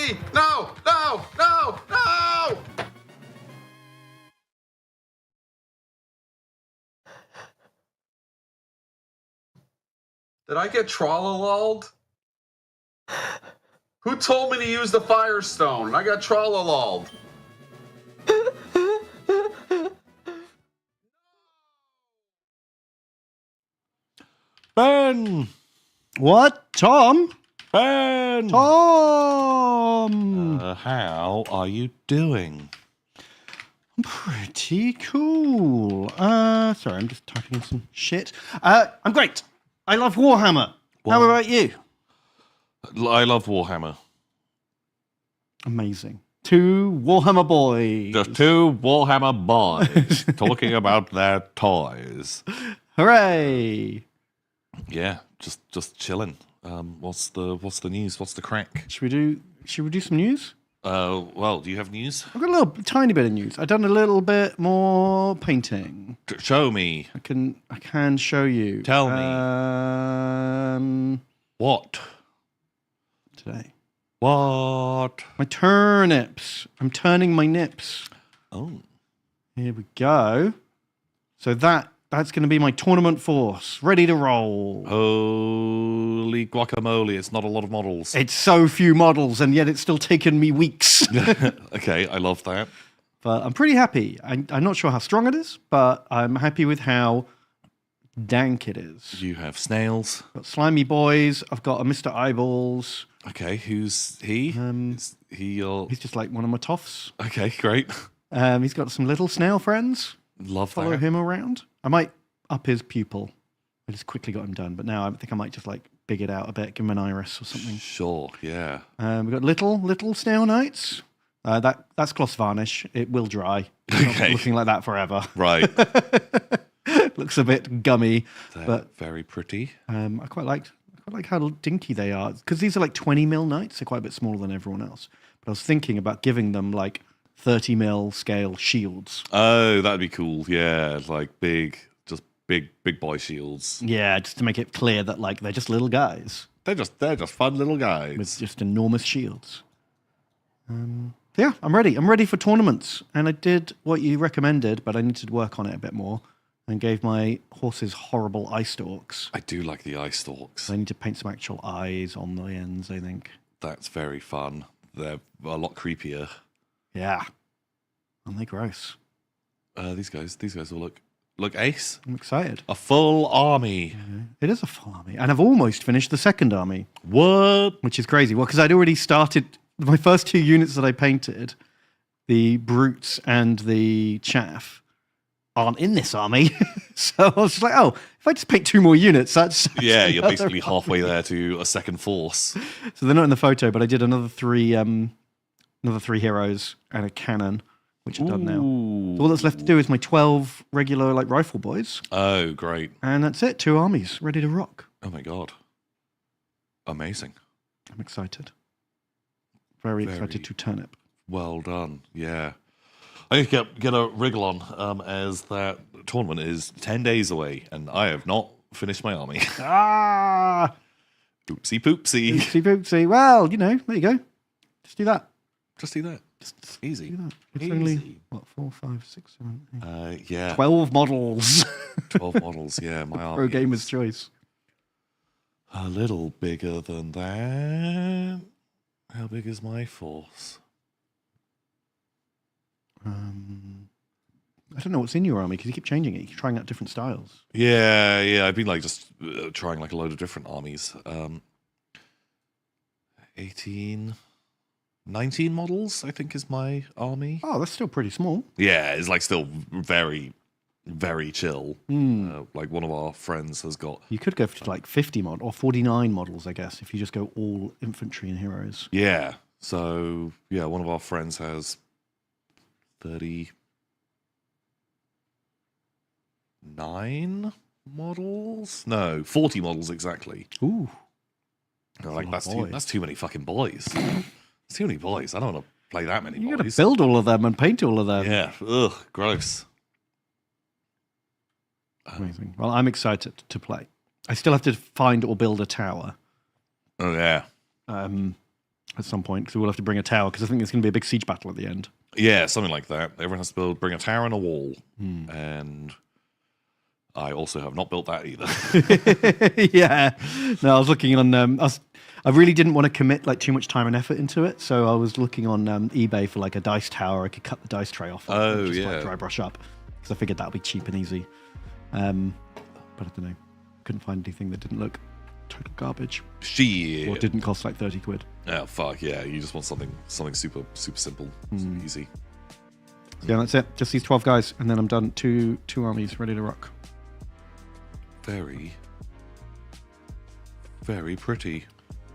me! No! No! No! No! Did I get trollololed? Who told me to use the Firestone? I got trollololed. Ben! What? Tom? Ben! Tom! How are you doing? Pretty cool. Sorry, I'm just typing in some shit. I'm great. I love Warhammer. How about you? I love Warhammer. Amazing. 2 Warhammer boys. The 2 Warhammer boys talking about their toys. Hooray! Yeah, just chilling. What's the news? What's the crack? Should we do some news? Well, do you have news? I've got a little tiny bit of news. I've done a little bit more painting. Show me. I can show you. Tell me. What? Today. What? My turnips. I'm turning my nips. Oh. Here we go. So that's going to be my tournament force. Ready to roll. Holy guacamole, it's not a lot of models. It's so few models, and yet it's still taken me weeks. Okay, I love that. But I'm pretty happy. I'm not sure how strong it is, but I'm happy with how dank it is. You have snails. Got slimy boys. I've got a Mr. Eyeballs. Okay, who's he? Is he your... He's just like one of my toffs. Okay, great. He's got some little snail friends. Love Follow that. him around. I might up his pupil. I just quickly got him done, but now I think I might just like big it out a bit, give him an iris or something. Sure, yeah. We've got little snail knights. That's gloss varnish. It will dry. It's not Okay. looking like that forever. Right. Looks a bit gummy, They're but very pretty. I quite like how dinky they are, because these are like 20 mil knights. They're quite a bit smaller than everyone else. But I was thinking about giving them like 30 mil scale shields. Oh, that'd be cool. Yeah, like big boy shields. Yeah, just to make it clear that like they're just little guys They're just fun little guys. with just enormous shields. Yeah, I'm ready. I'm ready for tournaments. And I did what you recommended, but I need to work on it a bit more. And gave my horses horrible eye stalks. I do like the eye stalks. So I need to paint some actual eyes on the ends, I think. That's very fun. They're a lot creepier. Yeah. Aren't they gross? These guys will look ace. I'm excited. A full army. It is a full army. And I've almost finished the second army. What? Which is crazy. Well, because I'd already started my first 2 units that I painted, the brutes and the chaff, aren't in this army. So I was just like, oh, if I just paint 2 more units, that's Yeah, you're another basically army. halfway there to a second force. So they're not in the photo, but I did another 3 heroes and a cannon, which I've done now. So all that's left to do is my 12 regular like rifle boys, Oh, great. and that's it. 2 armies ready to rock. Oh my god. Amazing. I'm excited. Very excited to turnip. Well done. Yeah. I need to get a wriggle on, as that tournament is 10 days away, and I have not finished my army. Ah, Oopsie poopsie. oopsie poopsie. Well, there you go. Just do that. Just do that. Just Easy. do that. It's Easy. only what 4, 5, 6, 7, 8. Yeah. 12 models. 12 models. Yeah, my army. Pro gamer's choice. A little bigger than that. How big is my force? I don't know what's in your army because you keep changing it. You keep trying out different styles. Yeah. I've been like just trying like a load of different armies. 18, 19 models, I think, is my army. Oh, that's still pretty small. Yeah, it's like still very, very chill. Like one of our friends has got. You could go for like 50 mod or 49 models, I guess, if you just go all infantry and heroes. Yeah. So yeah, one of our friends has 39 models. No, 40 models exactly. Ooh. I'm like, That's a lot of that's too many fucking boys. It's too many boys. I don't want to play that many You got to boys. build all of them and paint all of them. Yeah. Ugh. Gross. Amazing. Well, I'm excited to play. I still have to find or build a tower. Oh yeah. at some point because we'll have to bring a tower because I think there's going to be a big siege battle at the end. Yeah, something like that. Everyone has to bring a tower and a wall. And I also have not built that either. Yeah. No, I was looking on. I really didn't want to commit like too much time and effort into it, so I was looking on eBay for like a dice tower. I could cut the dice tray off. And just like dry brush up because I figured that would be cheap and easy. But I don't know. Couldn't find anything that didn't look total garbage. Shit. Or didn't cost like 30 quid. Oh fuck yeah! You just want something super simple, super easy. Yeah, that's it. Just these 12 guys, and then I'm done. Two armies ready to rock. Very, very pretty.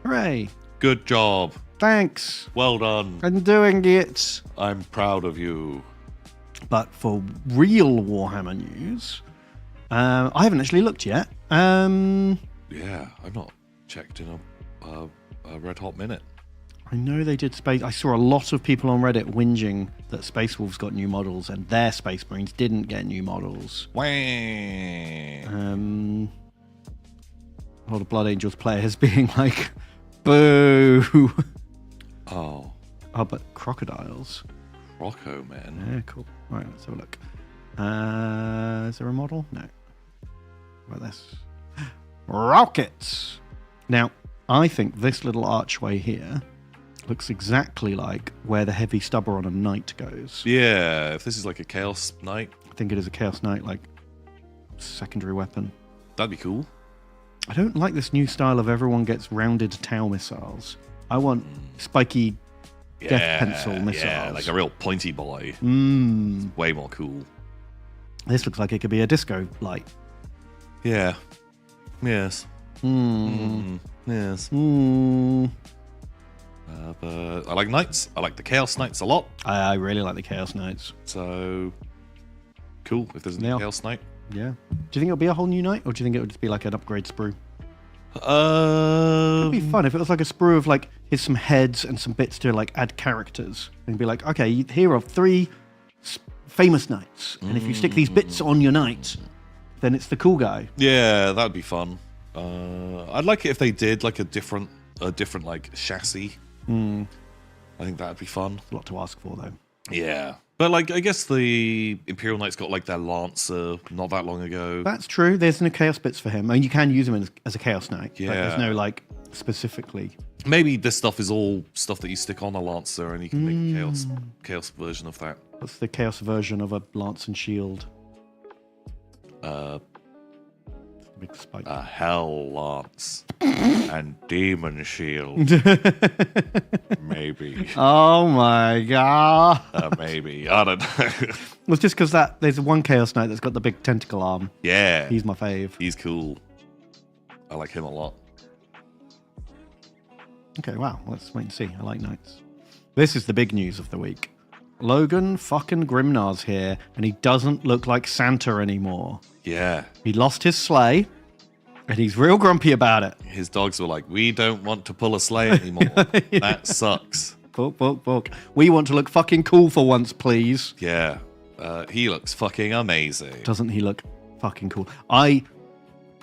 Hooray! Good job. Thanks. Well done. I'm doing it. I'm proud of you. But for real Warhammer news, I haven't actually looked yet. Yeah, I've not checked in a red hot minute. I know they did space. I saw a lot of people on Reddit whinging that Space Wolves got new models and their Space Marines didn't get new models. Wah. A lot of Blood Angels players being like, boo. Oh, But crocodiles. Rocco, man. Yeah, cool. Right, let's have a look. Is there a model? No. What about this? Rockets! Now, I think this little archway here looks exactly like where the heavy stubber on a knight goes. Yeah, if this is like a Chaos Knight, I think it is a Chaos Knight, like, secondary weapon. that'd be cool. I don't like this new style of everyone gets rounded Tau missiles. I want spiky death pencil missiles. Yeah, like a real pointy boy. Way more cool. This looks like it could be a disco light. Yeah. Yes. Yes. But I like Knights. I like the Chaos Knights a lot. I really like the Chaos Knights. So cool if there's a new Chaos Knight. Yeah. Do you think it'll be a whole new knight, or do you think it would just be like an upgrade sprue? It'd be fun if it was like a sprue of like, here's some heads and some bits to like add characters. And be like, okay, here are 3 famous knights. And if you stick these bits on your knight, then it's the cool guy. Yeah, that'd be fun. I'd like it if they did like a different like chassis. I think that'd be fun. A lot to ask for though. Yeah. But like I guess the Imperial Knights got like their Lancer not that long ago. That's true. There's no chaos bits for him. I mean, you can use him as a chaos knight. Yeah. But there's no like specifically. Maybe this stuff is all stuff that you stick on a Lancer and you can make a chaos version of that. What's the chaos version of a lance and shield? Big spike. A Hell Lance and Demon Shield. Maybe. Oh my god. Maybe. I don't know. Well, it's just because there's one chaos knight that's got the big tentacle arm. Yeah. He's my fave. He's cool. I like him a lot. Okay, wow. Let's wait and see. I like knights. This is the big news of the week. Logan fucking Grimnar's here, and he doesn't look like Santa anymore. Yeah. He lost his sleigh, and he's real grumpy about it. His dogs were like, we don't want to pull a sleigh anymore. That sucks. Book. We want to look fucking cool for once, please. Yeah. He looks fucking amazing. Doesn't he look fucking cool? I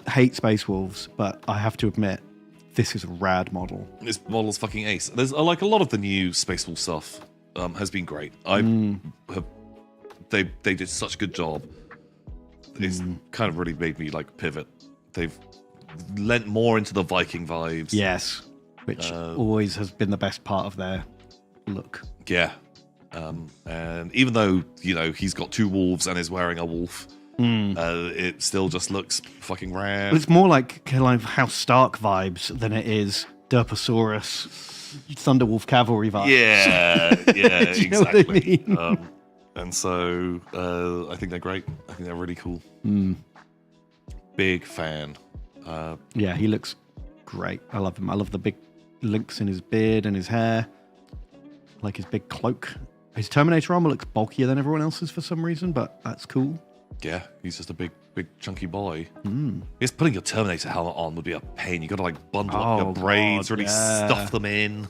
hate Space Wolves, but I have to admit, this is a rad model. This model's fucking ace. There's like a lot of the new Space Wolf stuff has been great. They did such a good job. It's kind of really made me like pivot. They've lent more into the Viking vibes. Yes, which always has been the best part of their look. Yeah. And even though, he's got 2 wolves and is wearing a wolf, it still just looks fucking rad. It's more like kind of House Stark vibes than it is Derposaurus, Thunderwolf cavalry vibes. Yeah, Do you know what I exactly. mean? And so I think they're great. I think they're really cool. Big fan. Yeah, he looks great. I love him. I love the big links in his beard and his hair. I like his big cloak. His Terminator armor looks bulkier than everyone else's for some reason, but that's cool. Yeah, he's just a big chunky boy. Just putting your Terminator helmet on would be a pain. You got to like bundle up your braids, really stuff them in.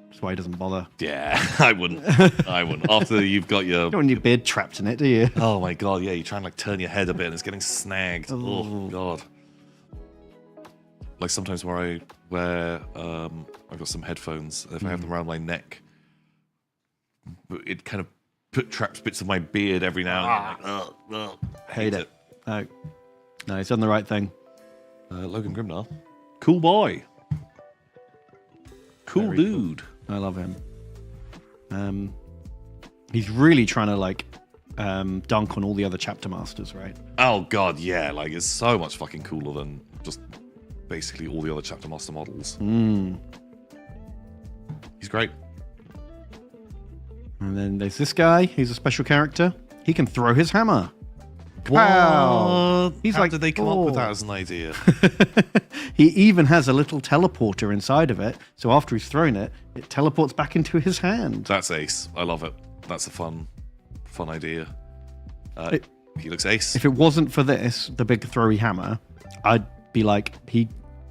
That's why he doesn't bother. Yeah, I wouldn't. After you've got your... You don't want your beard trapped in it, do you? Oh my god, yeah, you try and like turn your head a bit and it's getting snagged. Oh god. Like sometimes when where I've got some headphones. And if I have them around my neck, it kind of traps bits of my beard every now and then. Like, Hate it. No, he's done the right thing. Logan Grimnar. Cool boy. Cool Very dude. Cool. I love him. He's really trying to like dunk on all the other chapter masters, right? Oh god, yeah. Like, it's so much fucking cooler than just basically all the other chapter master models. He's great. And then there's this guy. He's a special character. He can throw his hammer. Wow. He's How like, did they come up with oh. that as an idea? He even has a little teleporter inside of it. So after he's thrown it, it teleports back into his hand. That's ace. I love it. That's a fun idea. He looks ace. If it wasn't for this, the big throwy hammer, I'd be like,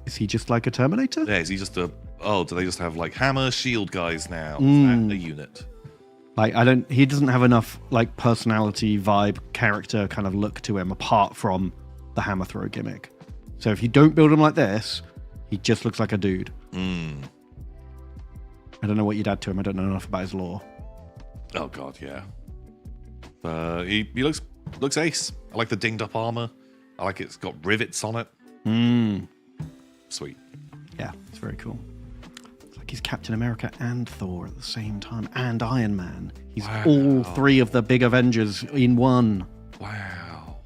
is he just like a Terminator? Yeah, is he just do they just have like hammer shield guys now? Is that a unit? Like, he doesn't have enough like personality, vibe, character kind of look to him apart from the hammer throw gimmick. So if you don't build him like this, he just looks like a dude. I don't know what you'd add to him. I don't know enough about his lore. Oh god, yeah. He looks ace. I like the dinged up armor. I like it's got rivets on it. Sweet. Yeah, it's very cool. It's like he's Captain America and Thor at the same time, and Iron Man. He's all three of the big Avengers in one. Wow.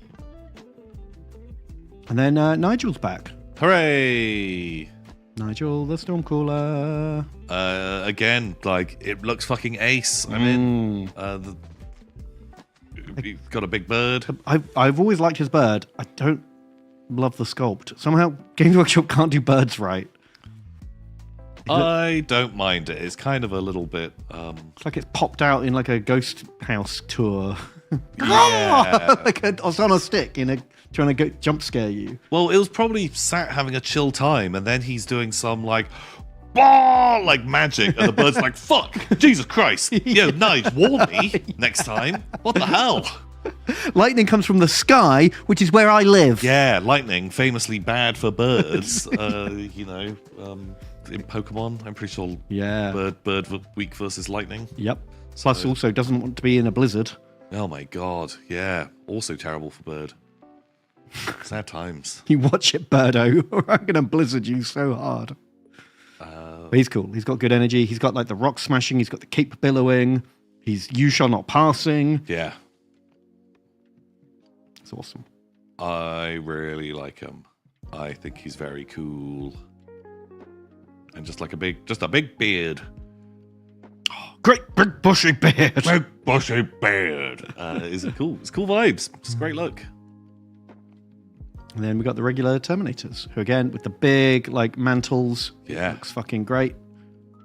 And then Nigel's back. Hooray! Nigel, the Stormcaller. Again, like, it looks fucking ace. I mean, he's got a big bird. I've always liked his bird. I don't love the sculpt. Somehow Games Workshop can't do birds right. I don't mind it. It's kind of a little bit. It's like it's popped out in like a ghost house tour. Yeah. Like it's on a stick trying to jump scare you. Well, it was probably sat having a chill time, and then he's doing some like, bah! Like magic, and the bird's like, fuck, Jesus Christ. Yo, Nige, warn me next time. What the hell? Lightning comes from the sky, which is where I live. Yeah, lightning, famously bad for birds. In Pokemon, I'm pretty sure. Yeah. Bird weak versus lightning. Yep. Plus, also doesn't want to be in a blizzard. Oh my god, yeah. Also terrible for bird. Sad times. You watch it, Birdo, or I'm gonna blizzard you so hard. But he's cool. He's got good energy. He's got like the rock smashing. He's got the cape billowing. He's you shall not passing. Yeah. It's awesome. I really like him. I think he's very cool. And just a big beard. Great big bushy beard. Big bushy beard. Is it cool? It's cool vibes. It's a great look. And then we got the regular Terminators, who again with the big like mantles. Yeah. Looks fucking great.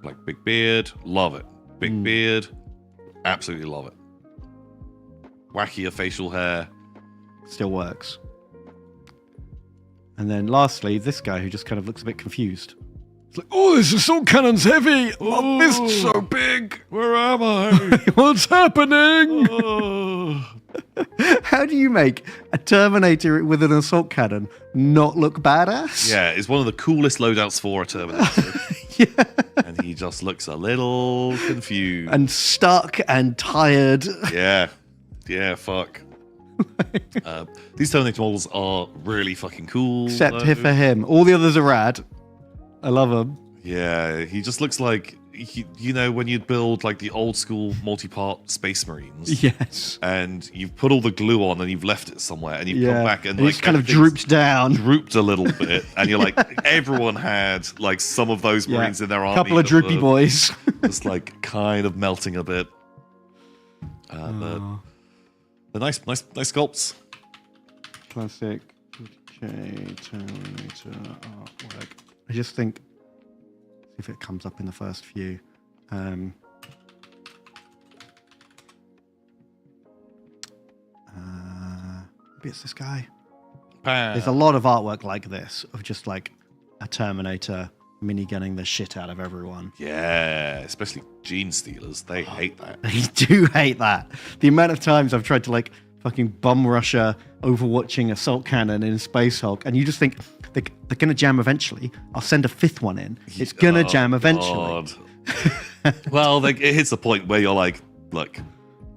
Like big beard. Love it. Big beard. Absolutely love it. Wackier facial hair. Still works. And then lastly, this guy who just kind of looks a bit confused. It's like, oh, this assault cannon's heavy. My fist's so big. Where am I? What's happening? Oh. How do you make a Terminator with an assault cannon not look badass? Yeah, it's one of the coolest loadouts for a Terminator. Yeah. And he just looks a little confused. And stuck and tired. Yeah. Yeah, fuck. These Terminator models are really fucking cool. Except here for him. All the others are rad. I love him. Yeah, he just looks like, when you'd build like the old school multi-part Space Marines. Yes. And you've put all the glue on and you've left it somewhere and you've come back and like, it's kind of drooped down. Drooped a little bit. And you're like, everyone had like some of those Marines in their army. A couple of droopy boys. Just like kind of melting a bit. But the nice sculpts. Classic Terminator artwork. I just think, see if it comes up in the first few. Maybe it's this guy. There's a lot of artwork like this of just like a Terminator minigunning the shit out of everyone. Yeah, especially gene stealers. They hate that. They do hate that. The amount of times I've tried to like fucking bum rusher overwatching assault cannon in Space Hulk, and you just think they're going to jam eventually. I'll send a fifth one in. It's going to jam eventually. Well, like, it hits a point where you're like, look,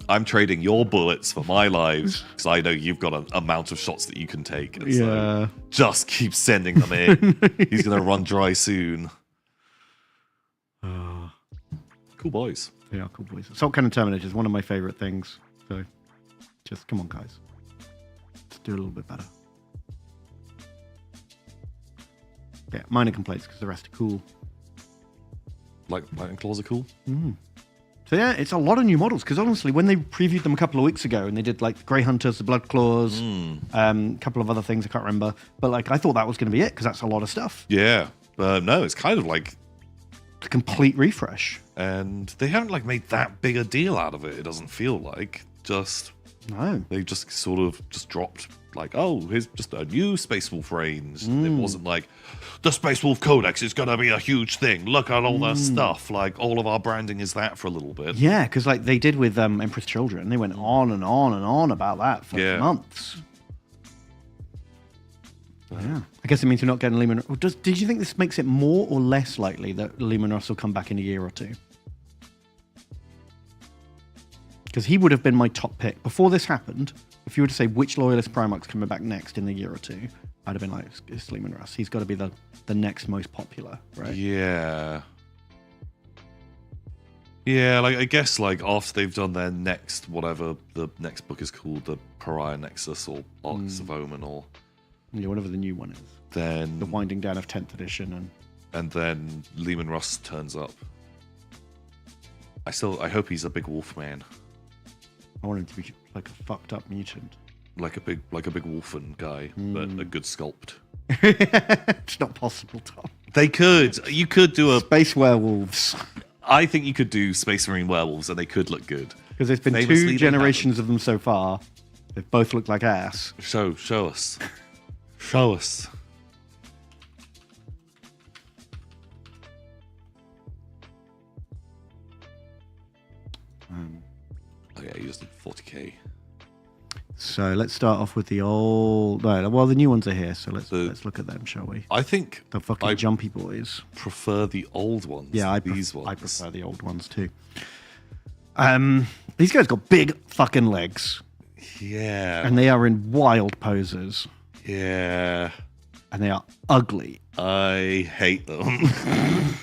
I'm trading your bullets for my lives because I know you've got an amount of shots that you can take. And so just keep sending them in. He's going to run dry soon. Cool boys. Yeah, cool boys. Assault Cannon Terminator is one of my favorite things. So just come on, guys. Let's do a little bit better. Yeah, minor complaints because the rest are cool. Like Lightning Claws are cool. So yeah, it's a lot of new models because honestly, when they previewed them a couple of weeks ago and they did like the Grey Hunters, the Blood Claws, a couple of other things I can't remember, but like I thought that was going to be it because that's a lot of stuff. Yeah, no, it's kind of like a complete refresh. And they haven't like made that big a deal out of it. It doesn't feel like they just sort of just dropped like, oh, here's just a new Space Wolf range. It wasn't like the Space Wolf Codex is going to be a huge thing. Look at all that stuff. Like all of our branding is that for a little bit. Yeah, because like they did with Empress Children, they went on and on and on about that for months. Yeah, I guess it means we're not getting Lehman. Did you think this makes it more or less likely that Lehman Russ will come back in a year or two? Because he would have been my top pick. Before this happened, if you were to say which Loyalist Primarch's coming back next in a year or two, I'd have been like, it's Lehman Russ. He's got to be the next most popular, right? Yeah. Yeah, like I guess like after they've done their next, whatever the next book is called, the Pariah Nexus or Arcs of Omen or... Yeah, whatever the new one is. Then... The Winding Down of 10th edition. And then Lehman Russ turns up. I hope he's a big wolf man. I want him to be like a fucked up mutant. Like a big wolfen guy, but a good sculpt. It's not possible, Tom. They could. You could do a... Space werewolves. I think you could do Space Marine werewolves and they could look good. Because there's been Famously, two generations of them so far. They've both looked like ass. Show us. Show us. Oh yeah, you just did 40k. So let's start off with the old... Well, the new ones are here, so let's look at them, shall we? I think... The fucking jumpy boys. Prefer the old ones. Yeah, I ones. I prefer the old ones too. These guys got big fucking legs. Yeah. And they are in wild poses. Yeah. And they are ugly. I hate them.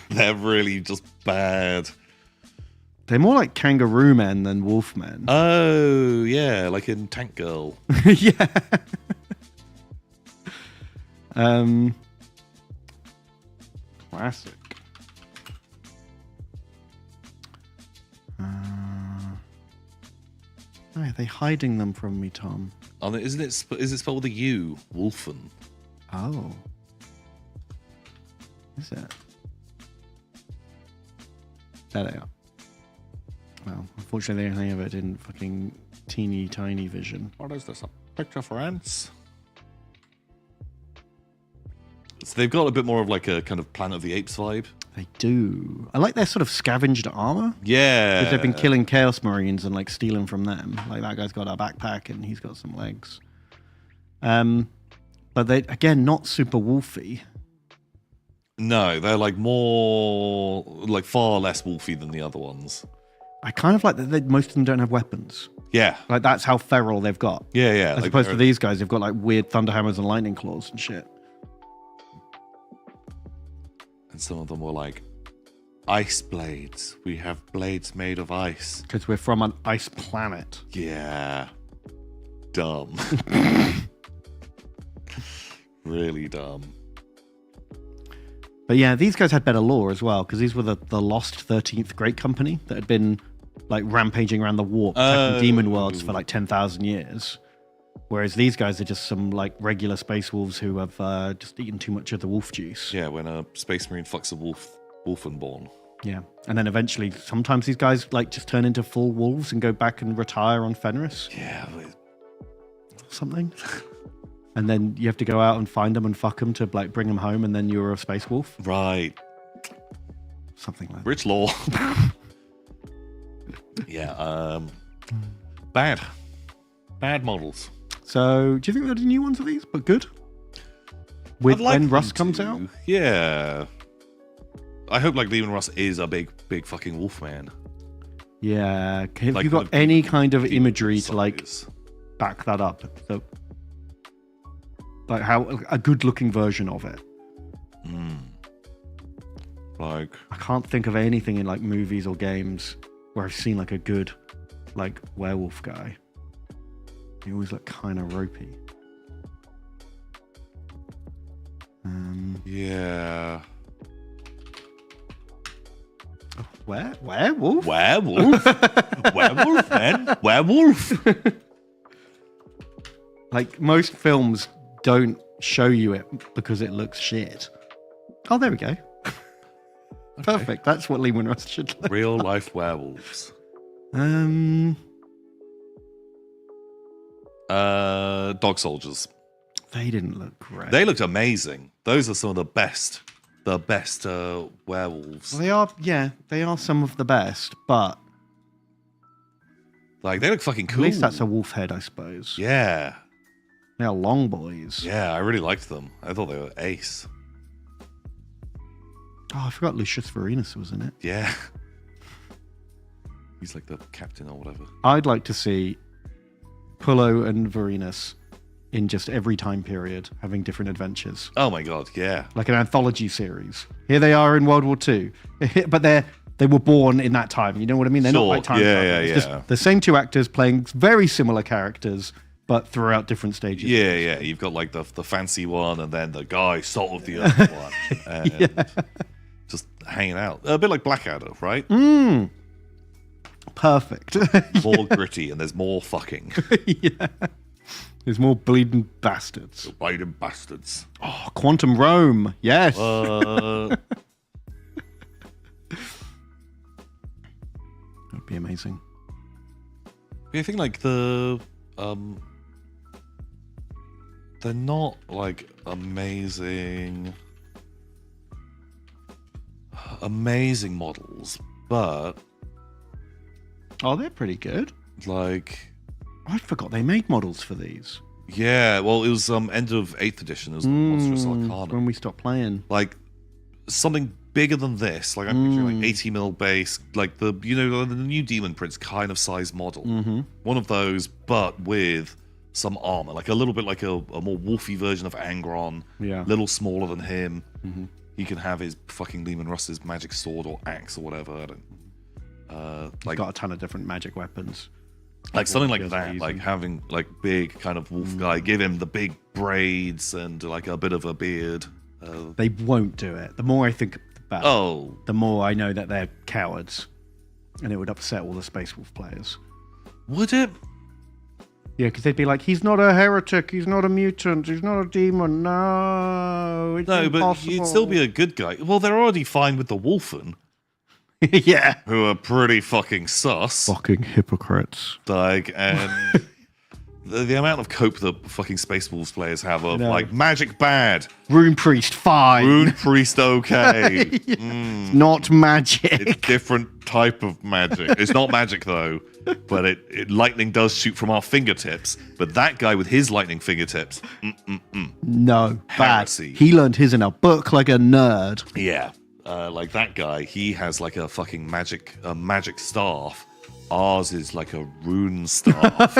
They're really just bad. They're more like kangaroo men than wolf men. Oh, yeah, like in Tank Girl. Yeah. Classic. Why are they hiding them from me, Tom? Oh, is it spelled with a U? Wolfen. Oh. Is it? There they are. Well, unfortunately, they only have it in fucking teeny tiny vision. What is this? A picture for ants? So they've got a bit more of like a kind of Planet of the Apes vibe. They do. I like their sort of scavenged armor. Yeah. Because they've been killing Chaos Marines and like stealing from them. Like that guy's got a backpack and he's got some legs. But they, again, not super wolfy. No, they're like more, like far less wolfy than the other ones. I kind of like that most of them don't have weapons. Yeah. Like that's how feral they've got. Yeah, yeah. As opposed to these guys, they've got like weird thunderhammers and lightning claws and shit. And some of them were like, ice blades. We have blades made of ice. Because we're from an ice planet. Yeah. Dumb. Really dumb. But yeah, these guys had better lore as well, because these were the lost 13th Great Company that had been like rampaging around the warp, attacking demon worlds for like 10,000 years. Whereas these guys are just some like regular space wolves who have just eaten too much of the wolf juice. Yeah, when a space marine fucks a wolfenborn. Yeah, and then eventually, sometimes these guys like just turn into full wolves and go back and retire on Fenris. Yeah, something. And then you have to go out and find them and fuck them to like bring them home, and then you're a space wolf. Right. Something like that. Rich law. Yeah. Bad. Bad models. So, do you think there are new ones of these, but good? With I'd like when them Rust comes to. out? Yeah. I hope like Leman Russ is a big fucking wolf man. Yeah. Have Like you got kind of any kind of big imagery to like size. back that up? So, like how a good looking version of it. Like I can't think of anything in like movies or games where I've seen like a good like werewolf guy. They always look kind of ropey. yeah. Werewolf? Werewolf? Werewolf, man. Werewolf. Like most films don't show you it because it looks shit. Oh, there we go. Perfect. That's what Leman Russ should look. Real life werewolves. Dog soldiers. They didn't look great. They looked amazing. Those are some of the best werewolves. They are, yeah, they are some of the best, but Like they look fucking at cool. least that's a wolf head, I suppose. Yeah. They are long boys. Yeah, I really liked them. I thought they were ace. Oh, I forgot Lucius Varinus was in it. Yeah. He's like the captain or whatever. I'd like to see Pullo and Varinus in just every time period having different adventures. Oh my god, yeah. Like an anthology series. Here they are in World War II, but they were born in that time. You know what I mean? They're not Sure. like time Yeah, travelers. yeah, Just yeah. the same two actors playing very similar characters, but throughout different stages. Yeah, yeah. You've got like the fancy one and then the guy salt of the earth one. And just hanging out. A bit like Blackadder, right? Perfect. More gritty and there's more fucking. Yeah. There's more bleeding bastards. Biden bastards. Oh, Quantum Rome. Yes. Uh, That'd be amazing. I think like they're not like amazing models, but Oh, they're pretty good. like I forgot they made models for these. yeah, well it was end of 8th edition, it was the Monstrous Arcana. When we stopped playing. Like something bigger than this, like I'm picturing like 80 mil base, like the new Demon Prince kind of size model. One of those, but with some armor, like a little bit like a more wolfy version of Angron. Yeah. A little smaller than him. He can have his fucking Leman Russ's magic sword or axe or whatever. I don't. Like Got a ton of different magic weapons. like something like Guys are that, using. like having like big kind of wolf guy, give him the big braids and like a bit of a beard. They won't do it. The more I think about it, the more I know that they're cowards. And it would upset all the Space Wolf players. Would it? Yeah, because they'd be like, he's not a heretic, he's not a mutant, he's not a demon, no, it's No, impossible. but you'd still be a good guy. Well, they're already fine with the Wolfen, Yeah. who are pretty fucking sus. Fucking hypocrites. Like, and the amount of cope that fucking Space Wolves players have of, No. like, magic bad, Rune Priest, fine. Rune Priest okay. It's not magic. It's different type of magic. It's not magic, though, but lightning does shoot from our fingertips. But that guy with his lightning fingertips, No, bad. Heresy. He learned his in a book like a nerd. yeah. Like that guy, he has like a fucking magic staff. Ours is like a rune staff,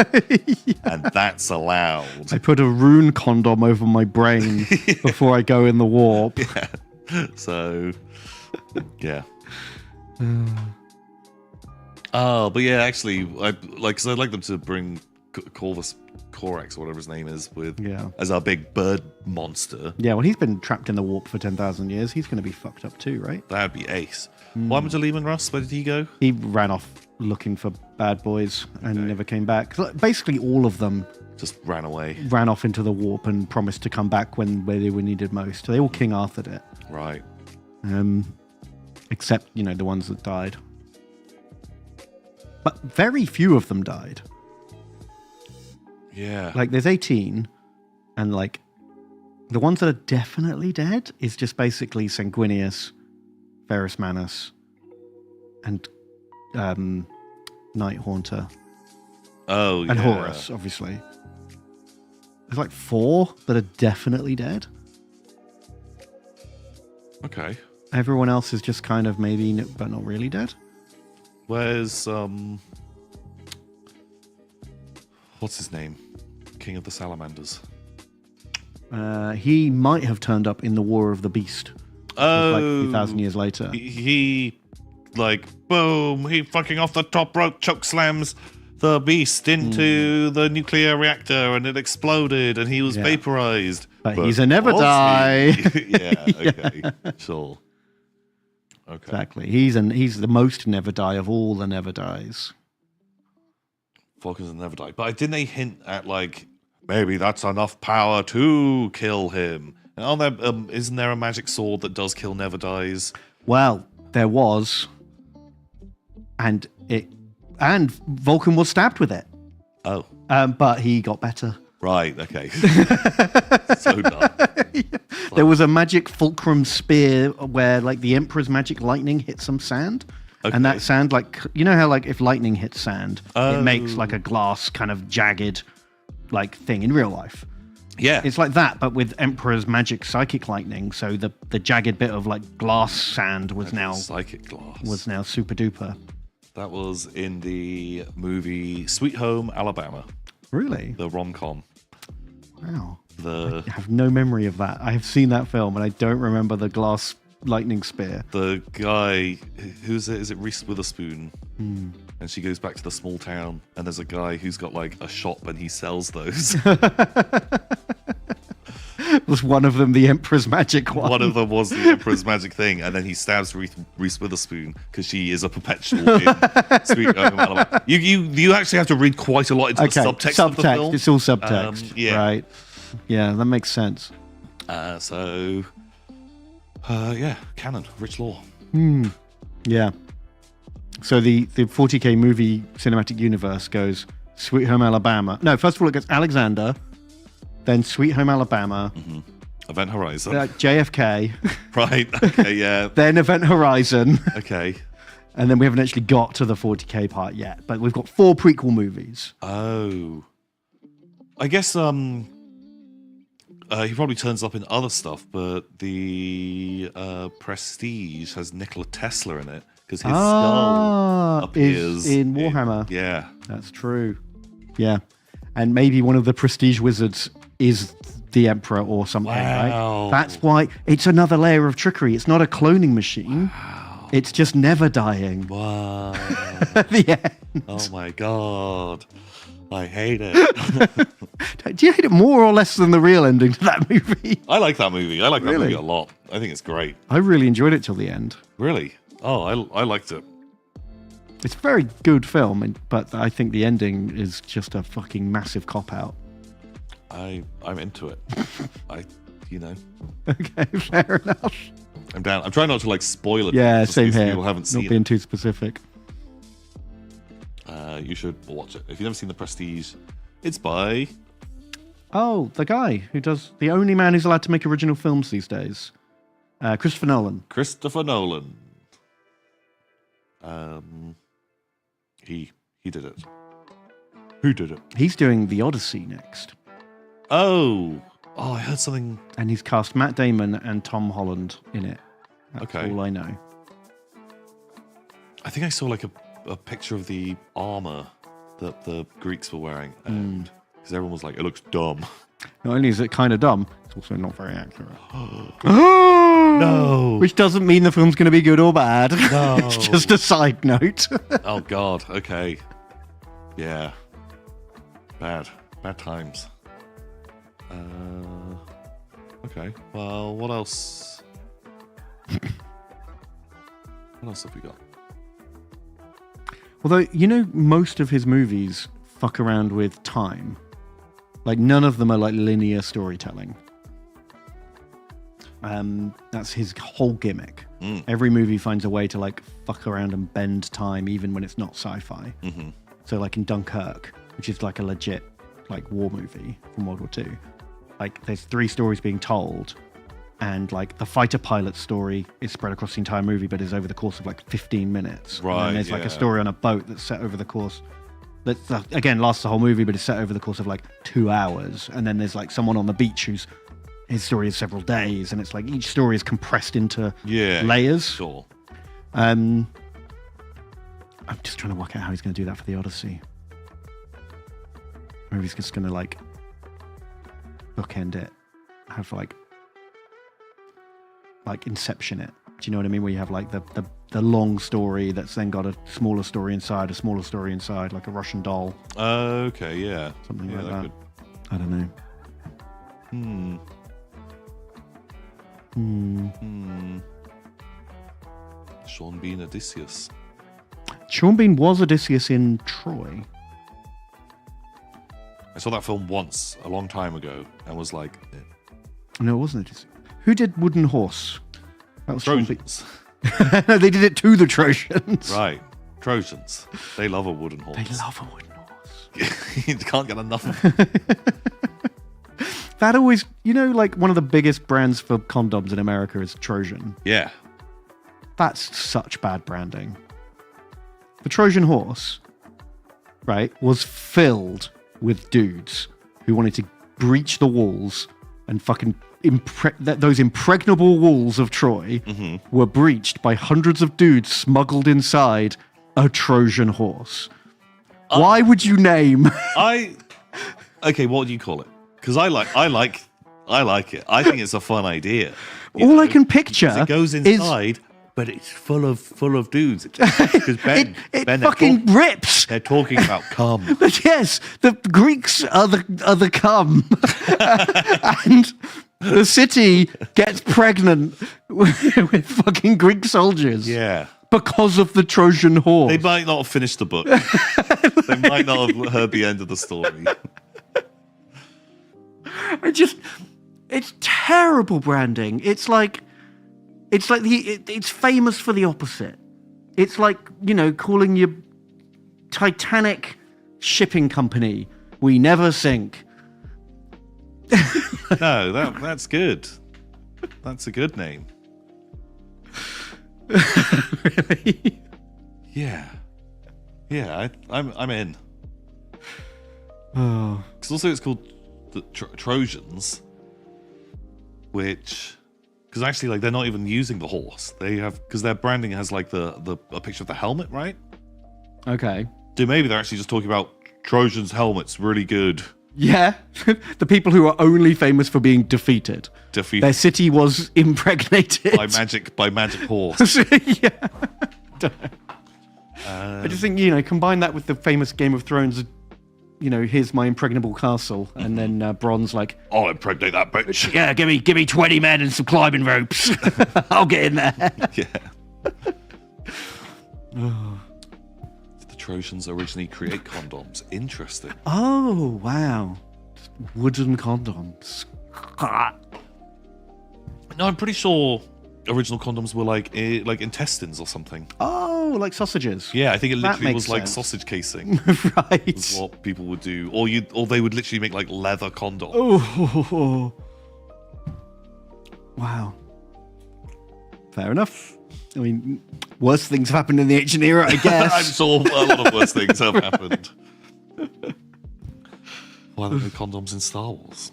and that's allowed. I put a rune condom over my brain before I go in the warp. So, yeah. Oh, but yeah, actually, I'd like them to bring Corvus Corax, or whatever his name is, as our big bird monster. Yeah, well, he's been trapped in the warp for 10,000 years. He's going to be fucked up too, right? That'd be ace. What happened to Leman Russ? Where did he go? He ran off looking for bad boys and never came back. So basically, all of them Just ran away. ran off into the warp and promised to come back where they were needed most. They all King Arthur'd it. Right. Except, the ones that died. But very few of them died. Yeah. Like, there's 18, and, like, the ones that are definitely dead is just basically Sanguinius, Ferrus Manus, and Night Haunter. Oh, and yeah. Horus, obviously. There's like 4 that are definitely dead. Okay. Everyone else is just kind of maybe, but not really dead. Where's what's his name? King of the Salamanders. He might have turned up in the War of the Beast. Oh, like a few thousand years later. He like boom, he fucking off the top rope choke slams the beast into the nuclear reactor and it exploded and he was vaporized. But he's a never die. Yeah, okay. Sure. Okay. Exactly. He's the most never die of all the never dies. Falcons will never die. But didn't they hint at like maybe that's enough power to kill him? And aren't there, isn't there a magic sword that does kill never dies? Well, there was, and Vulcan was stabbed with it. Oh, but he got better. right. Okay. So dumb. There was a magic fulcrum spear where like the Emperor's magic lightning hit some sand. Okay. And that sand, like, you know how like if lightning hits sand, Oh. it makes like a glass kind of jagged like thing in real life. Yeah. It's like that, but with Emperor's magic psychic lightning. So the jagged bit of like glass sand was now psychic glass. super duper. That was in the movie Sweet Home Alabama, Really? the rom-com. Wow. The I have no memory of that. I have seen that film and I don't remember the glass lightning spear. the guy who's it? Is it Reese Witherspoon? And she goes back to the small town, and there's a guy who's got like a shop, and he sells those. Was one of them the Emperor's magic one? One of them was the Emperor's magic thing, and then he stabs Reese Witherspoon because she is a perpetual in Sweet Home Alabama. You actually have to read quite a lot into the subtext of the film. It's all subtext. Yeah. Right. Yeah, that makes sense. Yeah, canon, rich lore. Yeah. So the 40k movie cinematic universe goes Sweet Home Alabama. No, first of all it goes Alexander, then Sweet Home Alabama, Event Horizon. JFK, Right, okay, yeah. then Event Horizon, Okay. and then we haven't actually got to the 40k part yet. But we've got 4 prequel movies. Oh. I guess he probably turns up in other stuff, but the Prestige has Nikola Tesla in it because his skull appears is in Warhammer. Yeah. That's true. Yeah. And maybe one of the Prestige wizards is the Emperor or something, Wow. right? That's why it's another layer of trickery. It's not a cloning machine. Wow. It's just never dying. Wow. At the end. Oh my god. I hate it. Do you hate it more or less than the real ending to that movie? I like that movie. I like that Really? movie a lot. I think it's great. I really enjoyed it till the end. Really? Oh, I liked it. It's a very good film, but I think the ending is just a fucking massive cop-out. I'm into it. Okay, fair enough. I'm down. I'm trying not to like spoil it. Yeah, just in same case here. People haven't seen Not being it. too specific. You should watch it. If you've never seen The Prestige, it's by Oh, the guy who does the only man who's allowed to make original films these days, Christopher Nolan. Christopher Nolan. He did it. Who did it? He's doing The Odyssey next, Oh, I heard something. and he's cast Matt Damon and Tom Holland in it. That's Okay. all I know. I think I saw like a picture of the armor that the Greeks were wearing, and because everyone was like, "It looks dumb." Not only is it kind of dumb, it's also not very accurate. No. Which doesn't mean the film's going to be good or bad. No. It's just a side note. Oh God. Okay. Yeah. Bad times. Okay. Well, what else? What else have we got? Although, you know, most of his movies fuck around with time. Like, none of them are like linear storytelling. That's his whole gimmick. Every movie finds a way to like fuck around and bend time, even when it's not sci-fi. Mm-hmm. So, like in Dunkirk, which is like a legit like war movie from World War II. Like, there's 3 stories being told, and like the fighter pilot story is spread across the entire movie, but is over the course of like 15 minutes. Right, And then there's like yeah. a story on a boat that's set over the course that again lasts the whole movie, but it's set over the course of like 2 hours. And then there's like someone on the beach whose his story is several days, and it's like each story is compressed into layers. Sure. I'm just trying to work out how he's going to do that for the Odyssey. Maybe he's just going to like bookend it, have like Inception it. Do you know what I mean? Where you have like the long story that's then got a smaller story inside, like a Russian doll. Okay, yeah. Something like that. Could... I don't know. Sean Bean Odysseus. Sean Bean was Odysseus in Troy. I saw that film once, a long time ago, and was like... No, it wasn't Odysseus. Who did Wooden Horse? That was Trojans. They did it to the Trojans. Right. Trojans. They love a wooden horse. They love a wooden horse. You can't get enough of it. That always... You know, like one of the biggest brands for condoms in America is Trojan. Yeah. That's such bad branding. The Trojan horse, right, was filled with dudes who wanted to breach the walls and fucking those impregnable walls of Troy were breached by hundreds of dudes smuggled inside a Trojan horse. Why would you name? Okay, what do you call it? Because I like it. I think it's a fun idea. All I can picture it goes inside. But it's full of dudes. Because Ben, it fucking rips. They're talking about cum. But yes, the Greeks are the cum, and the city gets pregnant with fucking Greek soldiers. Yeah, because of the Trojan horse. They might not have finished the book. They might not have heard the end of the story. It's terrible branding. It's famous for the opposite. It's like, you know, calling your Titanic shipping company, we never sink. No, that's good. That's a good name. Really? Yeah. Yeah, I'm in. Oh. Because also it's called the Trojans, which... Because actually, like, they're not even using the horse. They have, because their branding has like a picture of the helmet, right? Okay. So maybe they're actually just talking about Trojans' helmets, really good. Yeah, the people who are only famous for being defeated. Their city was impregnated by magic horse. Yeah. I just think, you know, combine that with the famous Game of Thrones. You know, here's my impregnable castle, and then Bron's like, I'll impregnate that bitch. Yeah, give me 20 men and some climbing ropes. I'll get in there. Yeah. Did the Trojans originally create condoms? Interesting. Oh, wow. Just wooden condoms. No, I'm pretty sure original condoms were like intestines or something. Oh, like sausages. Yeah, I think it literally was sense. like sausage casing. Right. Was what people would do, or they would literally make like leather condoms. Oh, wow. Fair enough. I mean, worse things have happened in the ancient era, I guess. I'm sure a lot of worse things have happened. Why are there no condoms in Star Wars?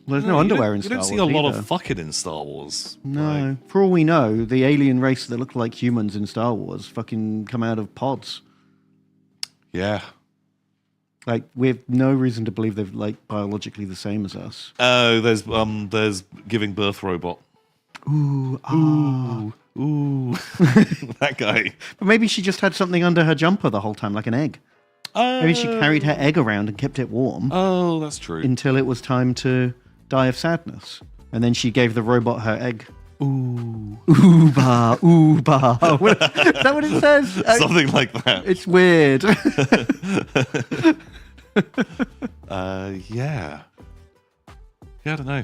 Well, there's no underwear in Star Wars. You don't see a lot either. of fucking in Star Wars. No. Like, For all we know, the alien race that look like humans in Star Wars fucking come out of pods. yeah. Like, we have no reason to believe they're like biologically the same as us. Oh, there's giving birth robot. Ooh, Ooh. That guy. But maybe she just had something under her jumper the whole time, like an egg. Maybe she carried her egg around and kept it warm Oh, that's true. until it was time to die of sadness. And then she gave the robot her egg. Ooh. Ooh-ba, ooh-ba. Is that what it says? Something like that. It's weird. Yeah. Yeah, I don't know.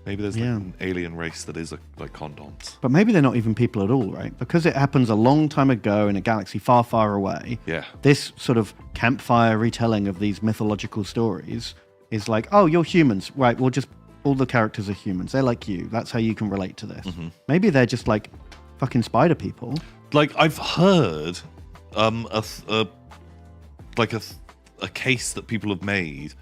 Maybe there's like an alien race that is like condoms. But maybe they're not even people at all, right? Because it happens a long time ago in a galaxy far, far away. Yeah. This sort of campfire retelling of these mythological stories is like, oh, you're humans. Right, well, just all the characters are humans. They're like you. That's how you can relate to this. Mm-hmm. Maybe they're just like fucking spider people. Like, I've heard a case that people have made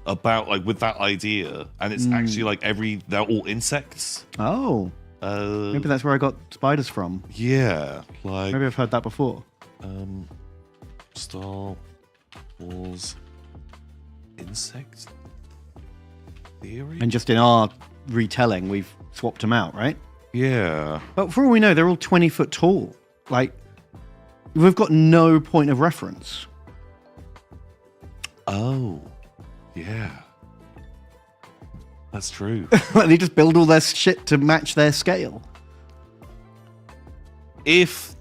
about like with that idea, and it's actually like they're all insects. Oh, maybe that's where I got spiders from. Yeah, like Maybe I've heard that before. Star Wars insect theory, And just in our retelling, we've swapped them out, right? yeah. But for all we know, they're all 20 foot tall. Like, we've got no point of reference. Oh, yeah. That's true. Like, they just build all their shit to match their scale. If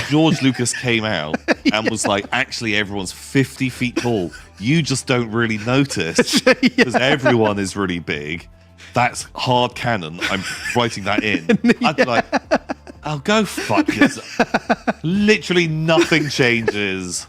George Lucas came out and was like, actually, everyone's 50 feet tall, you just don't really notice because everyone is really big. That's hard canon. I'm writing that in. I'd be like, oh, go fuck yourself. Literally nothing changes.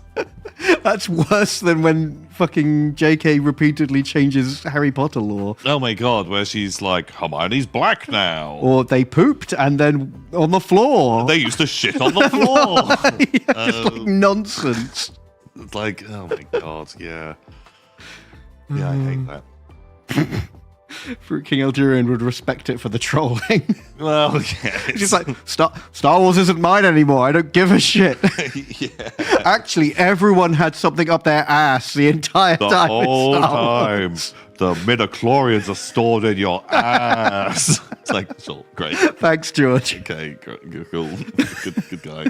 That's worse than when fucking JK repeatedly changes Harry Potter lore. Oh my god, where she's like, Hermione's black now. Or they pooped and then on the floor. They used to shit on the floor. Just like nonsense. It's like, oh my god, yeah. Yeah, I hate that. Fruit King Eldurian would respect it for the trolling. Well, yeah. She's like, Star Wars isn't mine anymore. I don't give a shit. Yeah. Actually, everyone had something up their ass the entire The time. whole in Star time. Wars. The midichlorians are stored in your ass. It's like, sure, great. Thanks, George. Okay, good, cool. Good guy.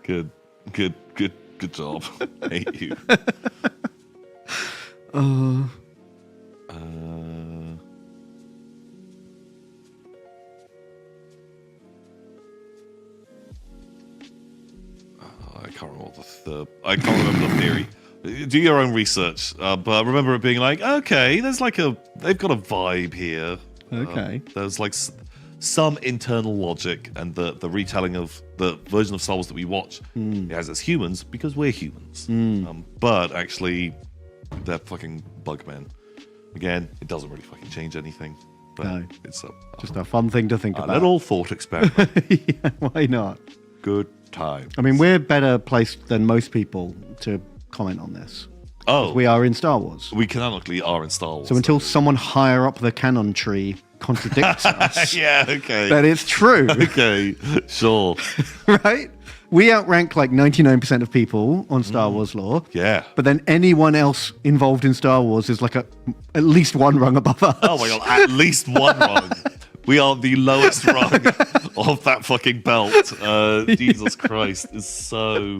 Good job. Hate you. I can't remember I can't remember the theory. Do your own research, but I remember it being like, okay, they've got a vibe here. Okay. There's like some internal logic, and the retelling of the version of Star Wars that we watch it has as humans because we're humans. But actually, they're fucking bugmen. Again, it doesn't really fucking change anything. But No. it's Just a fun thing to think a about. little thought experiment. Yeah, why not? Good time. I mean, we're better placed than most people to comment on this. Oh, We are in Star Wars. we canonically are in Star Wars. So until someone higher up the canon tree contradicts us, yeah, okay. then it's true, Okay, sure. right? We outrank like 99% of people on Star Wars lore. Yeah. But then anyone else involved in Star Wars is like at least one rung above us. Oh my god, at least one rung. We are the lowest rung of that fucking belt. Jesus Christ is so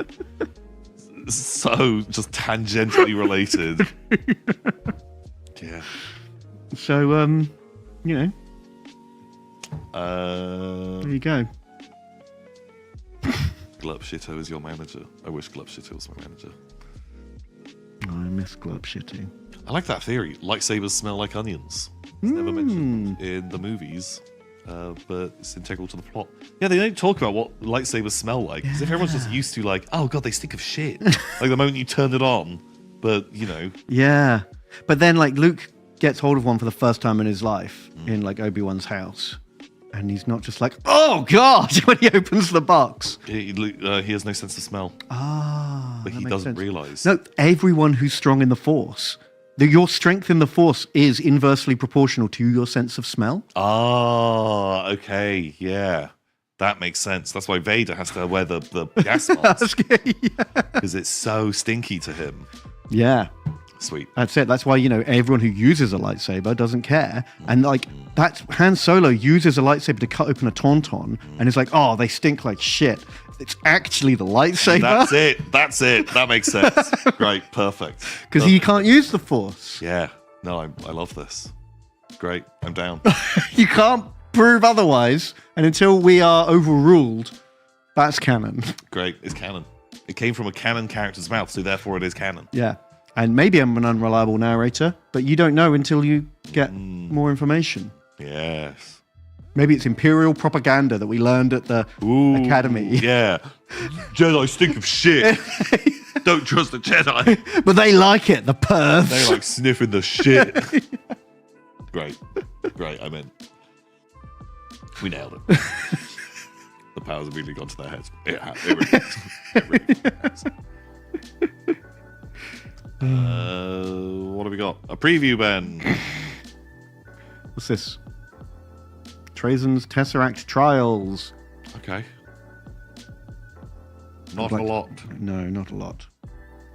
just tangentially related. Yeah. So, you know, Uh, there you go. Glub Shitto is your manager. I wish Glub Shitto was my manager. Oh, I miss Glub Shitty. I like that theory. Lightsabers smell like onions. It's never mentioned in the movies, but it's integral to the plot. Yeah, they don't talk about what lightsabers smell like. Because if everyone's just used to like, oh god, they stink of shit. Like the moment you turn it on, but you know. Yeah. But then, like, Luke gets hold of one for the first time in his life in, like, Obi-Wan's house. And he's not just like, oh god, when he opens the box. He has no sense of smell, Ah. but that he makes doesn't sense. realize. No, everyone who's strong in the Force, your strength in the Force is inversely proportional to your sense of smell. Ah, okay, yeah. That makes sense. That's why Vader has to wear the gas mask, because it's so stinky to him. Yeah. Sweet. That's it. That's why, you know, everyone who uses a lightsaber doesn't care. And, like, that's Han Solo uses a lightsaber to cut open a tauntaun, and it's like, oh, they stink like shit. It's actually the lightsaber. That's it. That makes sense. Great. Perfect. Because he can't use the Force. Yeah. No, I love this. Great. I'm down. You can't prove otherwise. And until we are overruled, that's canon. Great. It's canon. It came from a canon character's mouth, so therefore it is canon. Yeah. And maybe I'm an unreliable narrator, but you don't know until you get more information. Yes. Maybe it's Imperial propaganda that we learned at the Academy. Yeah. Jedi stink of shit. Don't trust the Jedi. But they like it, the pervs. They like sniffing the shit. Great. I'm in. We nailed it. the power's immediately gone to their heads. It really has. It really has. What have we got? A preview, Ben. What's this? Trazen's Tesseract Trials. Okay. Not a lot. No, not a lot.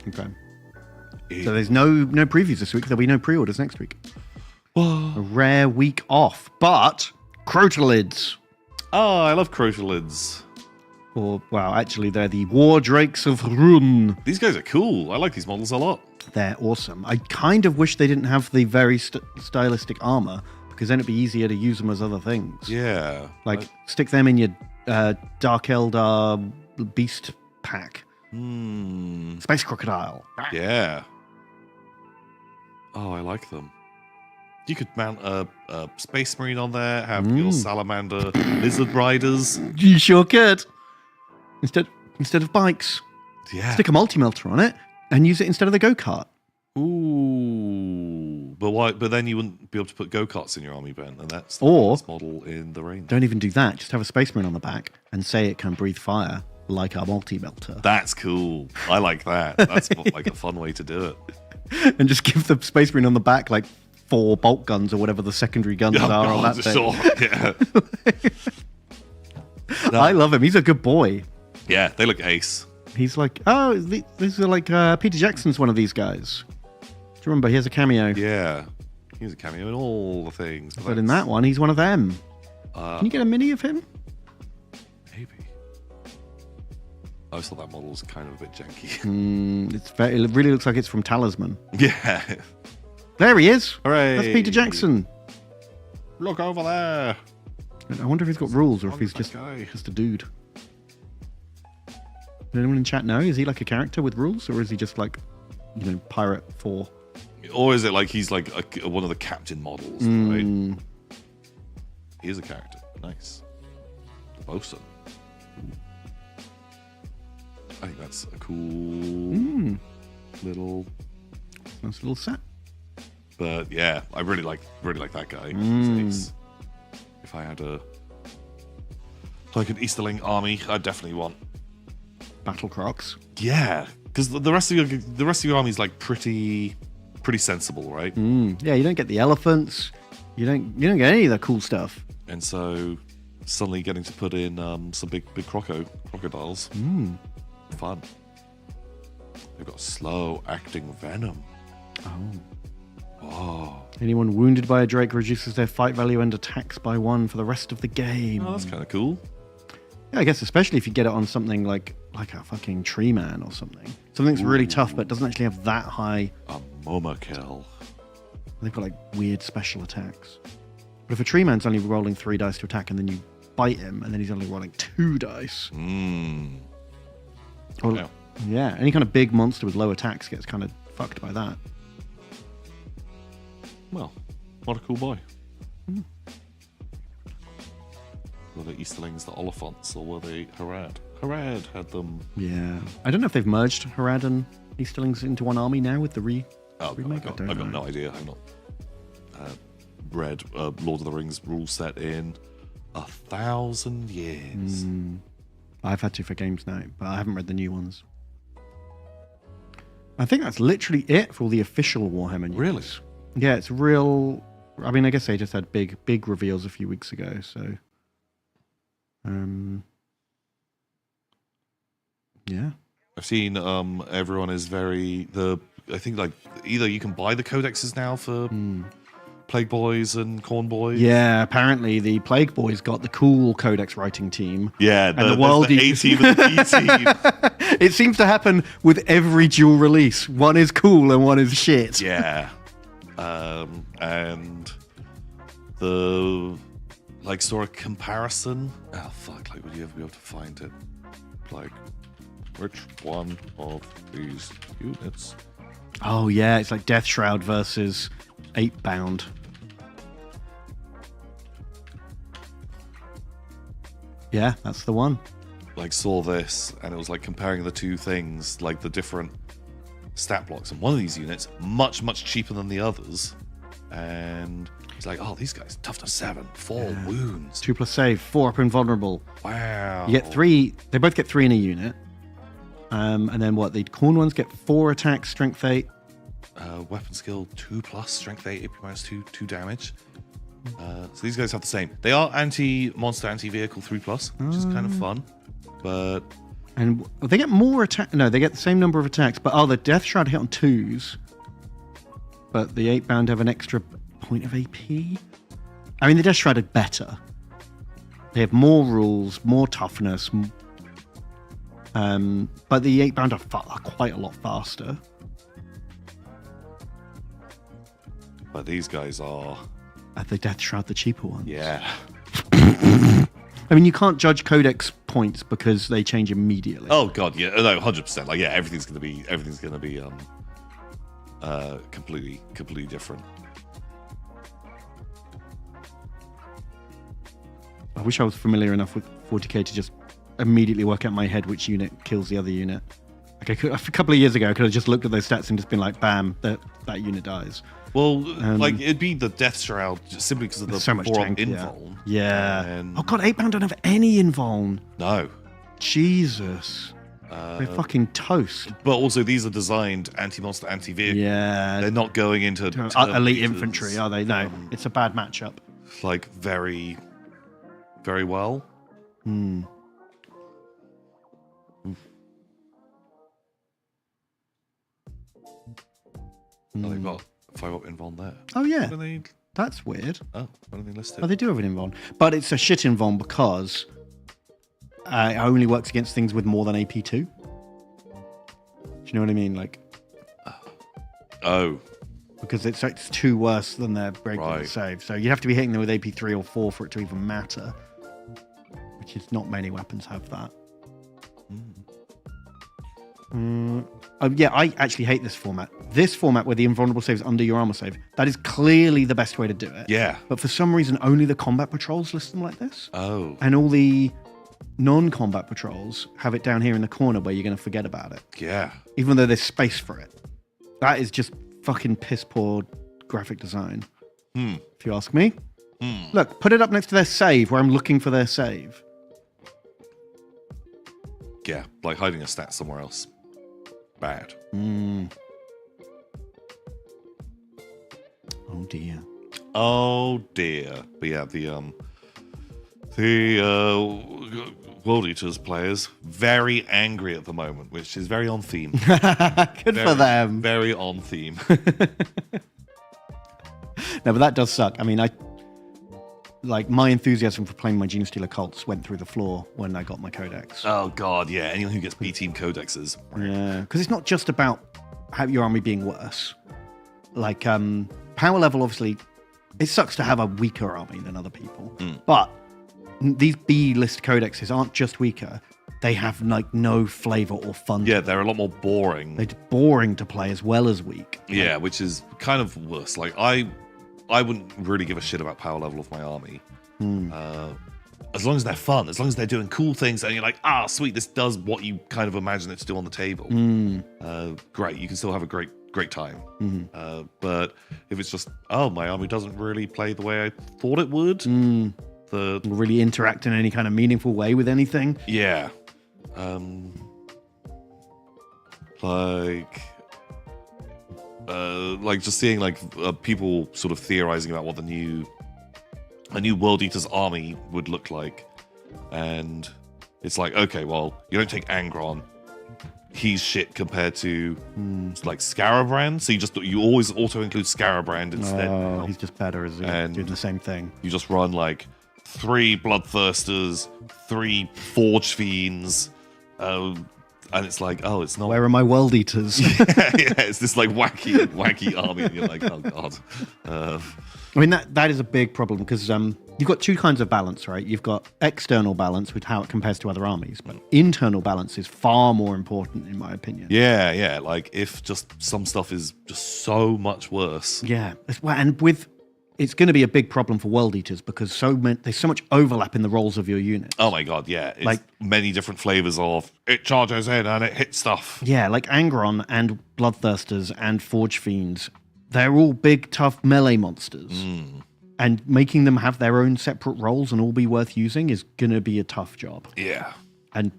Okay. So there's no previews this week. There'll be no pre-orders next week. A rare week off. But Crotalids. Oh, I love Crotalids. Or, well, actually, they're the War Drakes of Run. These guys are cool. I like these models a lot. They're awesome. I kind of wish they didn't have the very stylistic armor, because then it'd be easier to use them as other things. Yeah. Like, stick them in your Dark Eldar Beast pack. Space Crocodile. Yeah. Oh, I like them. You could mount a Space Marine on there, have your Salamander Lizard Riders. You sure could. Instead of bikes. Yeah. Stick a multi-melter on it and use it instead of the go-kart. Ooh. But why? But then you wouldn't be able to put go-karts in your army, Ben, and that's the best model in the range. Don't even do that. Just have a Space Marine on the back and say it can breathe fire like a multi-melter. That's cool. I like that. That's like a fun way to do it. And just give the Space Marine on the back like 4 bolt guns or whatever the secondary guns are on that thing. Sure. Yeah. No. I love him. He's a good boy. Yeah, they look ace. He's like, these are like Peter Jackson's one of these guys. Do you remember? He has a cameo. Yeah. He has a cameo in all the things. But in that one, he's one of them. Can you get a mini of him? Maybe. I always thought that model was kind of a bit janky. It really looks like it's from Talisman. Yeah. There he is. Hooray. That's Peter Jackson. Look over there. I wonder if he's got rules or if he's just a dude. Does anyone in chat know? Is he like a character with rules, or is he just like, Pirate 4? Or is it like he's like one of the captain models, right? He is a character. Nice. The bosun. I think that's a cool little nice little set. But yeah, I really like that guy. If I had an Easterling army, I'd definitely want Battle Crocs. Yeah, because the rest of your army is like pretty sensible, right? Yeah, you don't get the elephants. You don't get any of the cool stuff. And so suddenly getting to put in some big crocodiles. Fun. They've got slow acting venom. Oh. Anyone wounded by a Drake reduces their fight value and attacks by 1 for the rest of the game. Oh, that's kind of cool. Yeah, I guess especially if you get it on something like a fucking tree man or something. Something that's really tough but doesn't actually have that high. A Moma kill. They've got like weird special attacks. But if a tree man's only rolling 3 dice to attack and then you bite him and then he's only rolling 2 dice. Or, yeah, any kind of big monster with low attacks gets kind of fucked by that. Well, what a cool boy. Were they Easterlings the Oliphants, or were they Harad? Harad had them. Yeah. I don't know if they've merged Harad and Easterlings into one army now with the remake. I've got no idea. I've not read Lord of the Rings rule set in 1,000 years. I've had to for games now, but I haven't read the new ones. I think that's literally it for all the official Warhammer news. Really? Yeah, it's real. I mean, I guess they just had big reveals a few weeks ago, so. Yeah. I've seen everyone is I think like either you can buy the codexes now for Plague Boys and Corn Boys. Yeah, apparently the Plague Boys got the cool codex writing team. Yeah, and the world A team and the B team. It seems to happen with every dual release. One is cool and one is shit. Yeah. And the saw a comparison. Oh fuck! Like, would you ever be able to find it? Like, which one of these units? Oh yeah, it's like Death Shroud versus 8-Bound. Yeah, that's the one. Like, saw this, and it was like comparing the two things, like the different stat blocks, and one of these units much cheaper than the others, and It's like, oh, these guys, toughness 7, 4 wounds. 2 plus save, 4 up invulnerable. Wow. You get 3, they both get 3 in a unit. And then what? The corn ones get 4 attacks, strength 8. Weapon skill 2 plus, strength 8, AP minus 2, 2 damage. So these guys have the same. They are anti-monster, anti-vehicle 3 plus, which is kind of fun. But... And they get more attack. No, they get the same number of attacks. But the Death Shroud hit on 2s. But the 8 bound have an extra point of AP. I mean, the Death Shroud are better. They have more rules, more toughness. But the 8 bound are quite a lot faster. But these guys are... The Death Shroud, the cheaper ones. Yeah. I mean, you can't judge Codex points because they change immediately. Oh god, yeah, no, 100%. Like, yeah, everything's gonna be completely different. I wish I was familiar enough with 40k to just immediately work out in my head which unit kills the other unit. Like a couple of years ago, I could have just looked at those stats and just been like, bam, that unit dies. Well, like, it'd be the Death Shroud just simply because of the so much 4 tank, invuln. Yeah. And... Oh god, 8 bound don't have any invuln. No. Jesus. They're fucking toast. But also, these are designed anti-monster, anti-vehicle. Yeah. They're not going into elite infantry, are they? No, it's a bad matchup. Like, very, very well. Oh, they've got 5 up invuln there. Oh yeah, They... that's weird. Oh, what are they listed? Oh, they do have an invuln, but it's a shit invuln because it only works against things with more than AP2. Do you know what I mean? Like, because it's 2 worse than their regular save, so you have to be hitting them with AP3 or 4 for it to even matter. Which is not many weapons have that. Yeah, I actually hate this format. This format where the invulnerable save is under your armor save, that is clearly the best way to do it. Yeah. But for some reason, only the combat patrols list them like this. Oh. And all the non-combat patrols have it down here in the corner where you're going to forget about it. Yeah. Even though there's space for it. That is just fucking piss poor graphic design. If you ask me. Look, put it up next to their save where I'm looking for their save. Yeah, like hiding a stat somewhere else. Bad. Oh dear. Oh dear. But yeah, the World Eaters players very angry at the moment, which is very on theme. Good for them. Very on theme. No, but that does suck. I mean, my enthusiasm for playing my Genestealer cults went through the floor when I got my Codex. Oh god, yeah. Anyone who gets B-team codexes. Yeah, because it's not just about your army being worse. Like, power level, obviously, it sucks to have a weaker army than other people. But these B-list codexes aren't just weaker. They have, like, no flavor or fun. Yeah, they're a lot more boring. They're boring to play as well as weak. Yeah, which is kind of worse. Like, I wouldn't really give a shit about power level of my army. As long as they're fun, as long as they're doing cool things and you're like, sweet, this does what you kind of imagine it to do on the table. Great, you can still have a great time. But if it's just, my army doesn't really play the way I thought it would. Really interact in any kind of meaningful way with anything. Yeah. Like just seeing people sort of theorizing about what a new World Eaters army would look like, and it's like, okay, well, you don't take Angron, he's shit compared to like Scarabrand, so you always auto include Scarabrand instead. Oh, he's just better as doing the same thing. You just run like 3 Bloodthirsters, 3 Forge Fiends, and it's like, it's not. Where are my World Eaters? yeah, it's this like wacky army, and you're like, oh god. I mean, that is a big problem because you've got 2 kinds of balance, right? You've got external balance with how it compares to other armies, but internal balance is far more important, in my opinion. Yeah. Like if just some stuff is just so much worse. Yeah, and it's going to be a big problem for World Eaters because there's so much overlap in the roles of your unit. Oh my god, yeah. It's like many different flavors of it charges in and it hits stuff. Yeah, like Angron and Bloodthirsters and Forge Fiends. They're all big, tough melee monsters. And making them have their own separate roles and all be worth using is going to be a tough job. Yeah. And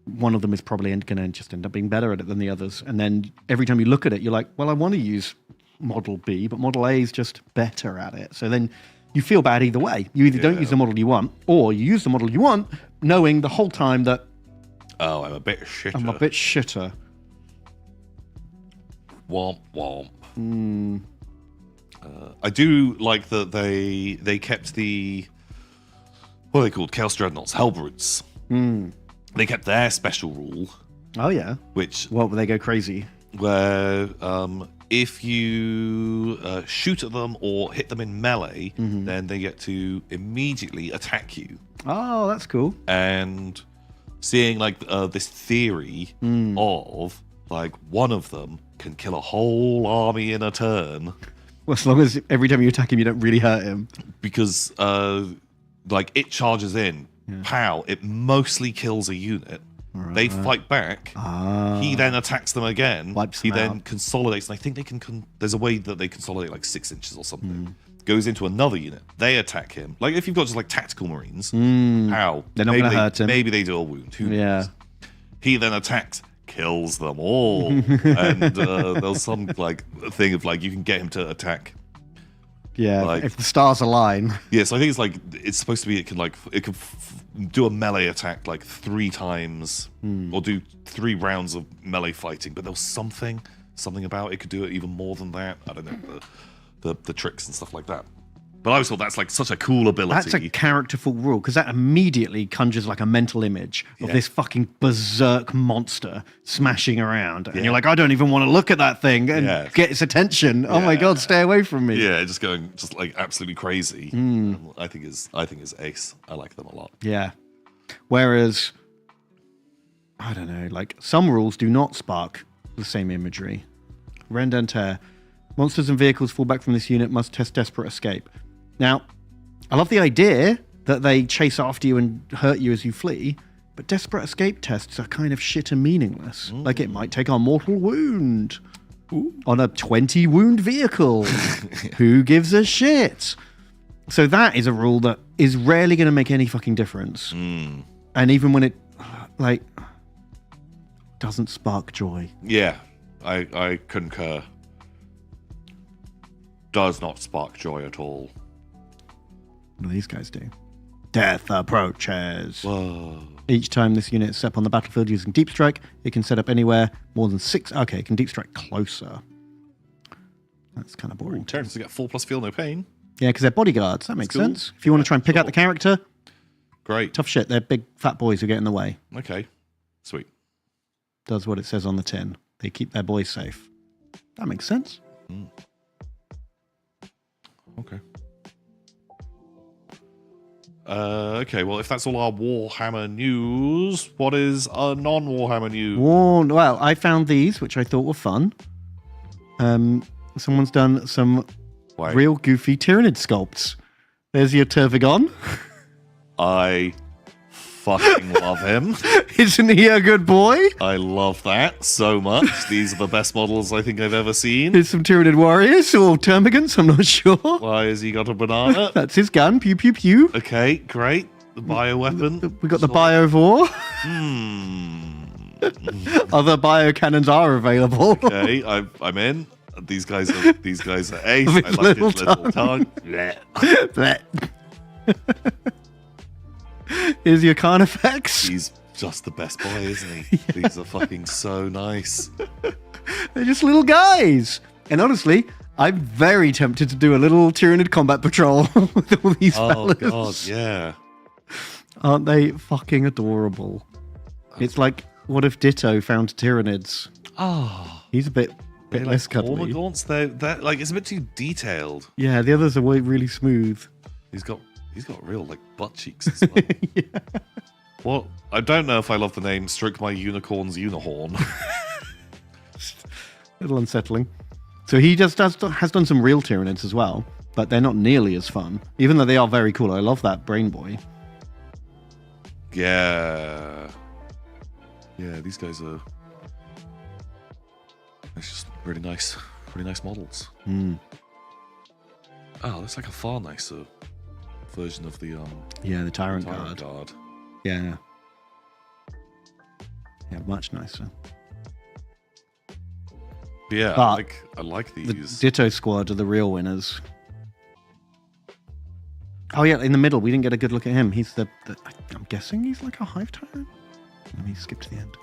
one of them is probably going to just end up being better at it than the others. And then every time you look at it, you're like, well, I want to use Model B, but Model A is just better at it. So then you feel bad either way. You either don't use the model you want, or you use the model you want, knowing the whole time that I'm a bit shitter. I'm a bit shitter. Womp womp. I do like that they kept the, what are they called? Chaos Dreadnoughts, Hellbrutes. They kept their special rule. Oh, yeah. Which... Well, they go crazy. Where if you shoot at them or hit them in melee, then they get to immediately attack you. Oh, that's cool. And seeing like this theory of like one of them can kill a whole army in a turn. Well, as long as every time you attack him, you don't really hurt him. Because like it charges in, pow, it mostly kills a unit. Right. They fight back. He then attacks them again. Wipes he them then out. consolidates, and I think they can. There's a way that they consolidate like 6 inches or something. Goes into another unit. They attack him. Like if you've got just like tactical marines, how they're not going to hurt him. Maybe they do a wound. Who knows? Yeah. He then attacks, kills them all, and there's some like thing of like you can get him to attack. Yeah, like, if the stars align. Yeah, so I think it's like it's supposed to be it can do a melee attack like 3 times or do 3 rounds of melee fighting, but there was something about it could do it even more than that. I don't know the tricks and stuff like that. But I always thought that's like such a cool ability. That's a characterful rule, because that immediately conjures like a mental image of this fucking berserk monster smashing around. And you're like, I don't even want to look at that thing and get its attention. Oh my God, stay away from me. Yeah, just going just like absolutely crazy. I think is ace. I like them a lot. Yeah. Whereas, I don't know, like some rules do not spark the same imagery. Rend and tear. Monsters and vehicles fall back from this unit must test desperate escape. Now, I love the idea that they chase after you and hurt you as you flee, but desperate escape tests are kind of shit and meaningless. Like it might take a mortal wound on a 20 wound vehicle. Who gives a shit? So that is a rule that is rarely going to make any fucking difference. And even when it, like, doesn't spark joy. Yeah, I concur. Does not spark joy at all. What do these guys do? Death approaches. Whoa. Each time this unit is set up on the battlefield using deep strike, it can set up anywhere more than 6. Okay, it can deep strike closer. That's kind of boring. Turns to get 4+ feel no pain. Yeah, because they're bodyguards. That makes sense. If you want to try and pick out the character, great. Tough shit. They're big fat boys who get in the way. Okay, sweet. Does what it says on the tin. They keep their boys safe. That makes sense. Okay. Okay, well, if that's all our Warhammer news, what is non-Warhammer news? Well, I found these, which I thought were fun. Someone's done some real goofy Tyranid sculpts. There's your Tervigon. I fucking love him. Isn't he a good boy? I love that so much. These are the best models I think I've ever seen. Here's some Tyranid warriors or termagants, I'm not sure. Why has he got a banana? That's his gun. Pew, pew, pew. Okay, great. The bioweapon. We got the biovore. Other biocannons are available. Okay, I'm in. These guys are ace. I like his little tongue. Blech. Here's your Carnifex. He's just the best boy, isn't he? Yeah. These are fucking so nice. They're just little guys. And honestly, I'm very tempted to do a little Tyranid combat patrol with all these fellas. Oh, God, yeah. Aren't they fucking adorable? It's like, what if Ditto found Tyranids? Oh. He's a bit less cuddly. Ormagaunts, they're like, it's a bit too detailed. Yeah, the others are really smooth. He's got real like butt cheeks as well. Yeah. Well, I don't know if I love the name Stroke My Unicorn's Unihorn. A little unsettling. So he just has done some real Tyranids as well, but they're not nearly as fun, even though they are very cool. I love that Brain Boy. Yeah. Yeah, these guys are... It's just really nice models. Oh, looks like a far nicer version of the Yeah, the Tyrant Tyrant Guard. Guard. Yeah. Yeah, much nicer. But yeah, But I like The these. Ditto Squad are the real winners. Oh yeah, in the middle, we didn't get a good look at him. He's I'm guessing he's like a hive tyrant. Let me skip to the end.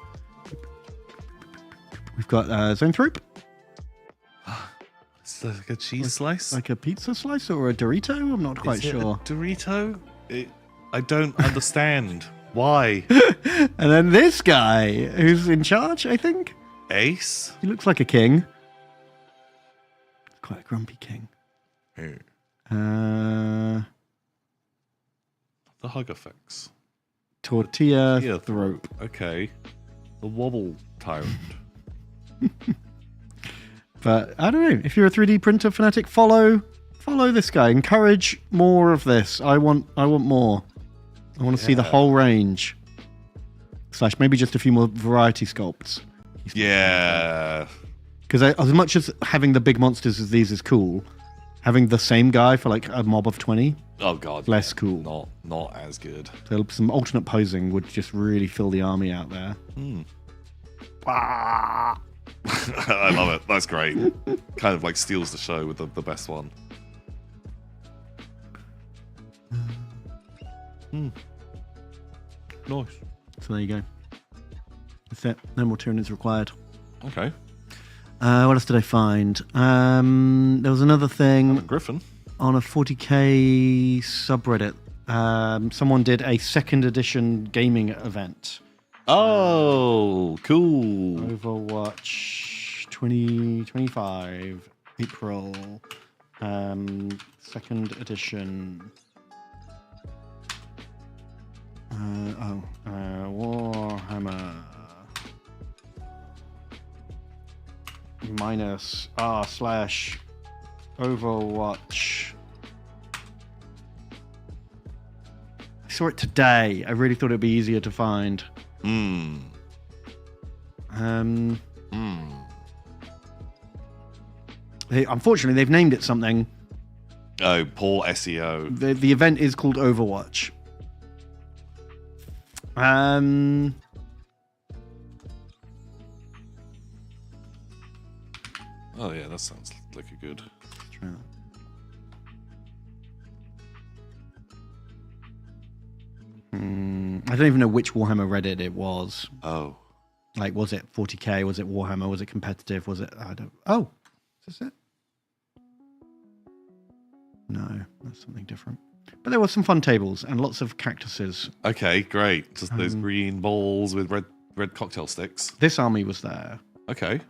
We've got Zone Throop, It's like a cheese slice. like a pizza slice or a Dorito. I'm not quite Is it a sure. Dorito? I don't understand why. And then this guy, who's in charge, I think. Ace. He looks like a king. Quite a grumpy king. The hug effects. Tortilla Yeah, Thrope. Okay. The wobble tyrant. But I don't know. If you're a 3D printer fanatic, follow this guy. Encourage more of this. I want more. I want to see the whole range. / maybe just a few more variety sculpts. Yeah. Because as much as having the big monsters as these is cool, having the same guy for like a mob of 20, Oh god. less cool. Not as good. So some alternate posing would just really fill the army out there. I love it. That's great. Kind of like steals the show with the best one. Nice. So there you go. That's it. No more Tyranids required. Okay. What else did I find? There was another thing Griffin. on a 40k subreddit. Someone did a 2nd edition gaming event. Oh, cool. Overwatch 2025 April 2nd edition. Warhammer minus / Overwatch. I saw it today. I really thought it'd be easier to find. Unfortunately, they've named it something. Oh, poor SEO. The event is called Overwatch. Oh yeah, that sounds like a good. Try that. I don't even know which Warhammer Reddit it was. Oh. Like, was it 40k? Was it Warhammer? Was it competitive? Was it? I don't. Oh, is this it? No, that's something different. But there were some fun tables and lots of cactuses. Okay, great. Just those green balls with red cocktail sticks. This army was there. Okay.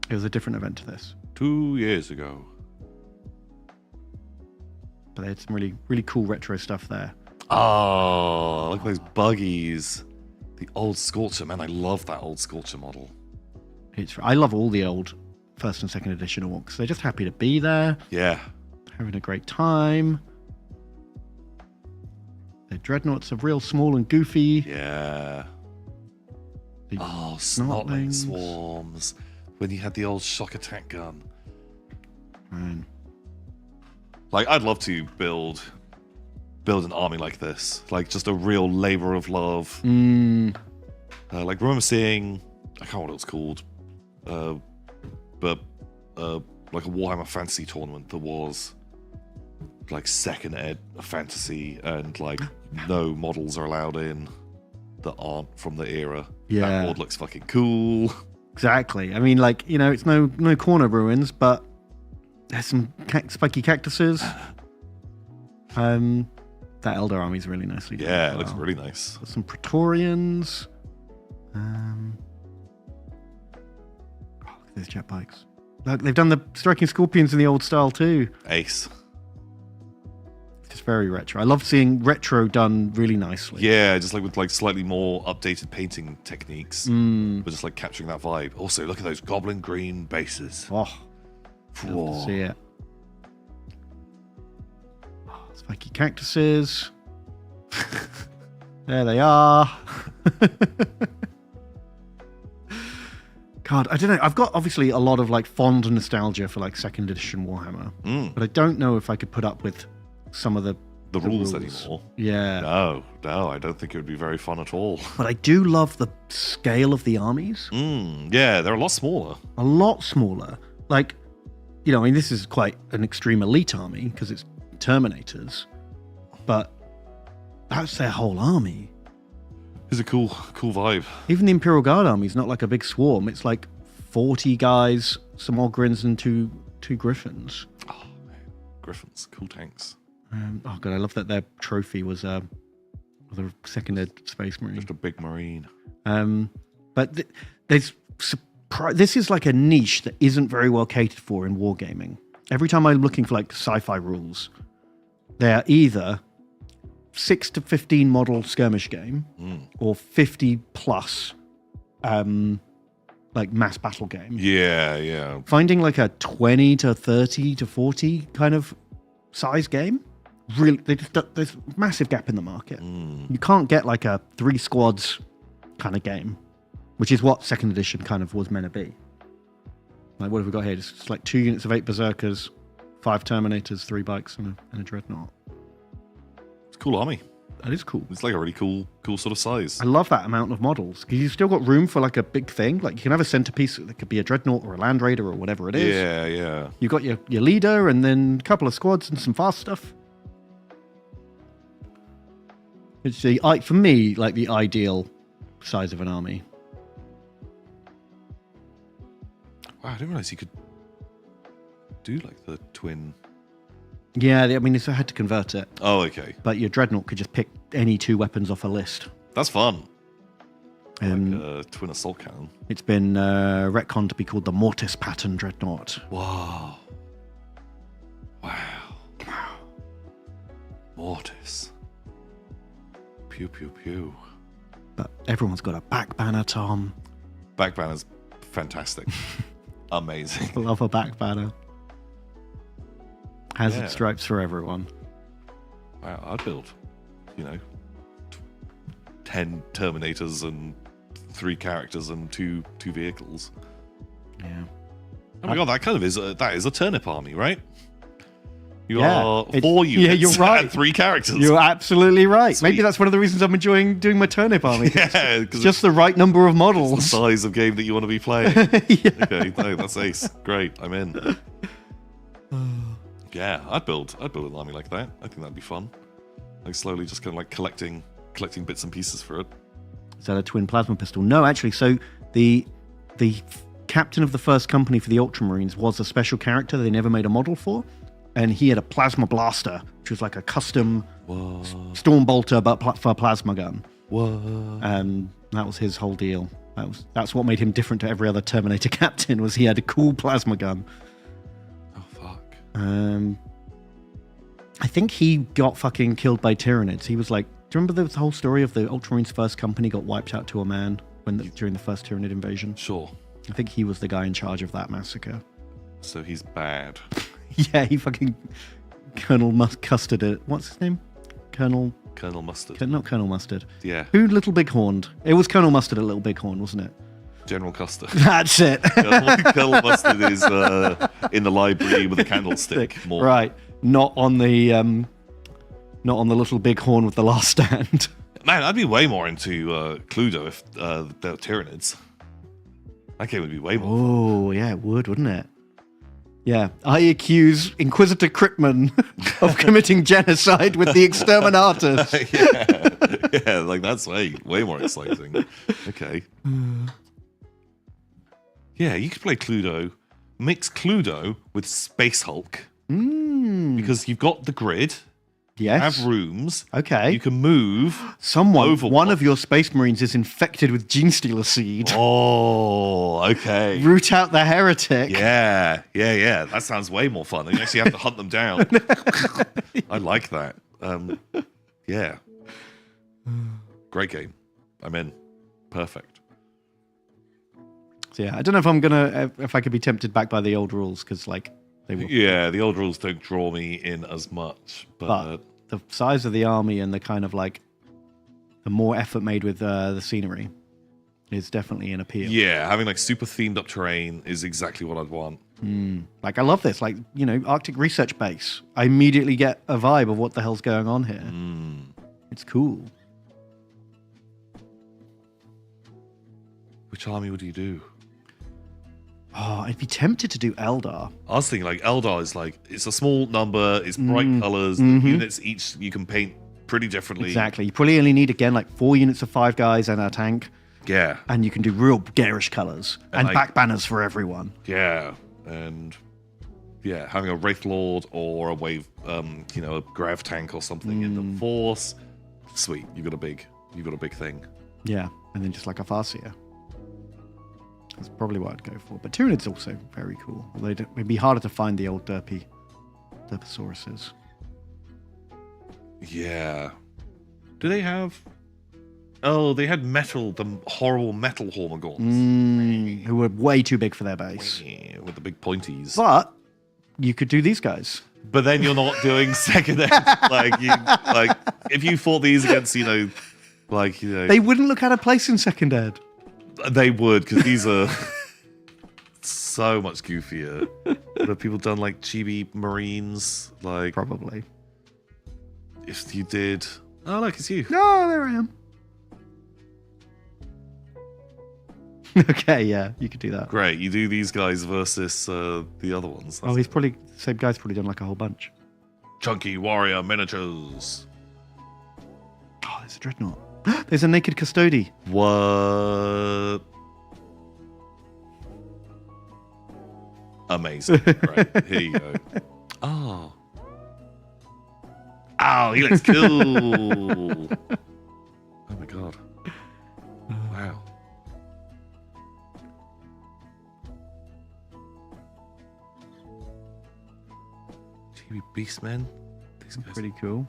It was a different event to this. 2 years ago. But they had some really, really cool retro stuff there. Oh, look at those buggies. The old Scorcher. Man, I love that old Scorcher model. I love all the old 1st and 2nd edition orcs. They're just happy to be there, Yeah. having a great time. Their dreadnoughts are real small and goofy. Yeah. The Oh, snotling snotlings. swarms. When you had the old shock attack gun. Man. Like, I'd love to build an army like this. Like, just a real labor of love. Like, remember seeing... I can't remember what it was called. But like a Warhammer Fantasy tournament that was like 2nd ed fantasy, and like no models are allowed in that aren't from the era. Yeah. That board looks fucking cool. Exactly. I mean, like, you know, it's no corner ruins, but there's some spiky cactuses. That Elder army's really nicely done. Yeah, as it looks well. really nice. Got some Praetorians. There's jet bikes. Look, they've done the striking scorpions in the old style too. Ace. It's just very retro. I love seeing retro done really nicely. Yeah, just like with like slightly more updated painting techniques, but just like capturing that vibe. Also, look at those goblin green bases. Oh, love Whoa. to see it. Oh, spiky cactuses. There they are. God, I don't know. I've got obviously a lot of like fond nostalgia for like second edition Warhammer, but I don't know if I could put up with some of the rules anymore. Yeah. No, I don't think it would be very fun at all. But I do love the scale of the armies. Yeah, they're a lot smaller. A lot smaller. Like, I mean, this is quite an extreme elite army because it's Terminators, but that's their whole army. It's a cool vibe. Even the Imperial Guard army is not like a big swarm. It's like 40 guys, some Ogrins, and two Griffins. Oh, man. Griffins, cool tanks. Oh god, I love that their trophy was the second ed Space Marine. Just a big Marine. But this is like a niche that isn't very well catered for in wargaming. Every time I'm looking for like sci-fi rules, they're either 6 to 15 model skirmish game or 50 plus like mass battle game. Yeah. Finding like a 20 to 30 to 40 kind of size game, really, there's a massive gap in the market. You can't get like a 3 squads kind of game, which is what second edition kind of was meant to be. Like, what have we got here? It's like 2 units of 8 berserkers, 5 terminators, 3 bikes, and a dreadnought. It's a cool army. That is cool. It's like a really cool sort of size. I love that amount of models because you've still got room for like a big thing. Like you can have a centerpiece that could be a dreadnought or a land raider or whatever it is. Yeah. You've got your leader and then a couple of squads and some fast stuff. It's for me, like the ideal size of an army. Wow, I didn't realize you could do like the twin. Yeah, I mean, I had to convert it. Oh, okay. But your dreadnought could just pick any 2 weapons off a list. That's fun. Like a twin assault cannon. It's been retconned to be called the Mortis Pattern Dreadnought. Wow. Mortis. Pew, pew, pew. But everyone's got a back banner, Tom. Back banner's fantastic. Amazing. I love a back banner. Hazard stripes for everyone. Wow, I'd build, 10 Terminators and 3 characters and two vehicles. Yeah. Oh my god, that is a turnip army, right? You Yeah, are 4 units. Yeah, you're right. And 3 characters. You're absolutely right. Sweet. Maybe that's one of the reasons I'm enjoying doing my turnip army. Yeah, because just the right number of the models. size of game that you want to be playing. Yeah. Okay, no, that's ace. Great, I'm in. Yeah, I'd build an army like that. I think that'd be fun. Like slowly just kind of like collecting bits and pieces for it. Is that a twin plasma pistol? No, actually. So the captain of the first company for the Ultramarines was a special character they never made a model for, and he had a plasma blaster, which was like a custom storm bolter but for a plasma gun. Whoa! And that was his whole deal. That's what made him different to every other Terminator captain. Was he had a cool plasma gun. I think he got fucking killed by Tyranids. He was like, do you remember the whole story of the Ultramarines' first company got wiped out to a man during the first Tyranid invasion? Sure. I think he was the guy in charge of that massacre. So he's bad. Yeah, he fucking Colonel Custard it. What's his name? Colonel Mustard. Not Colonel Mustard. Yeah. Who Little Bighorned? It was Colonel Mustard at Little Bighorn, wasn't it? General Custer. That's it. Colonel Mustard is in the library with a candlestick. More. Right. Not on the Little Bighorn with the last stand. Man, I'd be way more into Cluedo if they were Tyranids. That game would be way more. Oh, yeah, it would, wouldn't it? Yeah. I accuse Inquisitor Cryptman of committing genocide with the Exterminators. Yeah, like that's way more exciting. Okay. Yeah, you could play Cluedo, mix Cluedo with Space Hulk. Because you've got the grid. Yes. Have rooms. Okay. You can move. One of your Space Marines is infected with Gene Stealer Seed. Oh, okay. Root out the heretic. Yeah. That sounds way more fun. You actually have to hunt them down. I like that. Yeah. Great game. I'm in. Perfect. So yeah, I don't know if I could be tempted back by the old rules because like they were. Yeah, the old rules don't draw me in as much, but the size of the army and the kind of like the more effort made with the scenery is definitely an appeal. Yeah, having like super themed up terrain is exactly what I'd want. Like, I love this. Like, you know, Arctic Research Base. I immediately get a vibe of what the hell's going on here. It's cool. Which army would you do? Oh, I'd be tempted to do Eldar. I was thinking like Eldar is like, it's a small number, it's bright colors, the units each you can paint pretty differently. Exactly. You probably only need, again, like 4 units of 5 guys and a tank. Yeah. And you can do real garish colors. And like, back banners for everyone. Yeah. And yeah, having a Wraith Lord or a wave, you know, a grav tank or something in the force. Sweet. You've got a big thing. Yeah. And then just like a Farseer. That's probably what I'd go for. But Tyranid's also very cool. Although it'd be harder to find the old Derpasauruses. Yeah. Do they have... Oh, they had the horrible metal Hormagorns. Who were way too big for their base. Yeah, with the big pointies. But you could do these guys. But then you're not doing second ed. like, if you fought these against, you know... They wouldn't look out of place in second ed. They would, because these are so much goofier. Would have people done like Chibi Marines? Like Probably. If you did... Oh, look, it's you. No, there I am. Okay, yeah, you could do that. Great, you do these guys versus the other ones. Oh, he's probably... Same guy's probably done like a whole bunch. Chunky warrior miniatures. Oh, there's a Dreadnought. There's a Naked Custody. What? Amazing. Right, here you go. Oh. Oh, he looks cool. Oh my god. Wow. Chibi Beastmen. These guys. Pretty cool.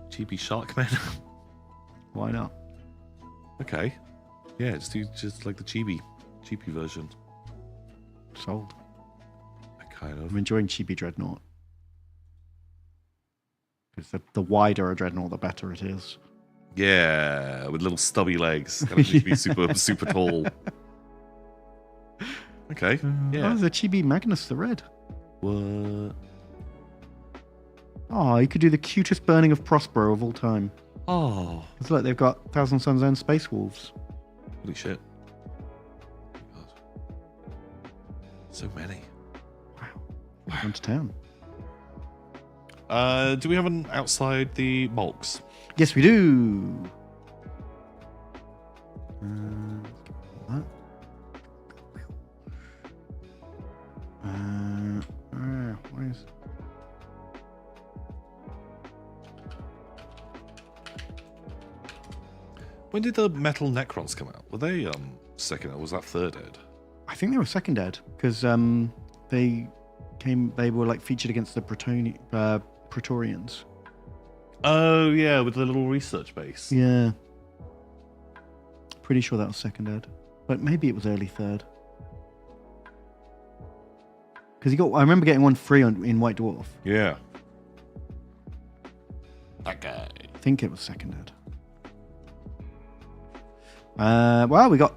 Chibi Sharkmen. Why not? Okay. Yeah, just like the Chibi version. Sold. Kind of. I'm enjoying Chibi Dreadnought. Because the wider a Dreadnought, the better it is. Yeah, with little stubby legs. Kind of need to be super tall. Okay. Yeah. Oh, there's a Chibi Magnus the Red. What? Oh, you could do the cutest burning of Prospero of all time. Oh. It's like they've got Thousand Suns and Space Wolves. Holy shit. God. So many. Wow. Going to town. Do we have an outside the Mulks? Yes, we do. Where's... When did the Metal Necrons come out? Were they second or was that third ed? I think they were second ed because they were like featured against the Praetorians. Oh yeah, with the little research base. Yeah. Pretty sure that was second ed. But maybe it was early third. Because I remember getting one free in White Dwarf. Yeah. That guy. I think it was second ed. Well, we got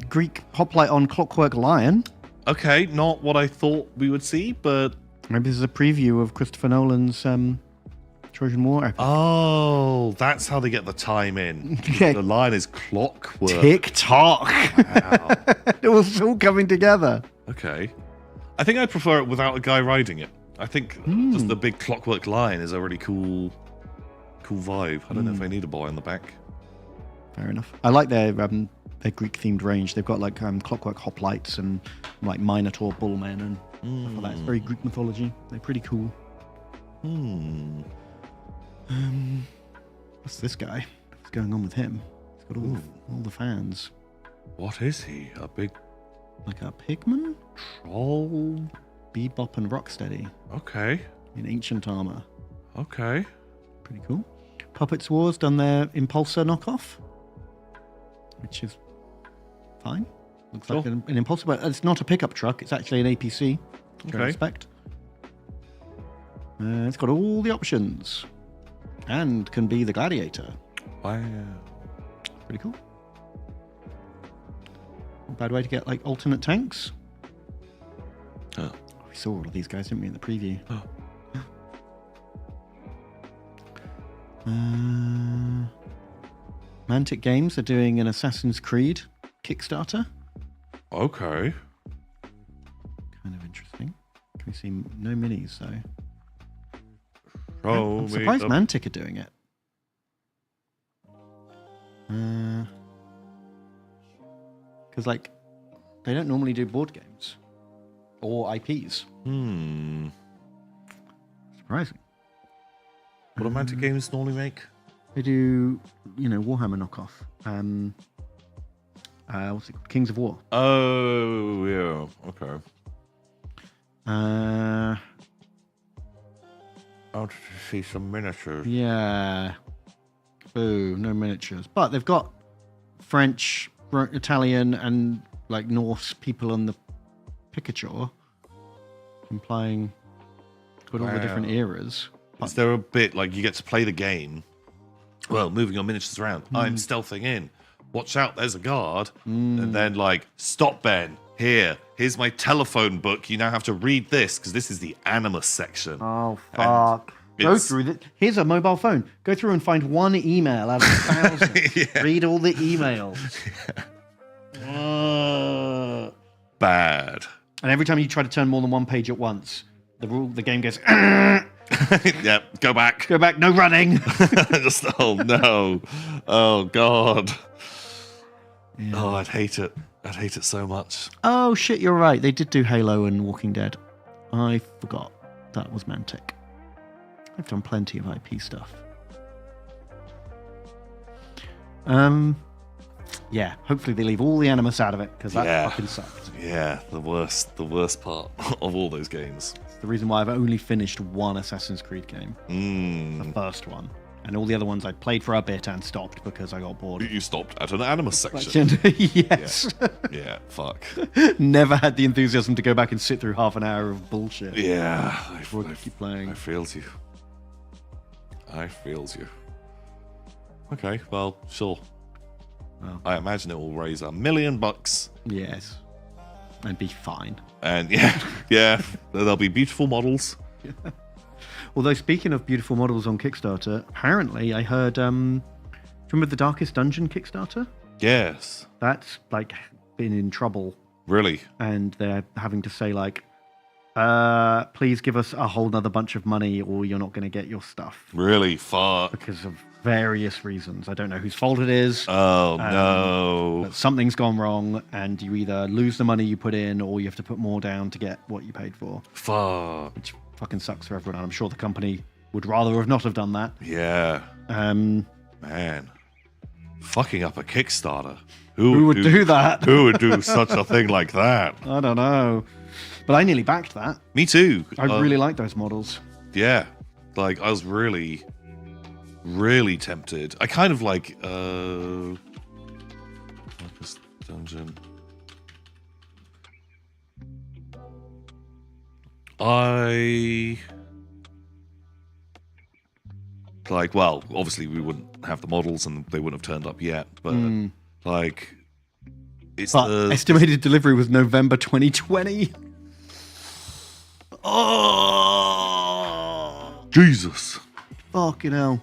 Greek hoplite on Clockwork Lion. Okay, not what I thought we would see, but... Maybe this is a preview of Christopher Nolan's Trojan War epic. Oh, that's how they get the time in. Okay. The line is clockwork. Tick-tock. Wow. It was all coming together. Okay. I think I'd prefer it without a guy riding it. I think just the big clockwork line is a really cool vibe. I don't know if I need a boy on the back. Fair enough. I like their Greek-themed range. They've got like clockwork hoplites and like Minotaur bullmen and stuff like that. It's very Greek mythology. They're pretty cool. What's this guy? What's going on with him? He's got all the fans. What is he? A big... Like a pigman? Troll? Bebop and Rocksteady. Okay. In ancient armor. Okay. Pretty cool. Puppets Wars done their Impulsor knockoff. Which is fine. Looks like an Impulsor, but it's not a pickup truck. It's actually an APC. Which I respect. It's got all the options. And can be the Gladiator. Wow. Pretty cool. a bad way to get like alternate tanks. Oh. We saw all of these guys, didn't we, in the preview? Oh. Mantic Games are doing an Assassin's Creed Kickstarter. Okay. Kind of interesting. Can we see no minis though? Oh, I'm surprised Mantic are doing it. Because like they don't normally do board games or IPs. Surprising. What do Mantic Games normally make? They do, Warhammer knockoff. What's it called? Kings of War. Oh, yeah. Okay. Oh, to see some miniatures. Yeah. Boo, no miniatures. But they've got French, Italian, and like Norse people on the picture, implying got all the different eras. Is there a bit like you get to play the game? Well, moving your miniatures around. I'm stealthing in. Watch out, there's a guard. And then like, stop, Ben. Here's my telephone book. You now have to read this because this is the Animus section. Oh, fuck. Go through this. Here's a mobile phone. Go through and find one email out of 1,000. Yeah. Read all the emails. Bad. And every time you try to turn more than one page at once, the game goes, Yeah, go back. go back, no running. Just, oh no. Oh God. Yeah. Oh, I'd hate it. I'd hate it so much. Oh, shit, you're right. They did do Halo and Walking Dead. I forgot. That was Mantic. I've done plenty of IP stuff. Yeah, hopefully they leave all the Animus out of it, because that fucking sucked. Yeah, the worst part of all those games. It's the reason why I've only finished one Assassin's Creed game. The first one. And all the other ones I played for a bit and stopped because I got bored. You stopped at an Animus section. Yes. Yeah, fuck. Never had the enthusiasm to go back and sit through half an hour of bullshit. Yeah. I keep playing. I feels you. I feels you. Okay, well, sure. Well. I imagine it will raise $1 million. Yes. And be fine. And yeah, there'll be beautiful models. Although, speaking of beautiful models on Kickstarter, apparently I heard, remember the Darkest Dungeon Kickstarter? Yes. That's, like, been in trouble. Really? And they're having to say, like, please give us a whole nother bunch of money or you're not going to get your stuff. Really? Fuck. Because of various reasons. I don't know whose fault it is. Oh, no. But something's gone wrong, and you either lose the money you put in or you have to put more down to get what you paid for. Fuck. Which fucking sucks for everyone. And I'm sure the company would rather have not have done that. Yeah. Man. Fucking up a Kickstarter. Who would do that? Who would do such a thing like that? I don't know. But I nearly backed that. Me too. I really like those models. Yeah. Like, I was really, really tempted. I kind of like, Darkest Dungeon. Like, well, obviously we wouldn't have the models and they wouldn't have turned up yet, but like, estimated delivery was November 2020. Oh, Jesus. Fucking hell.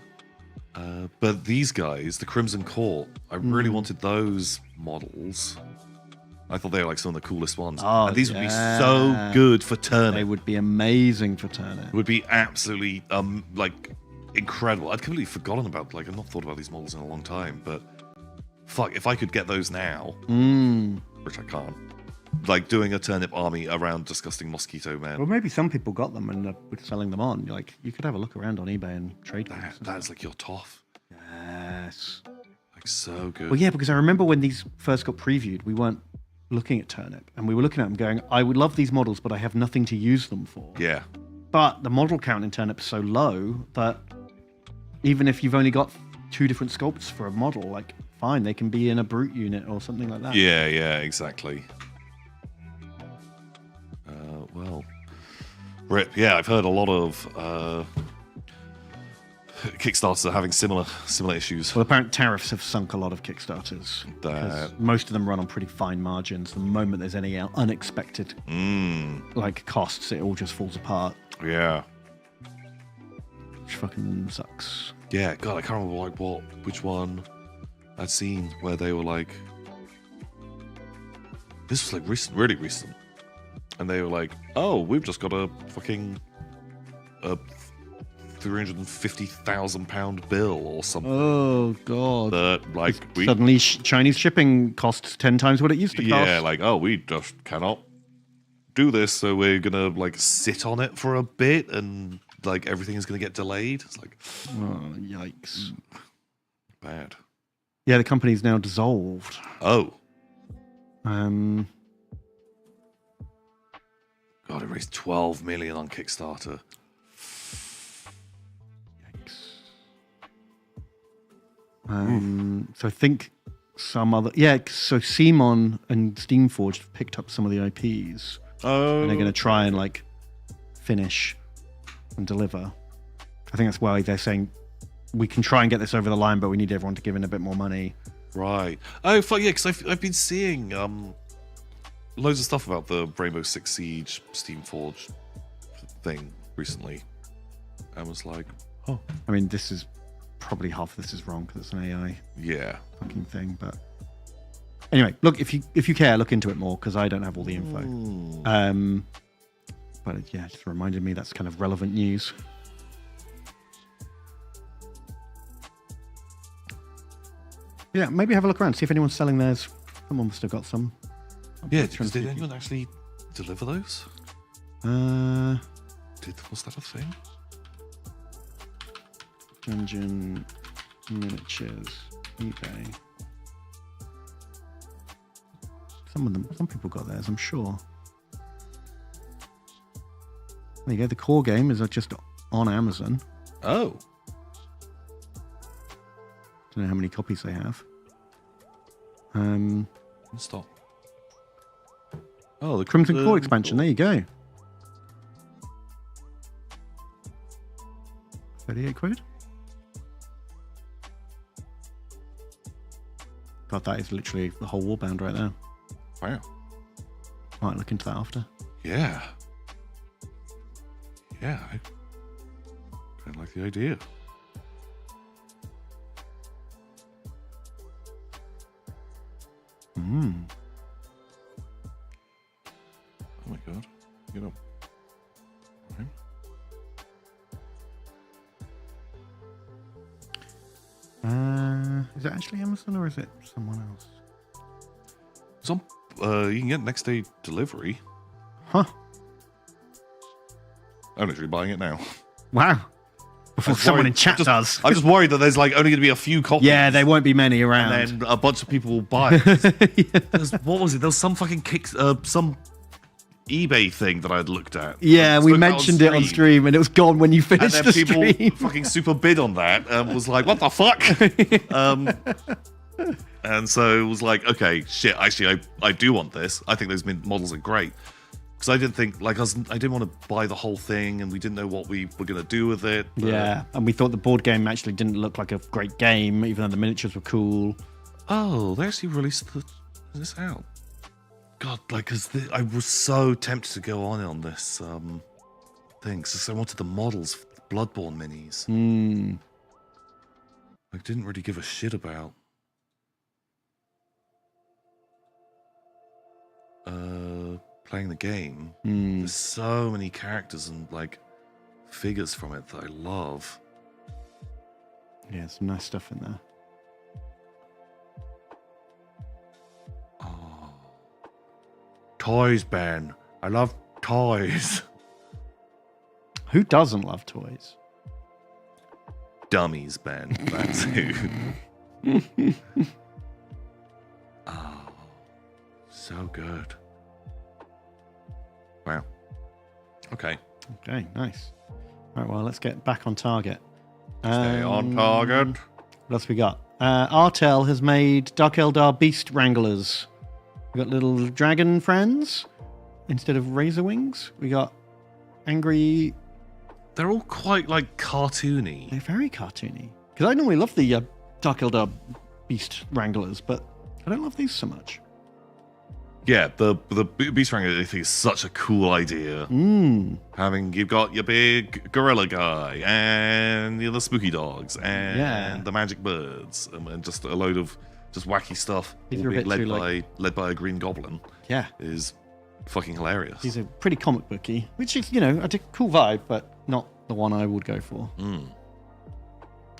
But these guys, the Crimson Court, I really wanted those models. I thought they were like some of the coolest ones. Oh, and these would be so good for Turnip. They would be amazing for Turnip. It would be absolutely like incredible. I'd completely forgotten about, like, I've not thought about these models in a long time, but fuck, if I could get those now, which I can't, like doing a Turnip army around disgusting Mosquito Man. Well, maybe some people got them and were selling them on. Like, you could have a look around on eBay and trade them. That's like your toff. Yes. Like, so good. Well, yeah, because I remember when these first got previewed, we weren't looking at Turnip, and we were looking at them going, I would love these models, but I have nothing to use them for. Yeah. But the model count in Turnip is so low that even if you've only got 2 different sculpts for a model, like, fine, they can be in a brute unit or something like that. Yeah, exactly. Well, rip. Yeah, I've heard a lot of Kickstarters are having similar issues. Well, apparent tariffs have sunk a lot of Kickstarters. Because most of them run on pretty fine margins. The moment there's any unexpected like costs, it all just falls apart. Yeah. Which fucking sucks. Yeah, God, I can't remember which one I'd seen where they were like, this was like recent, really recent, and they were like, oh, we've just got a fucking £350,000 bill or something. Oh God! That like suddenly Chinese shipping costs 10 times what it used to cost. Yeah, like we just cannot do this, so we're gonna like sit on it for a bit and. Like everything is going to get delayed. It's like, oh, yikes! Bad. Yeah, the company's now dissolved. Oh. God, it raised 12 million on Kickstarter. Yikes! So I think some other so Simon and Steamforged have picked up some of the IPs. Oh. And they're going to try and like finish. And deliver. I think that's why they're saying we can try and get this over the line, but we need everyone to give in a bit more money. Right. Oh, fuck yeah, because I've been seeing loads of stuff about the Rainbow Six Siege Steamforged thing recently. I was like, oh. I mean, this is probably half of this is wrong because it's an AI fucking thing. But anyway, look, if you care, look into it more because I don't have all the info. But yeah, it just reminded me that's kind of relevant news. Yeah, maybe have a look around, see if anyone's selling theirs. Someone must have got some. Yeah, did anyone actually deliver those? Was that a thing? Dungeon miniatures, eBay. Some people got theirs, I'm sure. There you go. The core game is just on Amazon. Oh. Don't know how many copies they have. Stop. Oh, the Crimson Core expansion. There you go. 38 quid. God, that is literally the whole warband right there. Wow. Might look into that after. Yeah. Yeah, I kind of like the idea. Oh my God. You know. Right. Is it actually Amazon or is it someone else? You can get next day delivery. Huh. I'm literally buying it now. Wow. Before someone in chat does. I'm just worried that there's like only going to be a few copies. Yeah, there won't be many around. And then a bunch of people will buy it. What was it? There was some fucking some eBay thing that I'd looked at. Yeah, we mentioned it on stream and it was gone when you finished and then the people stream. fucking super bid on that and was like, what the fuck? And so it was like, okay, shit, actually, I do want this. I think those models are great. Because I didn't think, I didn't want to buy the whole thing, and we didn't know what we were going to do with it. Yeah, and we thought the board game actually didn't look like a great game, even though the miniatures were cool. Oh, they actually released this out. God, because I was so tempted to go on this thing, because I wanted the models for the Bloodborne minis. I didn't really give a shit about playing the game. There's so many characters and figures from it that I love. Yeah, some nice stuff in there. Oh, toys, Ben. I love toys. Who doesn't love toys? Dummies, Ben. That's who. Oh, so good. Wow. Okay, nice. All right, well, let's get back on target. Stay on target. What else we got? Artel has made Dark Eldar Beast Wranglers. We got little dragon friends instead of razor wings. We got angry they're all quite like cartoony. They're very cartoony. Because I normally love the Dark Eldar Beast Wranglers, but I don't love these so much. Yeah, the Beast Wrangler I think is such a cool idea. You've got your big gorilla guy and the spooky dogs and the magic birds and just a load of just wacky stuff. These are a bit led by a green goblin. Yeah, is fucking hilarious. These are pretty comic booky, which is a cool vibe, but not the one I would go for.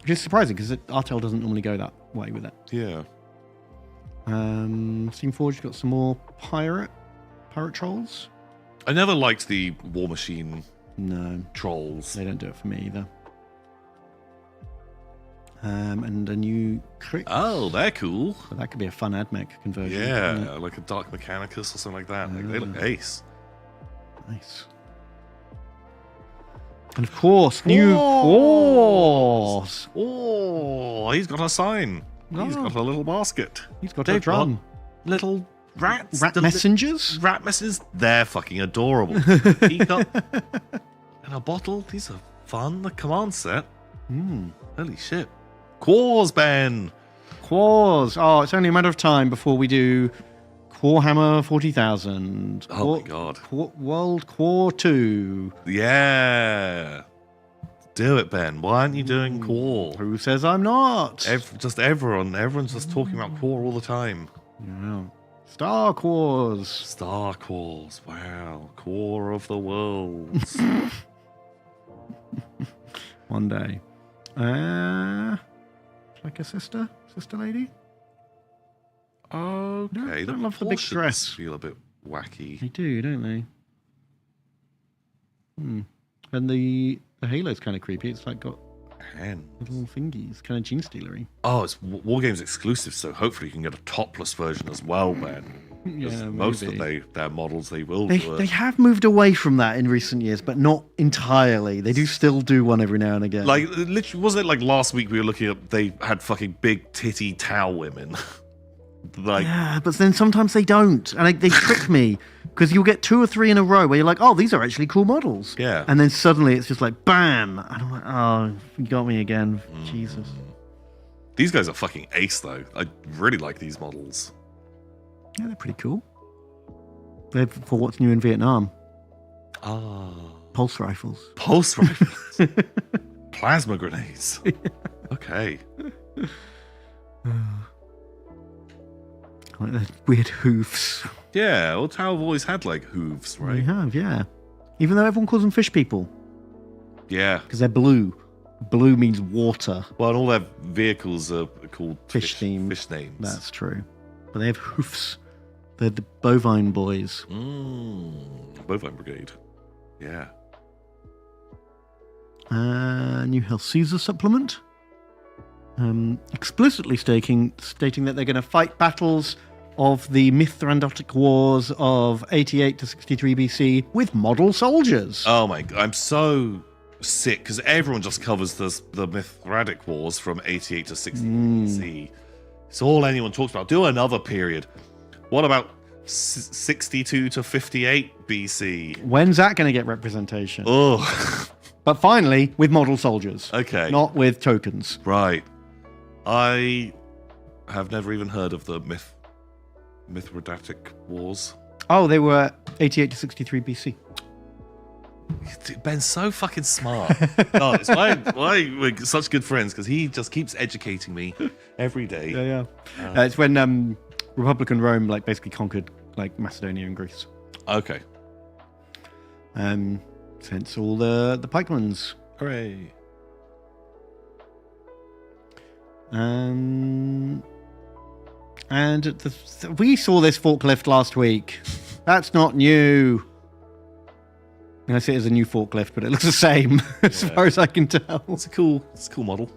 Which is surprising because Artel doesn't normally go that way with it. Yeah. Steamforged got some more pirate trolls. I never liked the War Machine trolls. They don't do it for me either. And a new trick. Oh, they're cool. So that could be a fun AdMech conversion. Yeah, like a Dark Mechanicus or something like that. They look ace. Nice. And of course, new Quars. Oh, he's got a sign. He's got a little basket. He's got a drum. Little rats. Rat messengers? Rat messengers. They're fucking adorable. Teacup and a bottle. These are fun. The command set. Holy shit. Quars, Ben. Quars. Oh, it's only a matter of time before we do Warhammer 40,000. Oh my god. World Quar 2. Yeah. Do it, Ben. Why aren't you doing Quar? Who says I'm not? Everyone's just talking about Quar all the time. Yeah. Star Quars. Star Quars. Wow. Core of the worlds. One day. Like a sister lady? Okay. I don't love the big dress. Feel a bit wacky. They do, don't they? And the halo's kind of creepy. It's like got little thingies, kind of gene stealery. Oh, it's Wargames exclusive, so hopefully you can get a topless version as well, Ben. Yeah, most of their models they will do it. They have moved away from that in recent years, but not entirely. They do still do one every now and again. Like, literally, wasn't it like last week we were looking at, they had fucking big titty Tau women. Yeah, but then sometimes they don't. And they trick me. Because you'll get 2 or 3 in a row where you're like, oh, these are actually cool models. Yeah. And then suddenly it's just like, bam. And I'm like, oh, you got me again. Jesus. These guys are fucking ace, though. I really like these models. Yeah, they're pretty cool. They're for what's new in Vietnam. Pulse rifles. Pulse rifles. Plasma grenades. Okay. Like the weird hoofs. Yeah, well, Tau have always had, like, hooves, right? They have, yeah. Even though everyone calls them fish people. Yeah. Because they're blue. Blue means water. Well, and all their vehicles are called fish themed. Fish names. That's true. But they have hoofs. They're the bovine boys. Bovine Brigade. Yeah. New Hell Caesar supplement. Explicitly stating that they're going to fight battles of the Mithrandotic Wars of 88 to 63 BC with model soldiers. Oh my god, I'm so sick because everyone just covers the Mithrandic Wars from 88 to 60 BC. It's all anyone talks about. Do another period. What about 62 to 58 BC? When's that going to get representation? Oh. But finally, with model soldiers. Okay. Not with tokens. Right. I have never even heard of the Mithridatic Wars. Oh, they were 88 to 63 BC. Ben's so fucking smart. Oh, it's why we're such good friends, because he just keeps educating me every day. Yeah. It's when Republican Rome basically conquered Macedonia and Greece. Okay. Since all the pikemans. Hooray. And we saw this forklift last week. That's not new. I see it as a new forklift, but it looks the same as far as I can tell. It's a cool model.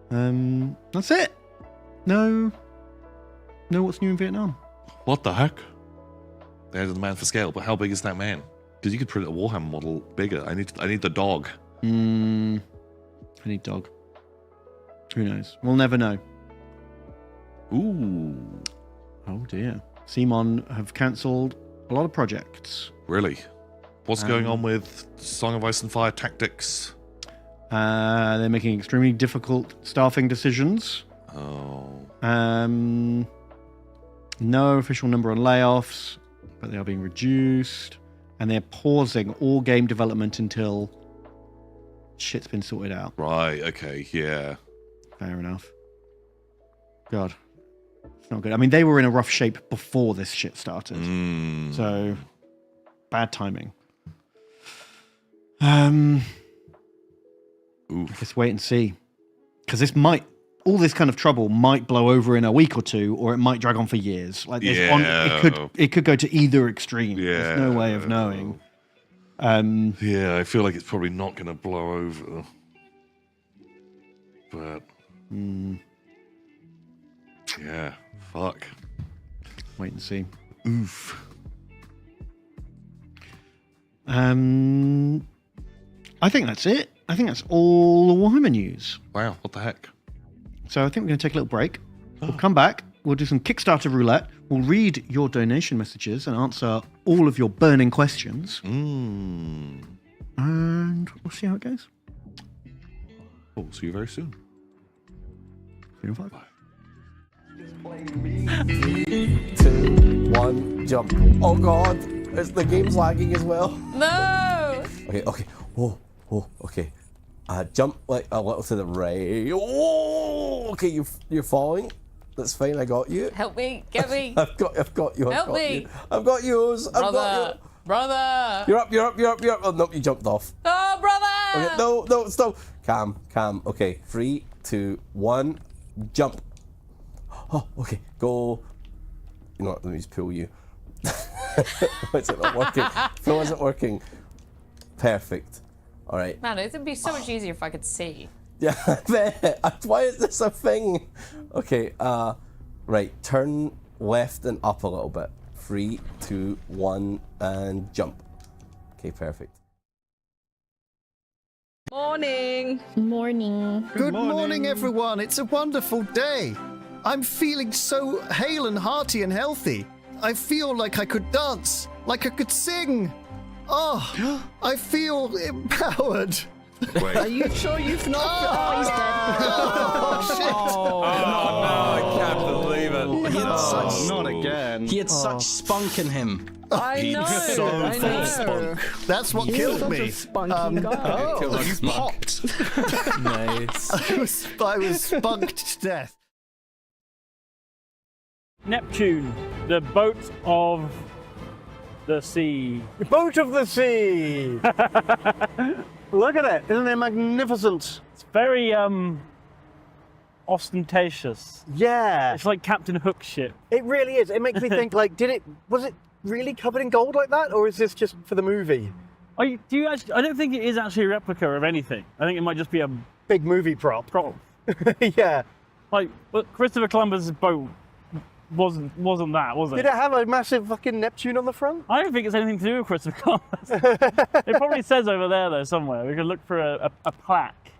That's it. No, what's new in Vietnam? What the heck? There's the man for scale, but how big is that man? Because you could print a Warhammer model bigger. I need the dog. I need dog. Who knows? We'll never know. Ooh. Oh dear. Simon have cancelled a lot of projects. Really? What's going on with Song of Ice and Fire Tactics? They're making extremely difficult staffing decisions. Oh. No official number on layoffs, but they are being reduced. And they're pausing all game development until shit's been sorted out. Right, okay, yeah. Fair enough. God. It's not good. I mean, they were in a rough shape before this shit started. So, bad timing. Just wait and see. Because all this kind of trouble might blow over in a week or two, or it might drag on for years. Like, it could go to either extreme. Yeah. There's no way of knowing. Yeah, I feel like it's probably not going to blow over. But... yeah, fuck. Wait and see. Oof. I think that's it. I think that's all the Warhammer news. Wow, what the heck? So I think we're going to take a little break. We'll come back. We'll do some Kickstarter roulette. We'll read your donation messages and answer all of your burning questions. And we'll see how it goes. We'll see you very soon. See you in 5. Bye. 2, 1, jump. Oh god, the game's lagging as well. No! Okay. Oh, okay. Jump like a little to the right. Oh, okay, you're falling. That's fine. I got you. Help me, get me. I've got you. Help me. I've got yours. I've got you. Brother. You're up. Oh no, you jumped off. Oh, brother. Okay, no, stop. Calm. Okay, 3, 2, 1, jump. Oh, okay, go. You know what? Let me just pull you. Why is it not working? Phil isn't working. Perfect. All right. Man, it would be so much easier if I could see. Yeah, I bet. Why is this a thing? Okay, right. Turn left and up a little bit. 3, 2, 1, and jump. Okay, perfect. Morning. Good morning, everyone. It's a wonderful day. I'm feeling so hale and hearty and healthy. I feel like I could dance, like I could sing. Oh, I feel empowered. Wait. Are you sure you've not? Oh, he's dead. Oh, shit. I can't believe it. Not again. He had such spunk in him. I know. so I full know. of spunk. That's what killed Such me. a spunky guy. Oh, You popped. Nice. I was spunked to death. Neptune, the boat of the sea. Boat of the sea. Look at it. Isn't it magnificent? It's very ostentatious. Yeah. It's like Captain Hook's ship. It really is. It makes me think, like, was it really covered in gold like that? Or is this just for the movie? I don't think it is actually a replica of anything. I think it might just be a Big movie prop. prop. Yeah. Like, but Christopher Columbus's boat wasn't that, was it? Did it have a massive fucking Neptune on the front? I don't think it's anything to do with Christopher Columbus. It probably says over there, though, somewhere. We could look for a plaque.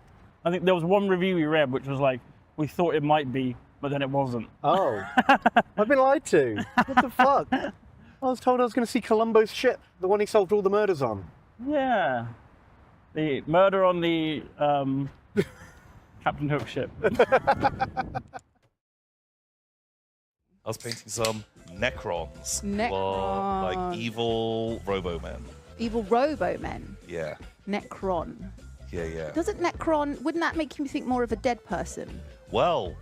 I think there was one review we read which was like, we thought it might be, but then it wasn't. Oh. I've been lied to. What the fuck? I was told I was going to see Columbo's ship, the one he solved all the murders on. Yeah. The murder on the Captain Hook ship. I was painting some Necrons. Necron. Like evil robo-men. Evil robo-men. Yeah. Necron. Yeah. Doesn't Necron, wouldn't that make you think more of a dead person? Well,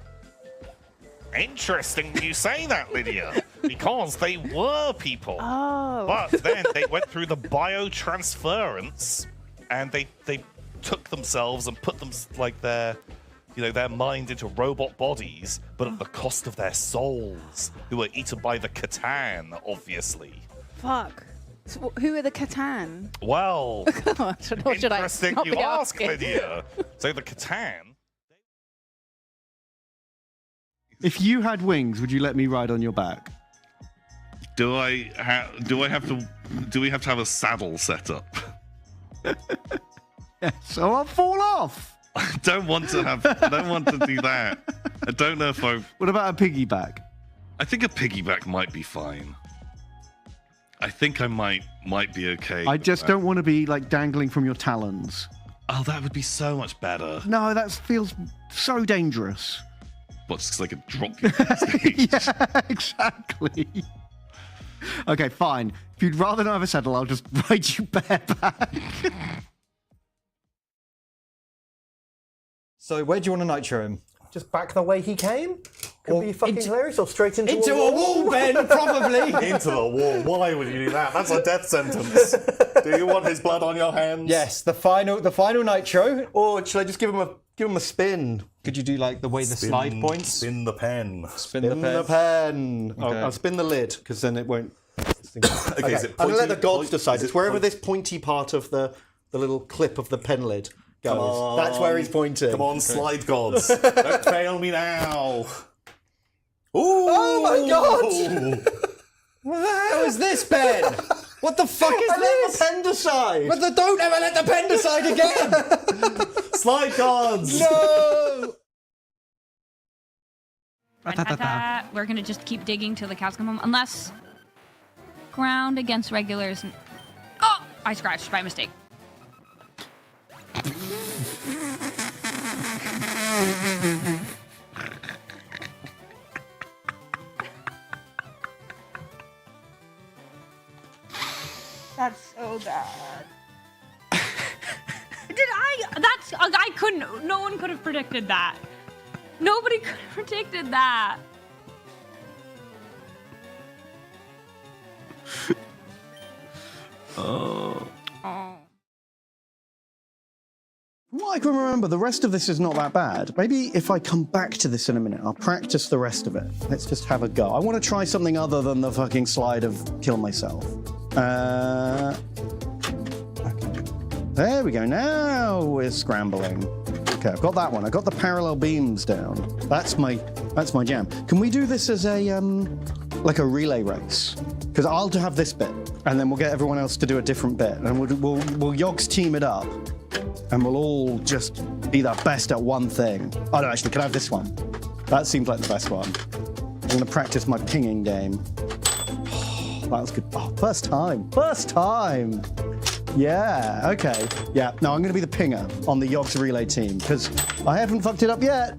interesting you say that, Lydia, because they were people. Oh. But then they went through the biotransference, and they took themselves and put them like their mind into robot bodies, but at the cost of their souls, who were eaten by the Catan, obviously. Fuck. So, who are the Catan? Well, interesting not you be ask, asking? Lydia. So the Catan. If you had wings, would you let me ride on your back? Do we have to have a saddle set up? Yeah, so I'll fall off. I don't want to do that. I don't know if What about a piggyback? I think a piggyback might be fine. I think I might be okay. I with just that. don't want to be like dangling from your talons. Oh, that would be so much better. No, that feels so dangerous. But just 'cause I could drop you from stage. Yeah, exactly. Okay, fine. If you'd rather not have a saddle, I'll just ride you bareback. So where do you want to nitro him? Just back the way he came? Could be fucking hilarious, or straight into a wall, Ben, probably. Into the wall. Why would you do that? That's a death sentence. Do you want his blood on your hands? Yes, the final nitro. Or should I just give him a spin? Could you do like the way the slide points? Spin the pen. Spin The pen. Okay. I'll spin the lid, because then it won't... Okay, is it I'm going to let pointy? the gods decide. Is it It's wherever point- this pointy part of the little clip of the pen lid goes. Come on. That's where he's pointing. Come on, slide gods. Don't fail me now. Ooh! Oh my god! What the hell is this, Ben? What the fuck is I let this? the pen decide! But don't ever let the pen decide again! Slide gods! No! We're gonna just keep digging till the cows come home, unless ground against regulars. Oh, I scratched by mistake. That's so bad. I couldn't. No one could have predicted that. Nobody could have predicted that. Oh. Oh. From what I can remember, the rest of this is not that bad. Maybe if I come back to this in a minute, I'll practice the rest of it. Let's just have a go. I want to try something other than the fucking slide of kill myself. Okay. There we go. Now we're scrambling. Okay, I've got that one. I got the parallel beams down. That's my jam. Can we do this as a like a relay race? Because I'll have this bit, and then we'll get everyone else to do a different bit, and we'll Yogs team it up, and we'll all just be the best at one thing. Oh no, actually, can I have this one? That seems like the best one. I'm gonna practice my pinging game. That was good. Oh, first time. First time. Yeah, okay. Yeah, no, I'm going to be the pinger on the Yogs relay team, because I haven't fucked it up yet.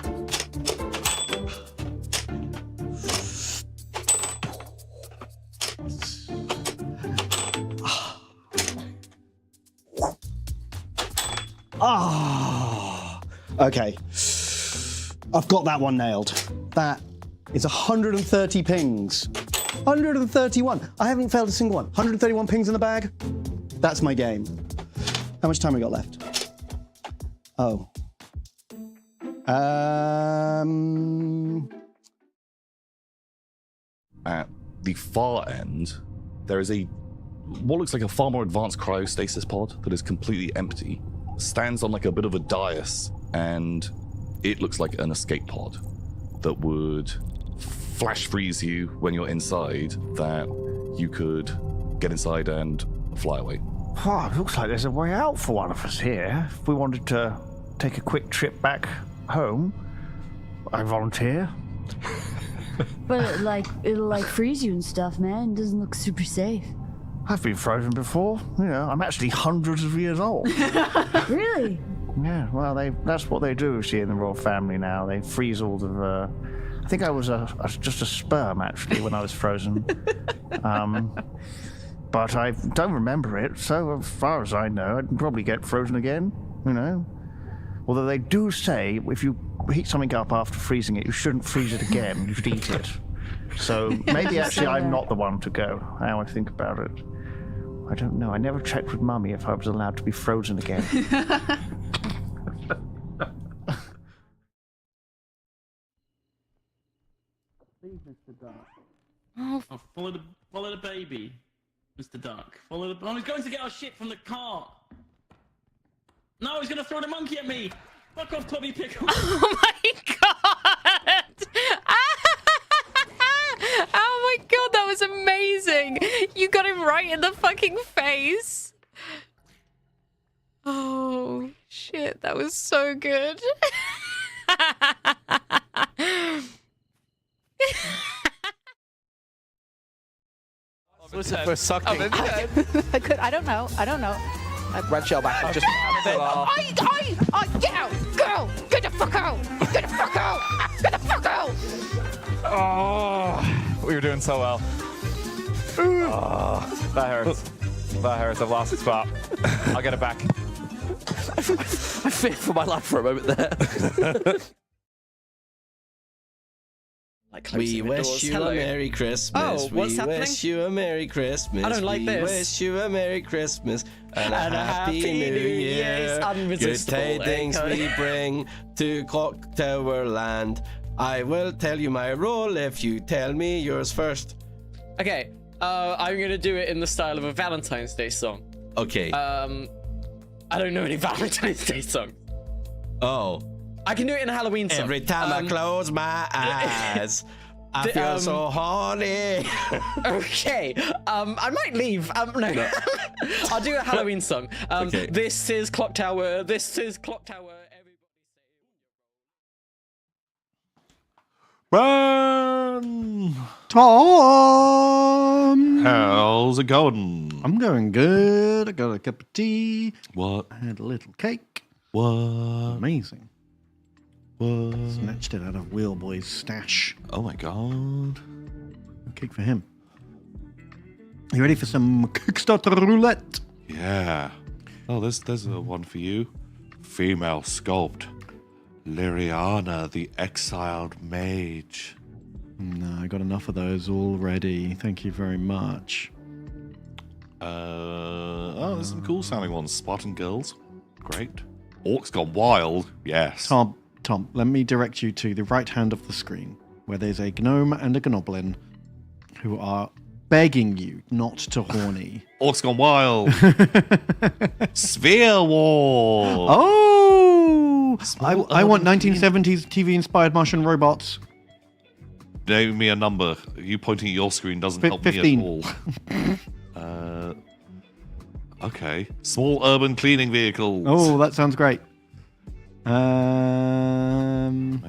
Ah, okay. I've got that one nailed. That is 130 pings. 131. I haven't failed a single one. 131 pings in the bag. That's my game. How much time we got left? Oh. At the far end, there is what looks like a far more advanced cryostasis pod that is completely empty. Stands on like a bit of a dais, and it looks like an escape pod that would flash freeze you when you're inside, that you could get inside and fly away. Oh, it looks like there's a way out for one of us here. If we wanted to take a quick trip back home, I volunteer. But it'll freeze you and stuff, man. It doesn't look super safe. I've been frozen before. You know, I'm actually hundreds of years old. Really? Yeah, well, that's what they do, see, in the royal family now. They freeze all the... I think I was just a sperm, actually, when I was frozen. But I don't remember it, so as far as I know, I'd probably get frozen again, you know? Although they do say if you heat something up after freezing it, you shouldn't freeze it again, you should eat it. So maybe actually I'm not the one to go, now I think about it. I don't know, I never checked with Mummy if I was allowed to be frozen again. Oh, follow the baby, Mr. Duck. Follow the. Oh, he's going to get our shit from the cart. No, he's going to throw the monkey at me. Fuck off, Tommy Pickle. Oh my god! Oh my god, that was amazing! You got him right in the fucking face. Oh shit, that was so good. Was it for sucking? I don't know. Red shell back. Just. Get out! Go! Get the fuck out! Get the fuck out! Get the fuck out! Oh, we were doing so well. Oh, that hurts. That hurts. I've lost the spot. I'll get it back. I feared for my life for a moment there. We wish you a Merry Christmas. Oh, what's happening? We wish you a Merry Christmas. I don't like this. We wish you a Merry Christmas and a Happy New Year. Good tidings we bring to Clock Tower Land. I will tell you my role if you tell me yours first. Okay, I'm gonna do it in the style of a Valentine's Day song. Okay. I don't know any Valentine's Day songs. Oh. I can do it in a Halloween song. Every time I close my eyes, I feel so horny. Okay, I might leave. No. I'll do a Halloween song. Okay. This is Clock Tower. This is Clock Tower. Burn! Tom! How's it going? I'm going good. I got a cup of tea. What? I had a little cake. What? Amazing. What? Snatched it out of Wheelboy's stash. Oh my god. A cake for him. You ready for some Kickstarter roulette? Yeah. Oh, there's a one for you. Female sculpt. Lyriana, the exiled mage. No, I got enough of those already. Thank you very much. There's some cool sounding ones. Spartan Girls. Great. Orcs Gone Wild. Yes. Tom, let me direct you to the right hand of the screen, where there's a gnome and a gnoblin who are begging you not to horny. Orcs Gone Wild. Sphere War. Oh! I want 1970s TV-inspired Martian robots. Name me a number. You pointing at your screen doesn't help 15. me at all. Okay. Small urban cleaning vehicles. Oh, that sounds great. Man.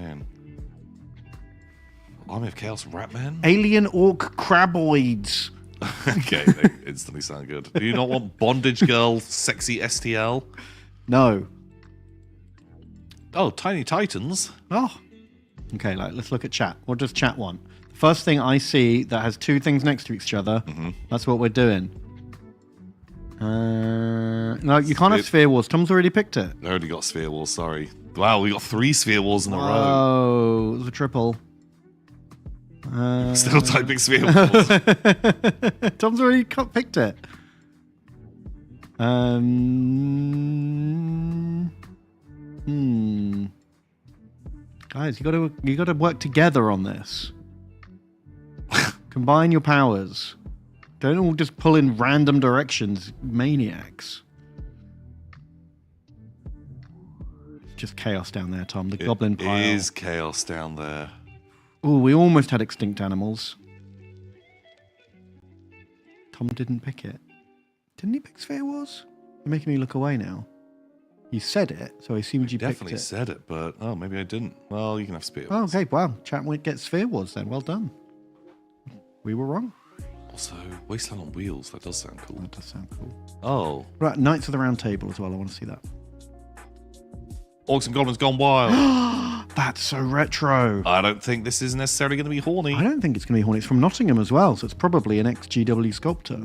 Army of Chaos Ratman? Alien Orc Craboids. Okay, they instantly sound good. Do you not want Bondage Girl Sexy STL? No. Oh, Tiny Titans. Oh. Okay, let's look at chat. What does chat want? First thing I see that has two things next to each other, that's what we're doing. No, you can't have Sphere Wars. Tom's already picked it. I already got Sphere Wars, sorry. Wow, we got 3 Sphere Wars in a row. Oh, it was a triple. Still typing Sphere Wars. Tom's already picked it. Guys, you got to work together on this. Combine your powers. Don't all just pull in random directions, maniacs. Just chaos down there, Tom. The goblin pile. It is chaos down there. Oh, we almost had extinct animals. Tom didn't pick it. Didn't he pick Sphere Wars? You're making me look away now. You said it, so I assumed you picked it. Definitely said it, but maybe I didn't. Well, you can have Sphere Oh, Wars. okay, wow. Chatwit gets Sphere Wars then. Well done. We were wrong. Also, Wasteland on Wheels. That does sound cool. That does sound cool. Oh. Right, Knights of the Round Table as well. I want to see that. Orcs and Goblins Gone Wild. That's so retro. I don't think this is necessarily going to be horny. I don't think it's going to be horny. It's from Nottingham as well, so it's probably an ex-GW sculptor.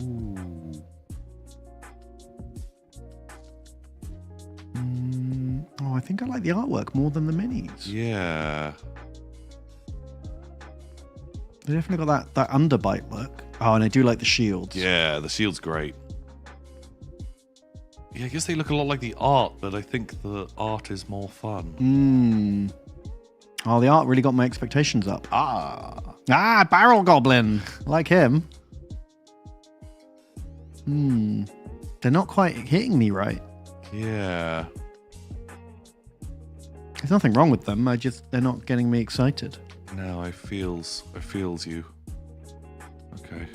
Oh, I think I like the artwork more than the minis. Yeah. They definitely got that underbite look. Oh, and I do like the shields. Yeah, the shield's great. Yeah, I guess they look a lot like the art, but I think the art is more fun. Oh, the art really got my expectations up. Barrel Goblin. Like him. They're not quite hitting me right. Yeah. There's nothing wrong with them. They're not getting me excited. No, I feels you. Okay.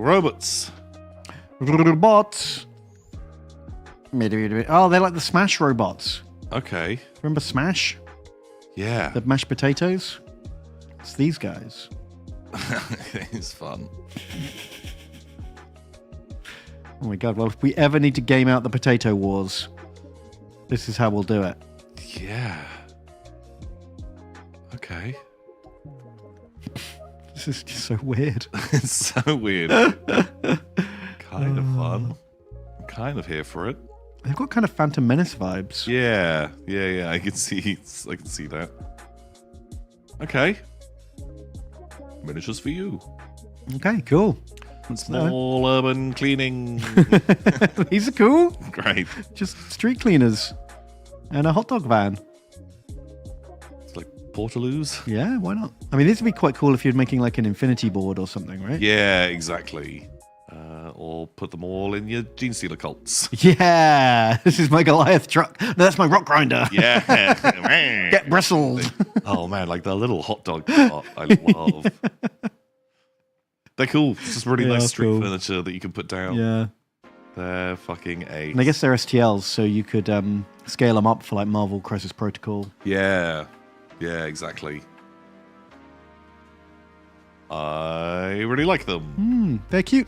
Robots. Robots. Oh, they're like the Smash robots. Okay. Remember Smash? Yeah. The mashed potatoes. It's these guys. It's fun. Oh my god! Well, if we ever need to game out the potato wars, this is how we'll do it. Yeah. Okay. This is just so weird. It's so weird. Kind of fun. I'm kind of here for it. They've got kind of Phantom Menace vibes. Yeah. I can see that. Okay. Miniatures for you. Okay, cool. Small urban cleaning. These are cool. Great. Just street cleaners and a hot dog van. It's like Portaloos. Yeah, why not? I mean, this would be quite cool if you're making like an infinity board or something, right? Yeah, exactly. Or put them all in your gene stealer cults. Yeah, this is my Goliath truck. No, that's my rock grinder. Yeah. Get bristled. Oh man, like the little hot dog pot I love. They're cool. It's just really nice street furniture that you can put down. Yeah. They're fucking ace. And I guess they're STLs, so you could scale them up for like Marvel Crisis Protocol. Yeah, exactly. I really like them. They're cute.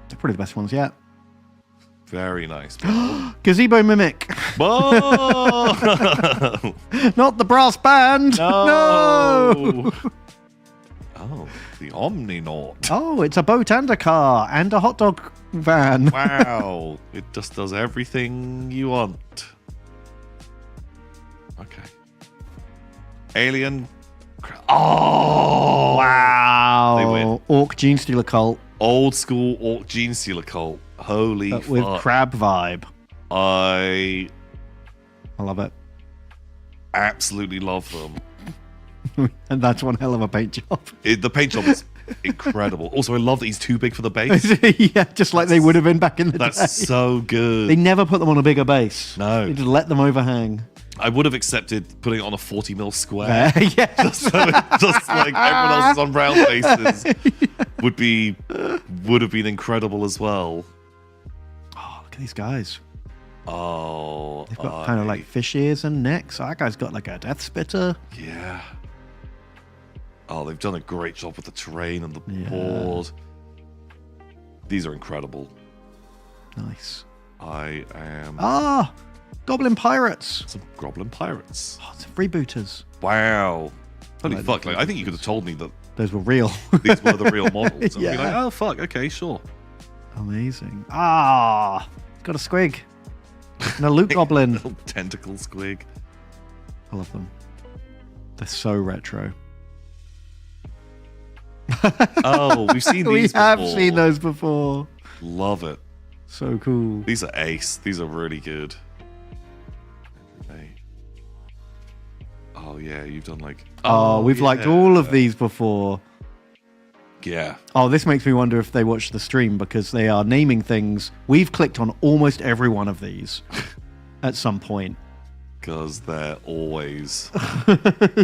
They're probably the best ones yet. Very nice. Gazebo Mimic. Whoa! Not the brass band. No. Oh, the Omninaut. Oh, it's a boat and a car and a hot dog van. Wow. It just does everything you want. Okay. Alien. Oh! Wow. They win. Orc Gene Stealer Cult. Old school Orc Gene Stealer Cult. Holy fuck. With crab vibe. I love it. Absolutely love them. And that's one hell of a paint job. The paint job is incredible. Also, I love that he's too big for the base. Yeah, just like they would have been back in the day. That's so good. They never put them on a bigger base. No. They just let them overhang. I would have accepted putting it on a 40mm square. Yeah. Just like everyone else's on round bases would have been incredible as well. Oh, look at these guys. Oh. They've got kind of like fish ears and necks. So that guy's got like a death spitter. Yeah. Oh, they've done a great job with the terrain and the board. These are incredible. Nice. I am... Goblin Pirates. Some Goblin Pirates. Oh, it's freebooters. Wow. Holy fuck. Like, I think you could have told me that those were real. These were the real models. I'd Yeah. be like, oh, fuck. Okay, sure. Amazing. It's got a squig. And a loot goblin. Little tentacle squig. I love them. They're so retro. Oh, we've seen these We have before. seen those before. Love it. So cool. These are ace. These are really good. Okay. Oh, yeah, you've done like... We've liked all of these before. Yeah. Oh, this makes me wonder if they watch the stream because they are naming things. We've clicked on almost every one of these at some point. Because they're always...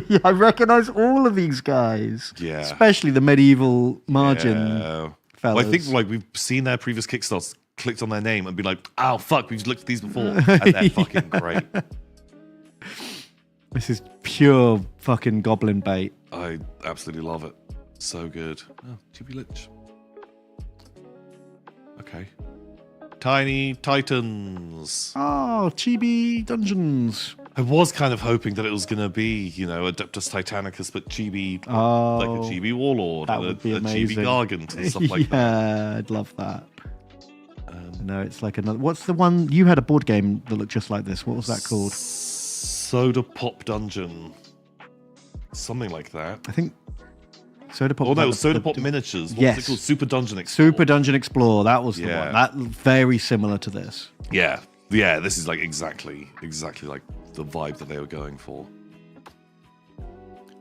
Yeah, I recognize all of these guys. Yeah. Especially the medieval margin fellas. Well, I think like we've seen their previous Kickstarters, clicked on their name and be like, oh, fuck, we've looked at these before. And they're fucking great. This is pure fucking goblin bait. I absolutely love it. So good. Oh, Chibi Lich. Okay. Tiny Titans. Oh, Chibi Dungeons. I was kind of hoping that it was going to be, you know, Adeptus Titanicus, but Chibi, like a Chibi Warlord, That and would be a amazing. Chibi Gargant and stuff like that. Yeah, I'd love that. No, it's like another. What's the one you had a board game that looked just like this? What was that called? Soda Pop Dungeon. Something like that. I think Soda Pop. Oh no, Soda Pop Miniatures. What was it called? Super Dungeon Explorer. Super Dungeon Explorer. That was the Yeah. one. That very similar to this. Yeah, yeah. This is like exactly like the vibe that they were going for.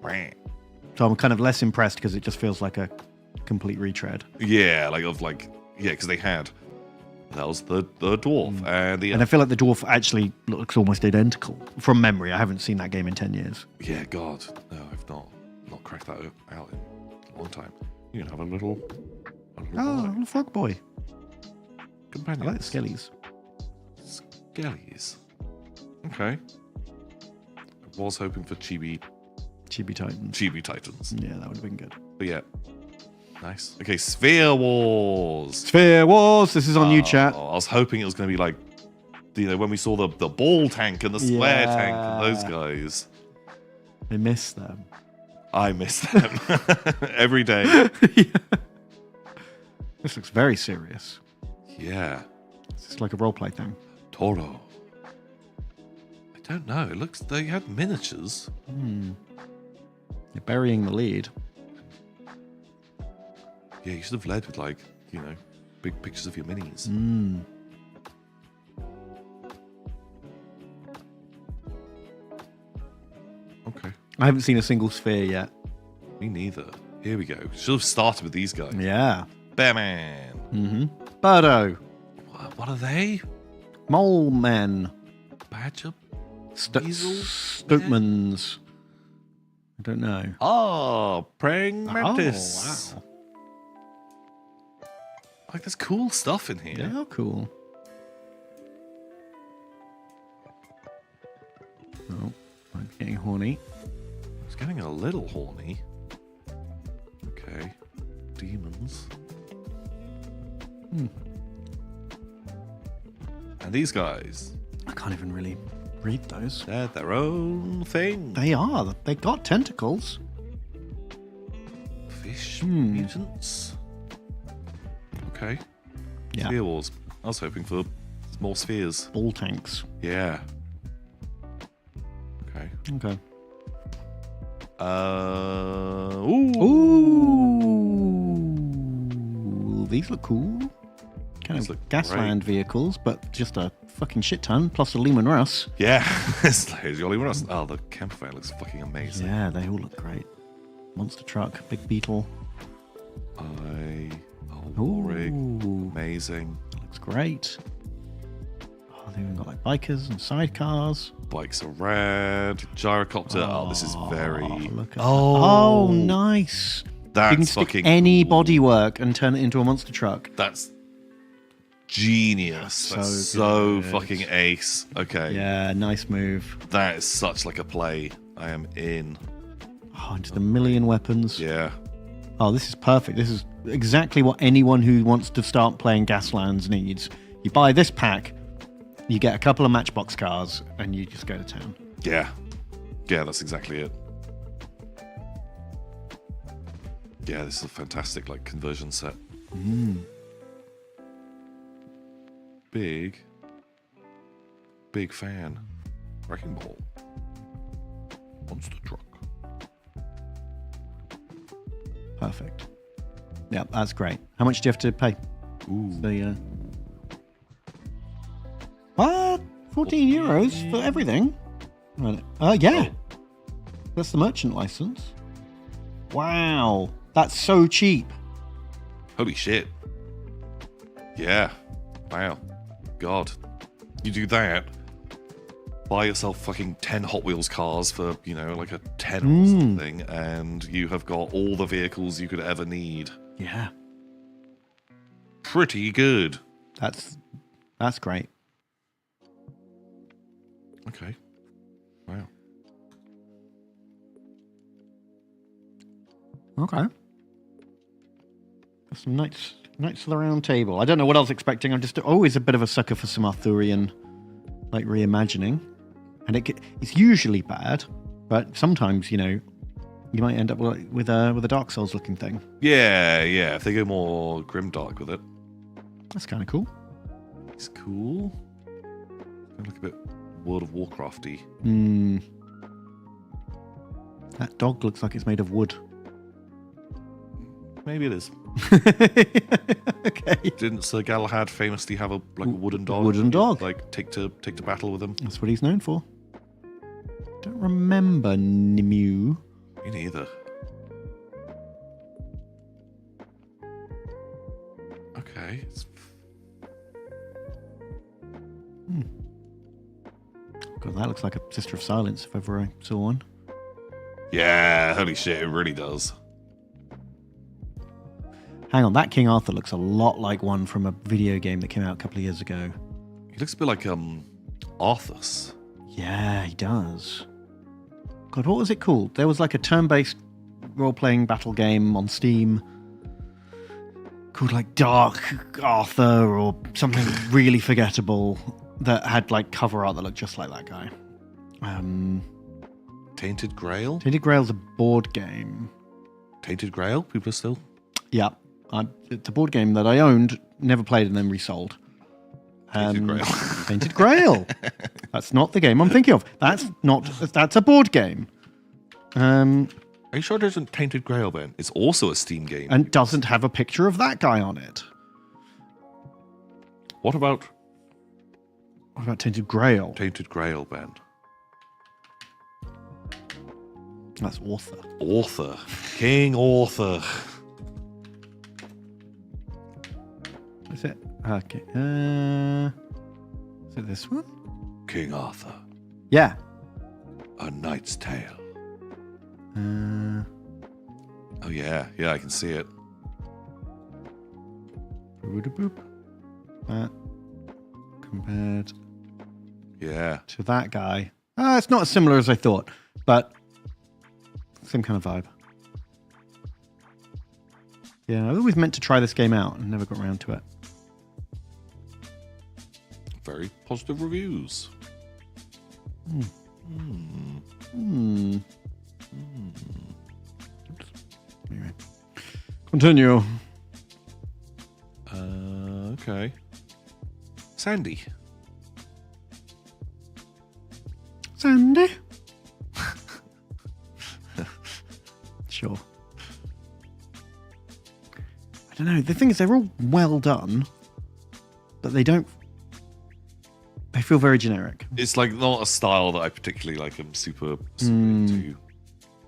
So I'm kind of less impressed because it just feels like a complete retread. Yeah, because they had. That was the dwarf and the. And I feel like the dwarf actually looks almost identical from memory. I haven't seen that game in 10 years. Yeah, God, no, I've not cracked that out in a long time. You can have a little Little frog boy. companion. I like the skellies. Skellies. Okay. was hoping for Chibi Titans. Chibi Titans. Yeah, that would have been good. But yeah. Nice. Okay, Sphere Wars. Sphere Wars. This is on you, chat. I was hoping it was going to be like, when we saw the ball tank and the square tank and those guys. I miss them. I miss them every day. This looks very serious. Yeah. It's like a roleplay thing. Toro. I don't know. It looks they had miniatures. You're burying the lead. Yeah, you should have led with big pictures of your minis. Okay. I haven't seen a single sphere yet. Me neither. Here we go. Should have started with these guys. Yeah. Bearman. Birdo. What are they? Mole men. Badger? Stokeman's. I don't know. Oh, praying mantis. Oh, wow. Like, there's cool stuff in here. They are cool. Oh, I'm getting horny. I was getting a little horny. Okay. Demons. And these guys. I can't even really read those. They're their own thing. They are. They got tentacles. Fish mutants. Okay. Yeah. Sphere Wars. I was hoping for more spheres. Ball tanks. Yeah. Okay. Okay. Ooh. These look cool. Kind of look Gasland vehicles, but just a fucking shit ton, plus a Lehman Russ. Yeah. Here's your Lehman Russ. Oh, the campfire looks fucking amazing. Yeah, they all look great. Monster truck, big beetle. War rig. Amazing. Looks great. Oh, they've even got like bikers and sidecars. Bikes are rad. Gyrocopter. Oh, this is very. Look at oh, nice. That's you can stick fucking any bodywork and turn it into a monster truck. That's genius. That's so fucking ace. Okay. Yeah, nice move. That is such like a play. I am in. Oh, just a million weapons. Yeah. Oh, this is perfect. This is exactly what anyone who wants to start playing Gaslands needs. You buy this pack, you get a couple of Matchbox cars, and you just go to town. Yeah. Yeah, that's exactly it. Yeah, this is a fantastic conversion set. Big fan. Wrecking Ball. Monster truck. Perfect. Yeah, that's great. How much do you have to pay? Ooh. What? 14 euros for everything? Yeah. That's the merchant license. Wow. That's so cheap. Holy shit. Yeah. Wow. God. You do that, buy yourself fucking 10 Hot Wheels cars for, like a 10 or something, and you have got all the vehicles you could ever need. Yeah. Pretty good. That's great. Okay. Wow. Okay. Some Knights of the Round Table. I don't know what I was expecting. I'm just always a bit of a sucker for some Arthurian, reimagining. And it's usually bad, but sometimes, you might end up with a Dark Souls looking thing. Yeah. If they go more grimdark with it. That's kind of cool. It's cool. Kind of look a bit World of Warcrafty. That dog looks like it's made of wood. Maybe it is. Okay. Didn't Sir Galahad famously have a wooden dog? Wooden dog. Take to battle with him. That's what he's known for. Don't remember Nimue. Me neither. Okay. God, that looks like a Sister of Silence if ever I saw one. Yeah, holy shit, it really does. Hang on, that King Arthur looks a lot like one from a video game that came out a couple of years ago. He looks a bit like Arthas. Yeah, he does. God, what was it called? There was like a turn-based role-playing battle game on Steam called like Dark Arthur or something really forgettable that had like cover art that looked just like that guy. Tainted Grail? Tainted Grail's a board game. Tainted Grail? People are still? Yeah. It's a board game that I owned, never played, and then resold. Tainted Grail. Tainted Grail. That's not the game I'm thinking of. That's a board game. Are you sure it isn't Tainted Grail, Ben? It's also a Steam game. And doesn't have a picture of that guy on it. What about Tainted Grail? Tainted Grail, Ben. That's Author. Author. King Author. Is it? Okay. Is it this one? King Arthur. Yeah. A Knight's Tale. Oh yeah, I can see it. Boop. That compared to that guy. It's not as similar as I thought, but same kind of vibe. Yeah, I always meant to try this game out and never got around to it. Very positive reviews. Anyway. Continue. Okay. Sandy. Sure. I don't know. The thing is, they're all well done, but they feel very generic. It's like not a style that I particularly like. I'm super into.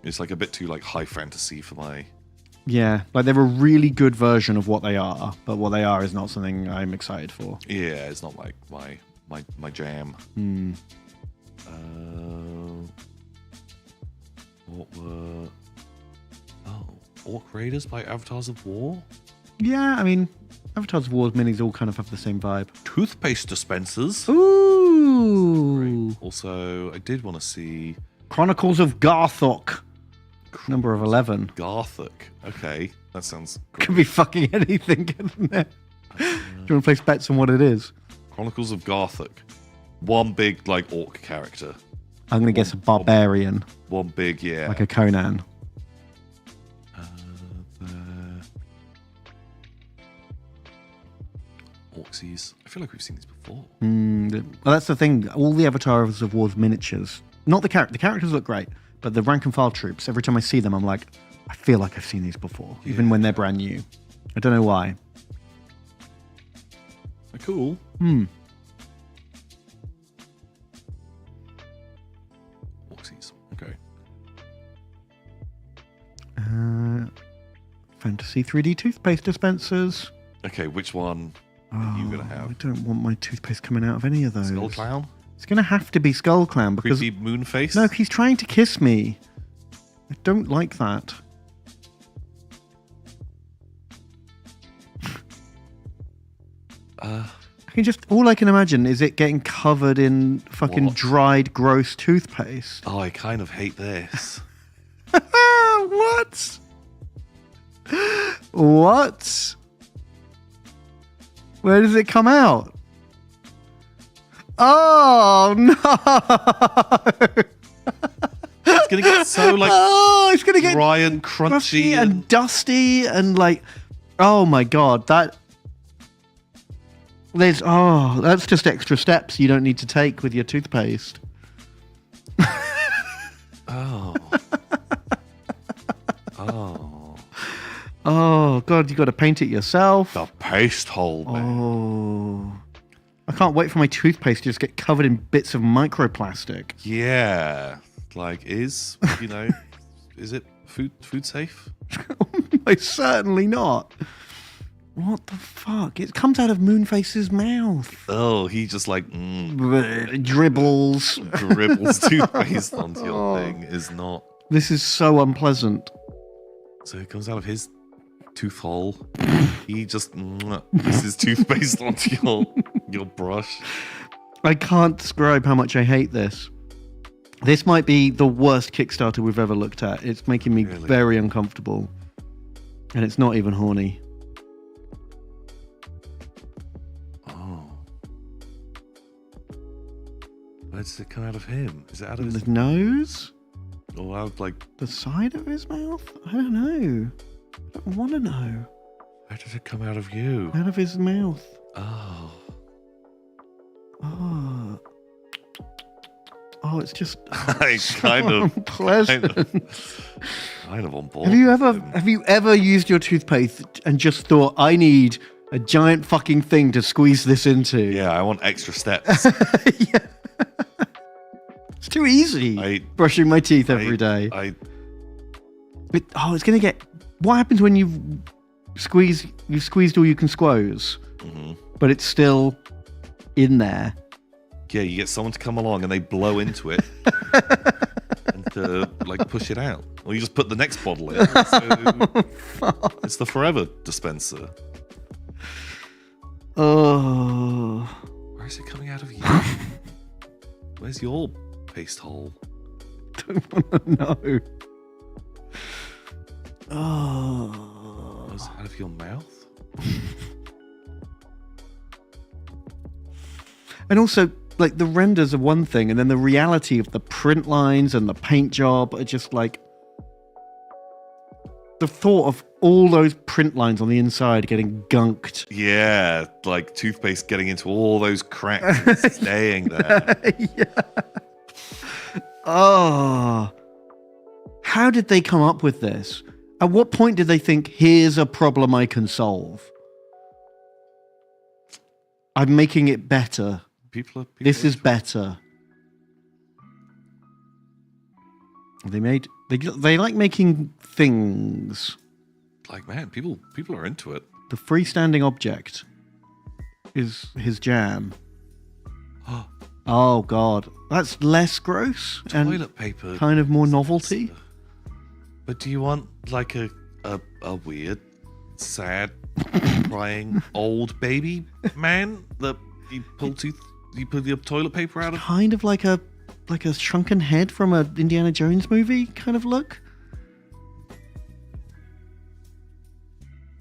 It's like a bit too like high fantasy for my. Yeah, like they're a really good version of what they are, but what they are is not something I'm excited for. Yeah, it's not like my jam. What were? Oh, Orc Raiders by Avatars of War. Yeah, I mean, Avatars of War's minis all kind of have the same vibe. Toothpaste dispensers. Ooh. Also, I did want to see Chronicles of Garthok. Number of 11. Garthok. Okay, that sounds great. Could be fucking anything, couldn't it? Do you want to place bets on what it is? Chronicles of Garthok. One big like orc character. I'm going to guess a barbarian. One big, yeah. Like a Conan. Orcsies. I feel like we've seen these before. Well, that's the thing. All the Avatars of War's miniatures, not the characters. The characters look great, but the rank and file troops. Every time I see them, I'm like, I feel like I've seen these before, even when they're brand new. I don't know why. They're cool. Orcsies. Okay. Fantasy 3D toothpaste dispensers. Okay, which one are you gonna have? I don't want my toothpaste coming out of any of those. Skull Clown? It's gonna have to be Skull Clown because Creepy Moonface? No, he's trying to kiss me. I don't like that. I can just all I can imagine is it getting covered in fucking dried, gross toothpaste. Oh, I kind of hate this. What? What? Where does it come out? Oh no! It's gonna get so like it's gonna get dry and crunchy and dusty and like, oh my god, that's just extra steps you don't need to take with your toothpaste. Oh god, you got to paint it yourself. The paste hole, man. Oh, I can't wait for my toothpaste to just get covered in bits of microplastic. Yeah, like is it food safe? Certainly not. What the fuck? It comes out of Moonface's mouth. Oh, he just like dribbles toothpaste onto your thing is not. This is so unpleasant. So it comes out of his tooth hole. He just puts his toothpaste onto your brush. I can't describe how much I hate this. This might be the worst Kickstarter we've ever looked at. It's making me very uncomfortable. And it's not even horny. Oh. Where does it come out of him? Is it out of his The nose? Or out like the side of his mouth? I don't know. I don't want to know. Where did it come out of you? Out of his mouth. Oh. Oh. Oh, it's just kind of unpleasant. Kind of on board. Have you ever used your toothpaste and just thought, I need a giant fucking thing to squeeze this into? Yeah, I want extra steps. It's too easy. Brushing my teeth every day. It's gonna get. What happens when you've squeezed all you can squoze, but it's still in there? Yeah, you get someone to come along and they blow into it and like push it out. Or you just put the next bottle in. So it's the forever dispenser. Oh. Where is it coming out of you? Where's your paste hole? Don't want to know. Oh. Was it out of your mouth? And also, like, the renders are one thing, and then the reality of the print lines and the paint job are just like the thought of all those print lines on the inside getting gunked. Yeah, like toothpaste getting into all those cracks and staying there. Oh. How did they come up with this? At what point did they think, here's a problem I can solve? I'm making it better. This is better. They like making things. Like, man, people are into it. The freestanding object is his jam. Oh god, that's less gross Toilet paper. Kind of more novelty. But do you want like a weird, sad, crying old baby man that you pull your toilet paper out of? Kind of like a shrunken head from a Indiana Jones movie kind of look.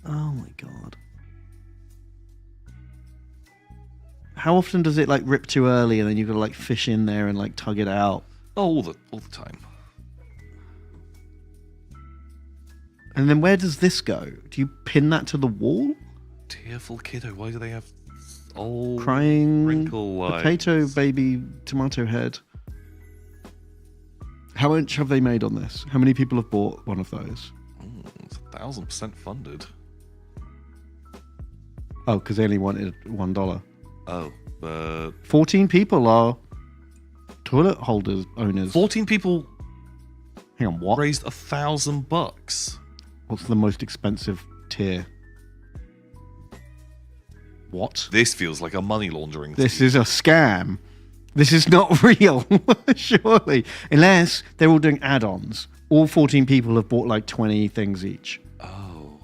Oh my god. How often does it like rip too early and then you've got to like fish in there and like tug it out? Oh, all the time. And then where does this go? Do you pin that to the wall? Tearful kiddo, why do they have old crying wrinkle lines? Potato baby tomato head? How much have they made on this? How many people have bought one of those? It's 1,000% funded. Oh, because they only wanted $1. Oh, but 14 people are toilet holders owners. 14 people. Hang on, what? Raised $1,000. What's the most expensive tier? What? This feels like a money laundering. This is a scam. This is not real, surely. Unless they're all doing add-ons. All 14 people have bought like 20 things each. Oh.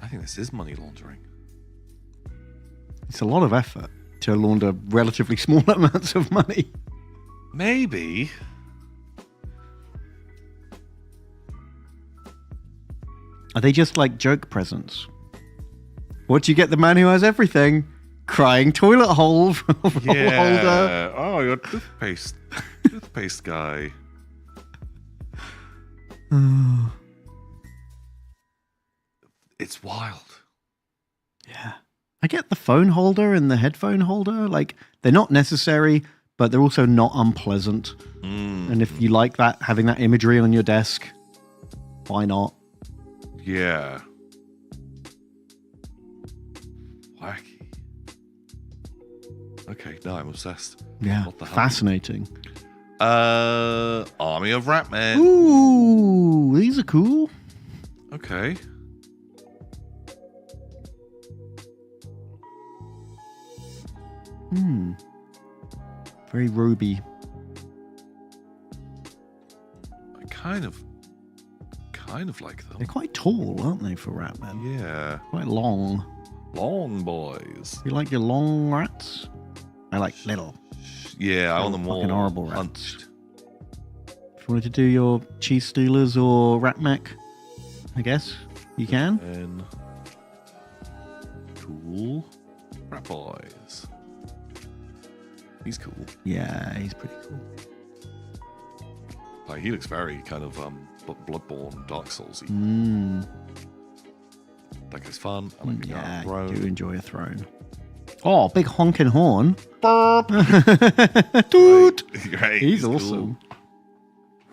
I think this is money laundering. It's a lot of effort to launder relatively small amounts of money. Maybe. Are they just like joke presents? What do you get the man who has everything? Crying toilet hole holder. Oh, you're a toothpaste guy. It's wild. Yeah. I get the phone holder and the headphone holder. Like, they're not necessary, but they're also not unpleasant. And if you like that, having that imagery on your desk, why not? Yeah. Wacky. Okay, no, I'm obsessed. Yeah, What the hell? fascinating. Army of Ratmen. Ooh, these are cool. Okay. Very Ruby. I kind of kind of like them. They're quite tall, aren't they, for rat men? Yeah. Quite long. Long boys. You like your long rats? I like little. Yeah, I want them fucking more horrible rats. hunched. If you wanted to do your cheese stealers or rat mech, I guess you can. And cool. Rat boys. He's cool. Yeah, he's pretty cool. Like, he looks very kind of Bloodborne, Dark Soulsy. That guy's fun. I like Yeah, throne. I do enjoy a throne. Oh, big honking horn. Toot. Great. He's awesome.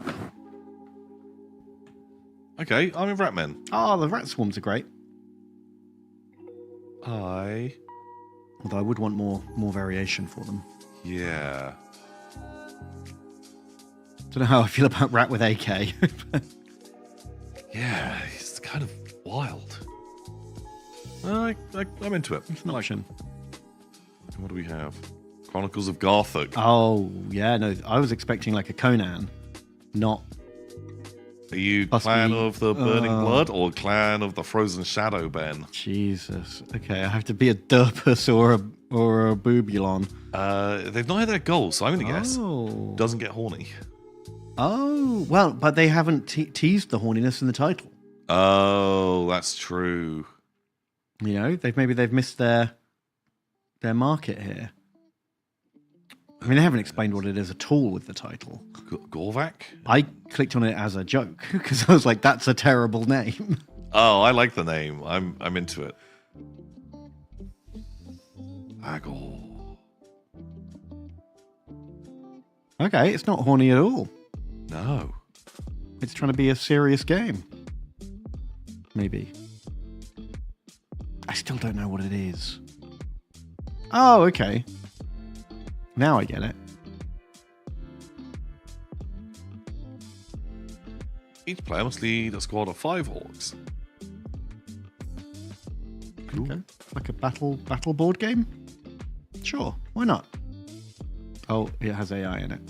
Cool. Okay, I'm in Ratmen. Oh, the rat swarms are great. Although I would want more variation for them. Yeah. Don't know how I feel about rat with AK. Yeah, he's kind of wild. I'm into it. It's an option. What do we have? Chronicles of Garthuk. Oh, yeah, no, I was expecting like a Conan, not... Are you Must clan be- of the Burning Blood or clan of the Frozen Shadow, Ben? Jesus. Okay, I have to be a Durpus or a Boobulon. They've not had their goal, so I'm going to guess. Oh. Doesn't get horny. Oh, well, but they haven't teased the horniness in the title. Oh, that's true. You know, maybe they've missed their market here. I mean, they haven't explained what it is at all with the title. Gorvak? I clicked on it as a joke because I was like, "That's a terrible name." Oh, I like the name. I'm into it. Agor. Okay, it's not horny at all. No. It's trying to be a serious game. Maybe. I still don't know what it is. Oh, okay. Now I get it. Each player must lead a squad of 5 orcs. Cool. Okay. Like a battle board game? Sure, why not? Oh, it has AI in it.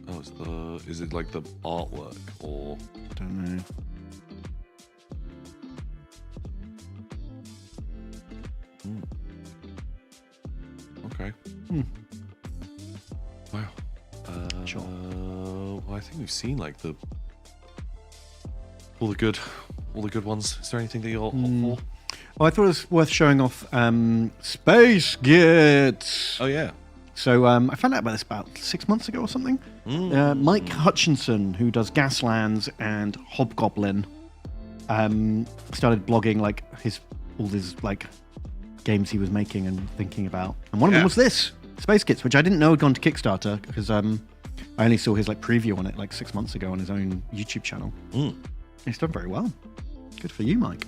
Oh, is it like the artwork or? Don't know. Okay. Wow. Sure. Well, I think we've seen like all the good ones. Is there anything that you're hot for? Well, I thought it was worth showing off Space Git. Oh yeah. So I found out about this about 6 months ago or something. Mike Hutchinson, who does Gaslands and Hobgoblin, started blogging like all these like games he was making and thinking about, and one of them was this Space Kits, which I didn't know had gone to Kickstarter because I only saw his like preview on it like 6 months ago on his own YouTube channel. It's done very well. Good for you, Mike.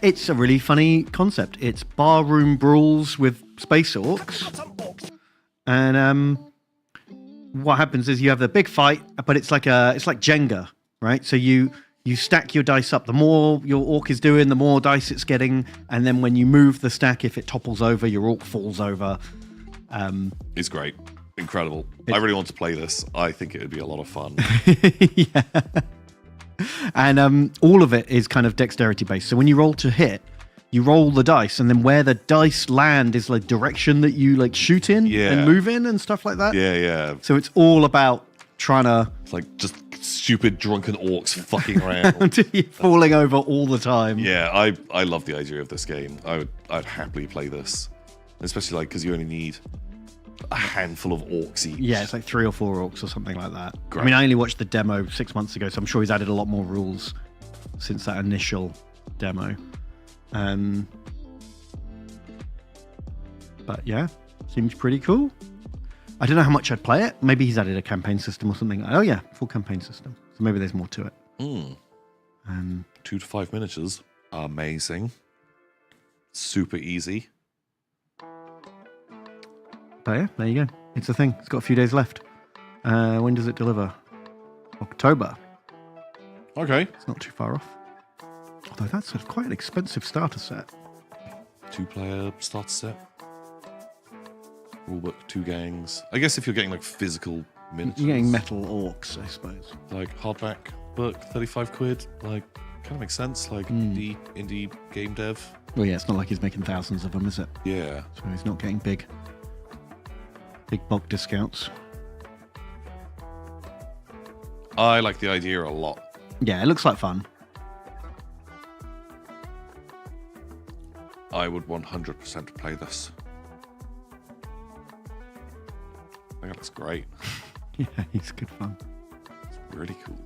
It's a really funny concept. It's barroom brawls with space orcs, and what happens is you have the big fight, but it's like Jenga, right? So you stack your dice up. The more your orc is doing, the more dice it's getting, and then when you move the stack, if it topples over, your orc falls over. It's great, incredible. I really want to play this. I think it would be a lot of fun. Yeah. And all of it is kind of dexterity based. So when you roll to hit, you roll the dice, and then where the dice land is like direction that you like shoot in and move in and stuff like that. Yeah. So it's all about trying to... It's like just stupid drunken orcs fucking around. falling over all the time. Yeah, I love the idea of this game. I'd happily play this. Especially like because you only need a handful of orcs each. Yeah, it's like 3 or 4 orcs or something like that. Great. I mean, I only watched the demo 6 months ago, so I'm sure he's added a lot more rules since that initial demo. But yeah, seems pretty cool. I don't know how much I'd play it. Maybe he's added a campaign system or something. Oh yeah, full campaign system. So maybe there's more to it. 2 to 5 miniatures. Amazing. Super easy. But yeah, there you go. It's a thing. It's got a few days left. When does it deliver? October. Okay. It's not too far off. Although that's quite an expensive starter set. 2-player starter set. Rulebook, 2 gangs. I guess if you're getting like physical miniatures. You're getting metal orcs, I suppose. Like hardback. book, 35 quid. Like, kind of makes sense. Like, indie game dev. Well, yeah, it's not like he's making thousands of them, is it? Yeah. So he's not getting big bulk discounts. I like the idea a lot. Yeah, it looks like fun. I would 100% play this. I think that's great. Yeah, he's good fun. It's really cool.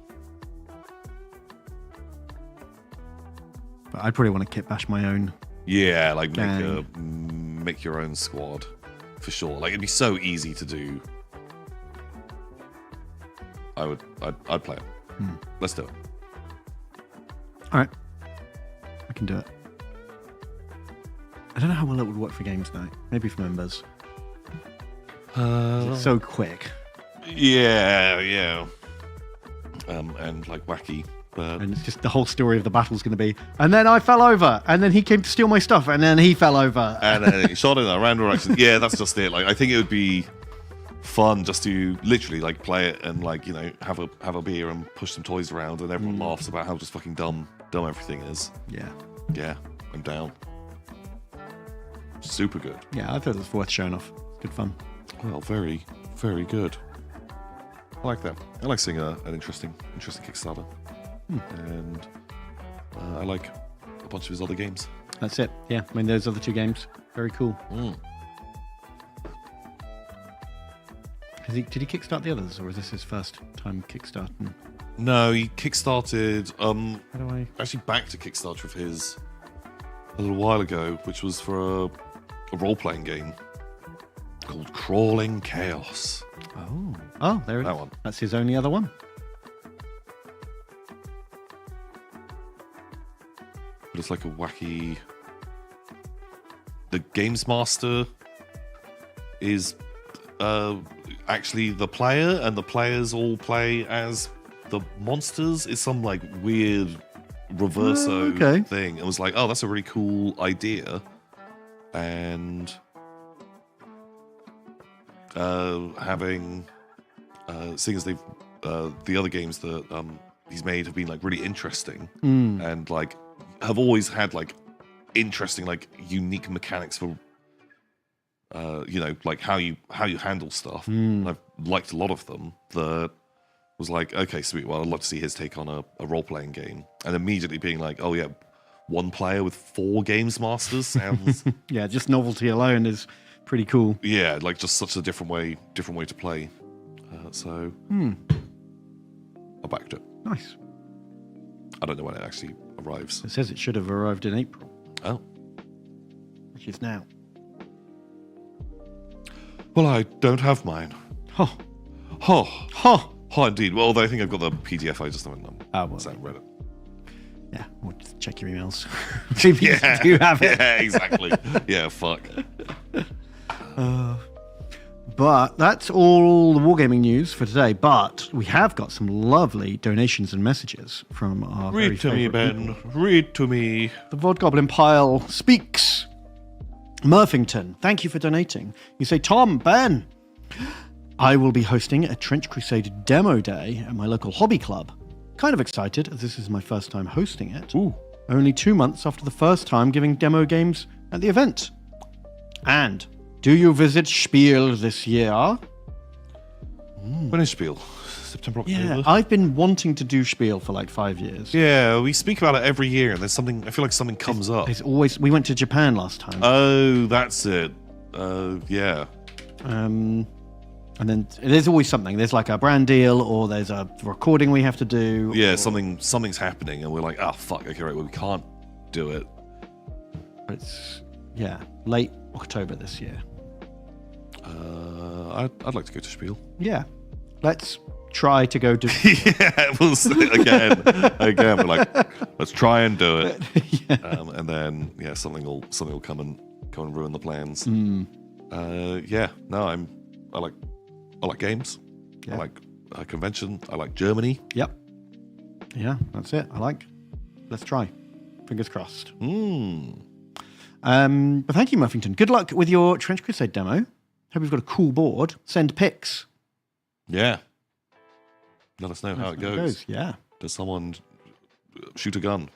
But I'd probably want to kit bash my own. Yeah, like gang. make your own squad for sure. Like it'd be so easy to do. I'd play it. Let's do it. All right, I can do it. I don't know how well it would work for games night. Maybe for members. It's so quick. Yeah. And like wacky. But And it's just the whole story of the battle's going to be, and then I fell over, and then he came to steal my stuff, and then he fell over. And then he shot in a random direction. Yeah, that's just it. Like I think it would be fun just to literally like play it and like, you know, have a beer and push some toys around and everyone laughs about how just fucking dumb everything is. Yeah, I'm down. Super good. Yeah, I thought it was worth showing off. Good fun. Well, very, very good. I like that. I like seeing an interesting Kickstarter. And I like a bunch of his other games. That's it. Yeah, I mean, those other two games, very cool. Did he kickstart the others, or is this his first time kickstarting? No, he kickstarted. How do I actually back to Kickstarter of his a little while ago, which was for a role-playing game called Crawling Chaos. Oh, there it is. That one. That's his only other one. But it's like a wacky. The Games Master is actually the player, and the players all play as the monsters. It's some like weird reverso thing. It was like, oh, that's a really cool idea. And having seeing as they've the other games that he's made have been like really interesting and like have always had like interesting like unique mechanics for you know, like how you handle stuff. I've liked a lot of them. That was like, okay, sweet. Well, I'd love to see his take on a role-playing game, and immediately being like, oh yeah, one player with 4 games masters sounds. Yeah, just novelty alone is pretty cool. Yeah, like just such a different way to play. So I backed it. Nice. I don't know when it actually arrives. It says it should have arrived in April. Oh. Which is now. Well, I don't have mine. Oh, indeed. Well, I think I've got the PDF. I just haven't read it. Yeah, we'll just check your emails. See if you do have it. Yeah, exactly. Yeah, fuck. But that's all the wargaming news for today. But we have got some lovely donations and messages from our Read to me, Ben. Read to me. The Vodgoblin Pile speaks. Murphington, thank you for donating. You say, Tom, Ben, I will be hosting a Trench Crusade demo day at my local hobby club. Kind of excited, as this is my first time hosting it. Only 2 months after the first time giving demo games at the event. And do you visit Spiel this year? When is Spiel? September, October? Yeah, I've been wanting to do Spiel for like 5 years. Yeah, we speak about it every year, and there's something. I feel like something comes up. There's always. We went to Japan last time. Oh, that's it. Yeah. And then there's always something. There's like a brand deal, or there's a recording we have to do. Yeah, something's happening, and we're like, oh fuck, okay, right, well, we can't do it. It's late October this year. I'd like to go to Spiel. Yeah, let's try to go to. Yeah, we'll see again. We're like, let's try and do it. And then something will come and ruin the plans. I like games. I like a convention. I like Germany. Yep. Yeah, that's it. Let's try. Fingers crossed. But thank you, Muffington. Good luck with your Trench Crusade demo. Hope you've got a cool board. Send pics. Yeah. Let us know how it goes. Yeah. Does someone shoot a gun?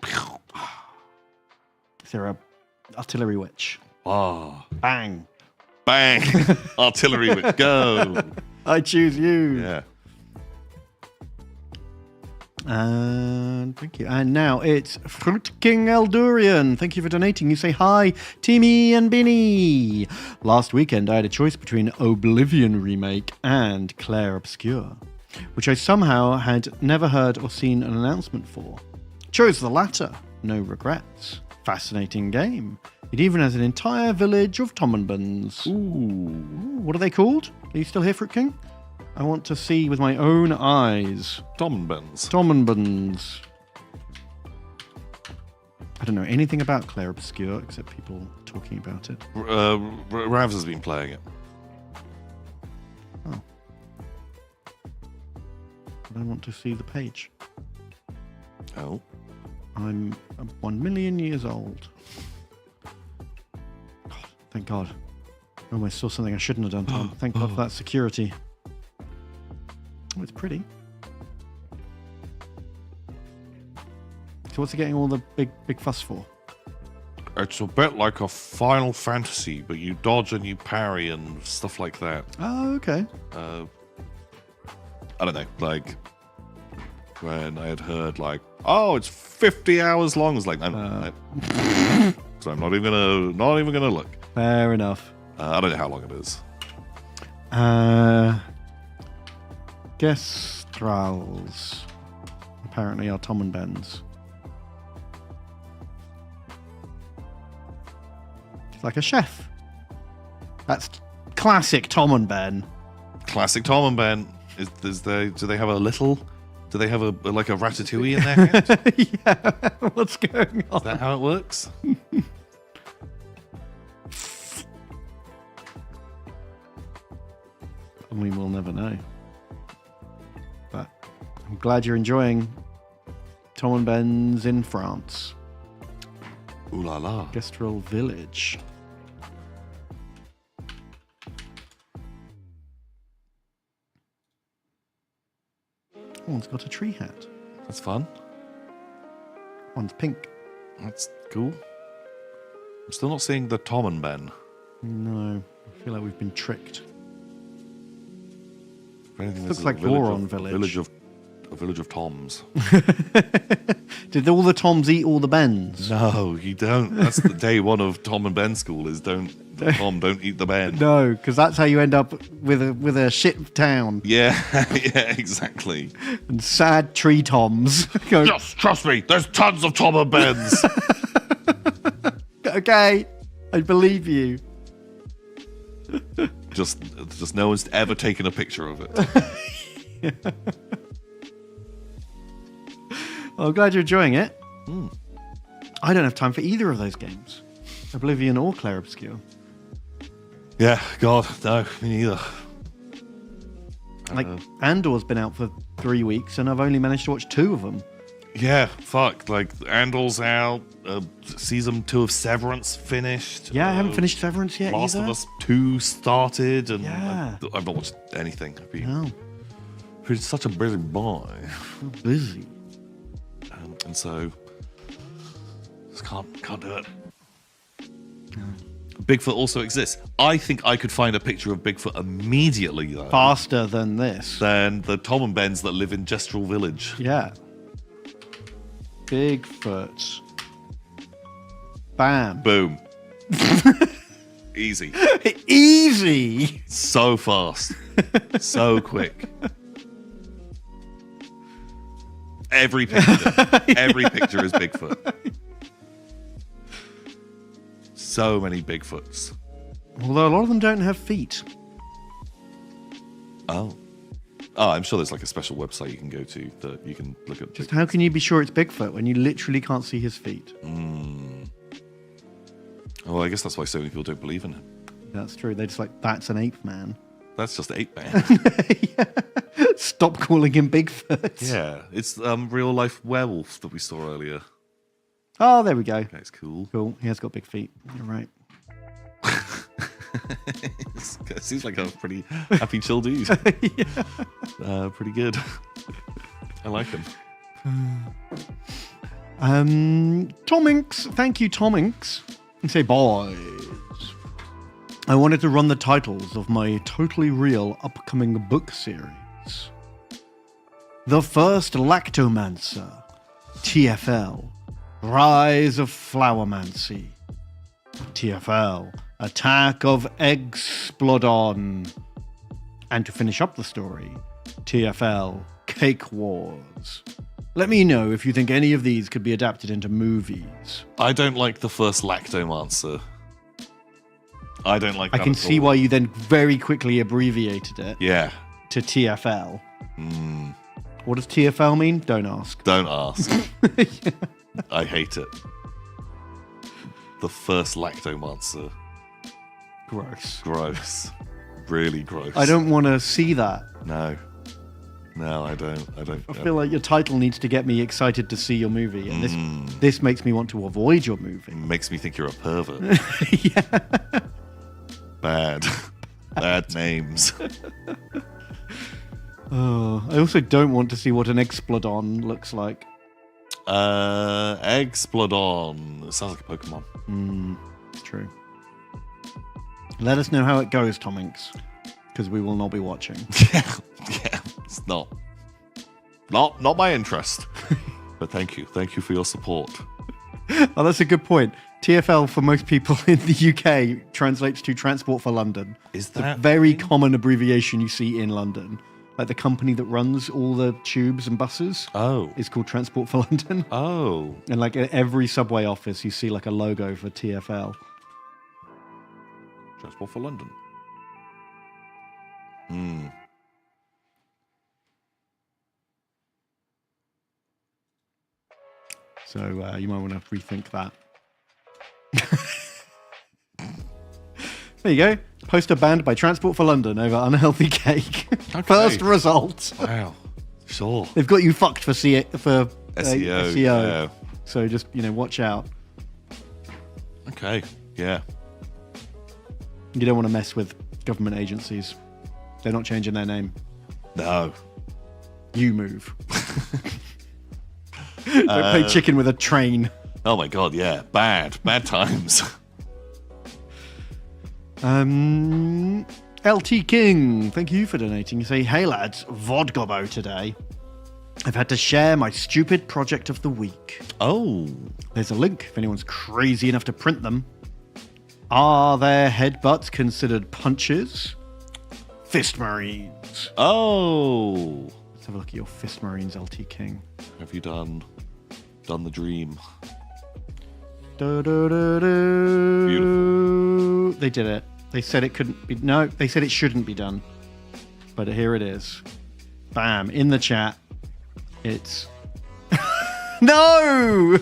Is there a artillery witch? Ah. Bang. Bang. Artillery witch. Go. I choose you. Yeah. And thank you. And now it's Fruit King Eldurian. Thank you for donating. You say hi, Timmy and Binny. Last weekend, I had a choice between Oblivion Remake and Claire Obscure, which I somehow had never heard or seen an announcement for. Chose the latter. No regrets. Fascinating game. It even has an entire village of Tommenbans. Ooh. What are they called? Are you still here, Fruit King? I want to see with my own eyes. Tommenbans. Tommenbans. I don't know anything about Claire Obscure except people talking about it. Ravs has been playing it. Oh. I want to see the page. Oh. I'm 1 million years old. God, thank God. I almost saw something I shouldn't have done, Tom. Thank God for that security. Oh, it's pretty. So what's he getting all the big fuss for? It's a bit like a Final Fantasy, but you dodge and you parry and stuff like that. Oh, okay. I don't know, like when I had heard like, oh, it's 50 hours long. I was like, so I'm not even gonna look. Fair enough. I don't know how long it is. Gestrals apparently are Tommenbans. It's like a chef. That's classic Tommenban. Classic Tommenban. Do they have a little? Do they have a like a ratatouille in their hand? Yeah. What's going on? Is that how it works? We will never know. But I'm glad you're enjoying Tommenbans in France. Ooh la la. Gestral Village. One's got a tree hat. That's fun. One's pink. That's cool. I'm still not seeing the Tommenban. No, I feel like we've been tricked. Looks like Goron Village. A village of Toms. Did all the Toms eat all the Bens? No, you don't. That's the day one of Tom and Ben school is don't eat the Ben. No, because that's how you end up with a shit town. Yeah, yeah, exactly. And sad tree Toms. Just trust me, there's tons of Tom and Bens. Okay, I believe you. Just no one's ever taken a picture of it. Well, I'm glad you're enjoying it. I don't have time for either of those games. Oblivion or Claire Obscure. Yeah, God, no, me neither. Like, Andor's been out for 3 weeks and I've only managed to watch 2 of them. Yeah, fuck. Like, Andor's out. Season 2 of Severance finished. Yeah, I haven't finished Severance yet Last either. of Us 2 started. And Yeah. I've not watched anything. I've been No. such a busy boy. Busy. And so, just can't do it. Bigfoot also exists. I think I could find a picture of Bigfoot immediately, though. Faster than this. Than the Tom and Bens that live in Gestral Village. Yeah. Bigfoot. Bam. Boom. Easy. Easy. So fast. So quick. Every picture is Bigfoot. So many Bigfoots. Although a lot of them don't have feet. Oh, I'm sure there's like a special website you can go to that you can look at. Just how can you be sure it's Bigfoot when you literally can't see his feet? Oh, I guess that's why so many people don't believe in him. That's true. They're just like, that's an ape man. That's just ape man. Yeah. Stop calling him Bigfoot. Yeah, it's real life werewolf that we saw earlier. Oh, there we go. That's cool. Cool. He has got big feet. You're right. Seems like a pretty happy, chill dude. Yeah. Pretty good. I like him. Tominks, thank you, Tominks. You say, boys, I wanted to run the titles of my totally real upcoming book series. The First Lactomancer, TFL, Rise of Flowermancy, TFL, Attack of Eggsplodon, and to finish up the story, TFL, Cake Wars. Let me know if you think any of these could be adapted into movies. I don't like the first Lactomancer. I don't like that I can at see all. why you then very quickly abbreviated it Yeah. to TFL. What does TFL mean? Don't ask. Don't ask. I hate it. The first Lactomancer. Gross. Gross. Really gross. I don't want to see that. No. No, I don't. I feel like your title needs to get me excited to see your movie, and this makes me want to avoid your movie. Makes me think you're a pervert. Yeah. Bad. Bad names. Oh, I also don't want to see what an Explodon looks like. Eggsplodon. Sounds like a Pokemon. It's true. Let us know how it goes, Tominks, because we will not be watching. Yeah, it's not my interest. But thank you for your support. Oh, that's a good point. TFL for most people in the UK translates to Transport for London. Is It's that a very common abbreviation you see in London? Like the company that runs all the tubes and buses. Oh, is called Transport for London. Oh, and like at every subway office, you see like a logo for TFL. Transport for London. So you might want to rethink that. There you go. Poster banned by Transport for London over unhealthy cake. Okay. First result. Wow. Sure. They've got you fucked for SEO. SEO. Yeah. So just, watch out. Okay. Yeah. You don't want to mess with government agencies. They're not changing their name. No. You move. Don't play chicken with a train. Oh my god, yeah. Bad times. LT King, thank you for donating. You say, hey lads, Vodgobo today. I've had to share my stupid project of the week. Oh. There's a link if anyone's crazy enough to print them. Are their headbutts considered punches? Fist Marines. Oh. Let's have a look at your Fist Marines, LT King. Have you done the dream? Beautiful. They did it. They said it couldn't be. No, they said it shouldn't be done. But here it is. Bam. In the chat. It's. No!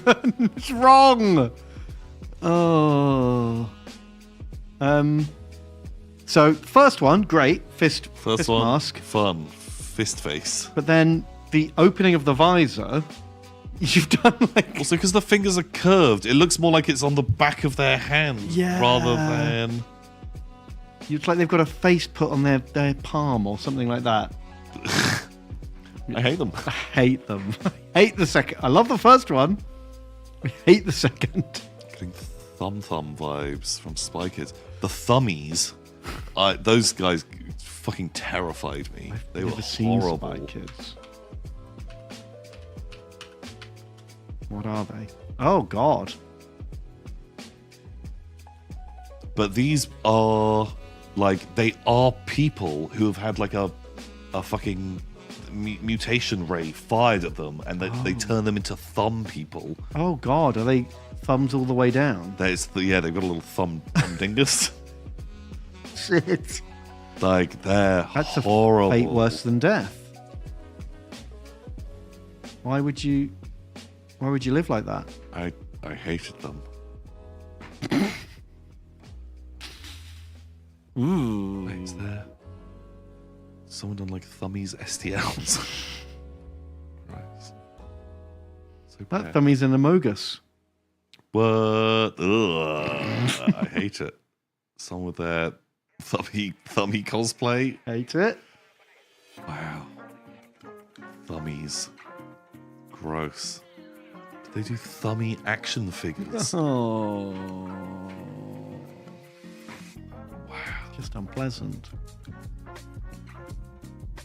It's wrong! Oh. So, first one, great. Fist First one, mask. fun. Fist face. But then the opening of the visor. You've done like. Also, because the fingers are curved, it looks more like it's on the back of their hand rather than. It's like they've got a face put on their palm or something like that. I hate them. I hate them. I hate the second. I love the first one. I hate the second. Getting thumb vibes from Spy Kids. The Thummies. Those guys fucking terrified me. They were horrible. Spy Kids. What are they? Oh God. But these are they are people who have had like a fucking mutation ray fired at them, and they turn them into thumb people. Oh God, are they thumbs all the way down? They've got a little thumb dingus. Shit. Like they're That's horrible. a fate worse than death. Why would you live like that? I hated them. Ooh. Wait, is there someone done like Thummy's STLs? Right. So That bad. Thummy's an Amogus. What? Ugh. I hate it. Someone with their thummy cosplay. Hate it. Wow. Thummies. gross. They do thummy action figures. Oh. Wow. Just unpleasant.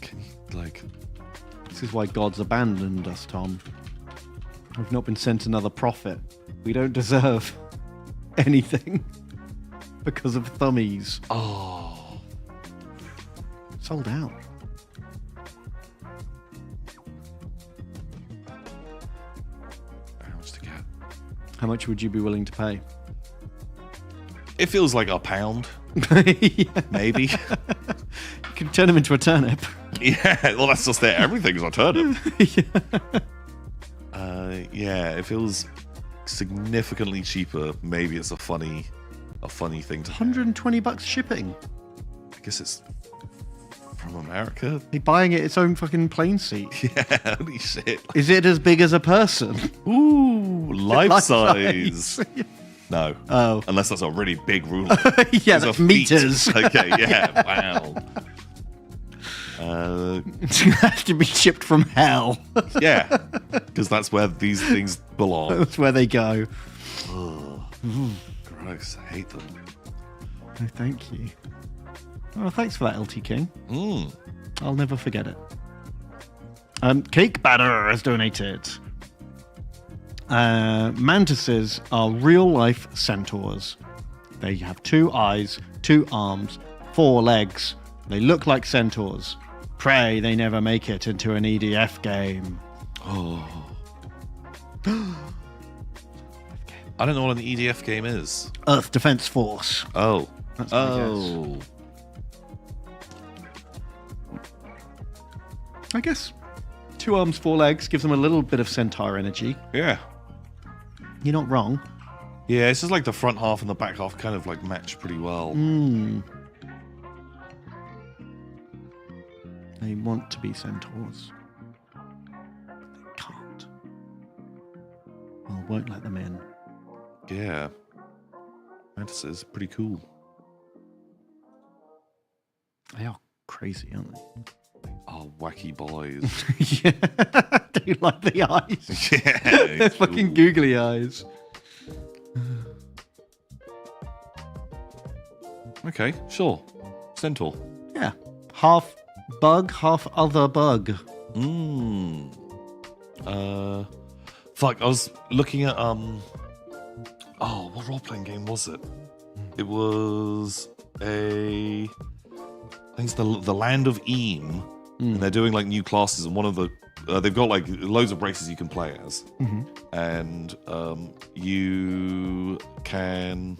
Can you, like... This is why God's abandoned us, Tom. We've not been sent another prophet. We don't deserve anything because of thummies. Oh. Sold out. How much to get? How much would you be willing to pay? It feels like £1. Yeah. Maybe. You can turn them into a turnip. Yeah, well, that's just it. Everything's a turnip. Yeah, it feels significantly cheaper. Maybe it's a funny thing to. $120 shipping. I guess it's from America. They're buying it its own fucking plane seat. Yeah, holy shit. Is it as big as a person? Ooh, life size. No. Oh. Unless that's a really big ruler. Yeah, It's a that's feet. meters. Okay, yeah, wow. It's gonna have to be shipped from hell. Yeah, because that's where these things belong. That's where they go. Ugh. Gross, I hate them. No, thank you. Well, thanks for that, LT King. Mm. I'll never forget it. Cake Batter has donated. Mantises are real-life centaurs. They have 2 eyes, 2 arms, 4 legs. They look like centaurs. Pray they never make it into an EDF game. Oh. I don't know what an EDF game is. Earth Defense Force. Oh. That's what I guess 2 arms, 4 legs gives them a little bit of centaur energy. Yeah. You're not wrong. Yeah, it's just like the front half and the back half kind of like match pretty well. They want to be centaurs. But they can't. Well, won't let them in. Yeah. Mantises, pretty cool. They are crazy, aren't they? Oh, wacky boys. Yeah. Do you like the eyes? Yeah. They're fucking googly eyes. Okay, sure. Centaur. Yeah. Half bug, half other bug. Fuck, I was looking at what role-playing game was it? It was I think it's the Land of Eam, and they're doing like new classes, and one of the they've got like loads of races you can play as, and you can.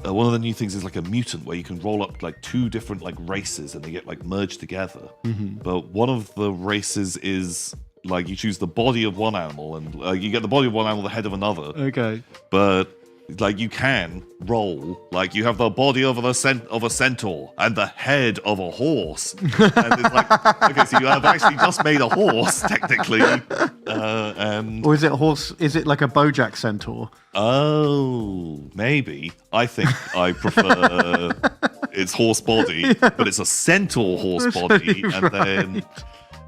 One of the new things is like a mutant where you can roll up like 2 different like races and they get like merged together. But one of the races is like you choose the body of one animal and you get the body of one animal, the head of another. Okay. But like you can roll like you have the body of a centaur and the head of a horse. And it's like, okay, so you have actually just made a horse technically. And or is it a horse? Is it like a BoJack centaur? Oh, maybe. I think I prefer its horse body, but it's a centaur horse body, and then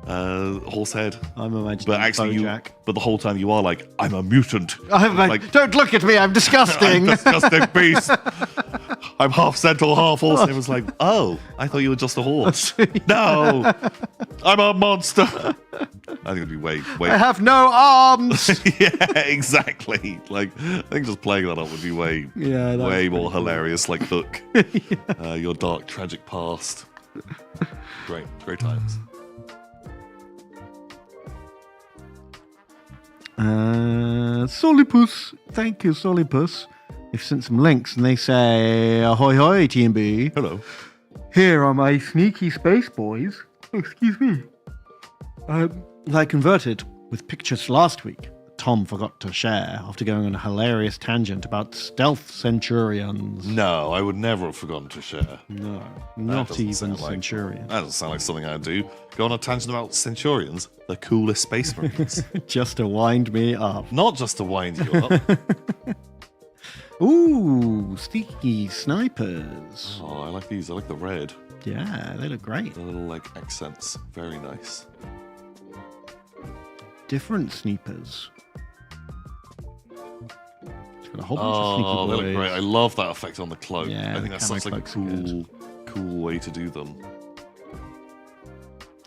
horse head. I'm imagining. But actually, but the whole time you are like, I'm a mutant. I'm like, don't look at me, I'm disgusting. I'm a disgusting beast. I'm half centaur, half horse. And it was like, oh, I thought you were just a horse. No, I'm a monster. I think it'd be way. I have no arms. Yeah, exactly. Like, I think just playing that up would be way more hilarious. Like, Hook, your dark, tragic past. Great times. Solipus, thank you, Solipus. They've sent some links and they say, ahoy hoy, TMB. Hello. Here are my sneaky space boys. Oh, excuse me. I converted with pictures last week. Tom forgot to share after going on a hilarious tangent about stealth centurions. No, I would never have forgotten to share. No, not even centurions. That doesn't sound like something I'd do. Go on a tangent about centurions, the coolest space marines. Just to wind me up. Not just to wind you up. Ooh, sneaky snipers. Oh, I like these. I like the red. Yeah, they look great. The little like accents, very nice. different sneakers. It's got a whole bunch of sneaky Oh, they look boys. great. I love that effect on the cloak. Yeah, I think the that's camo such like a cloaks are good. cool way to do them.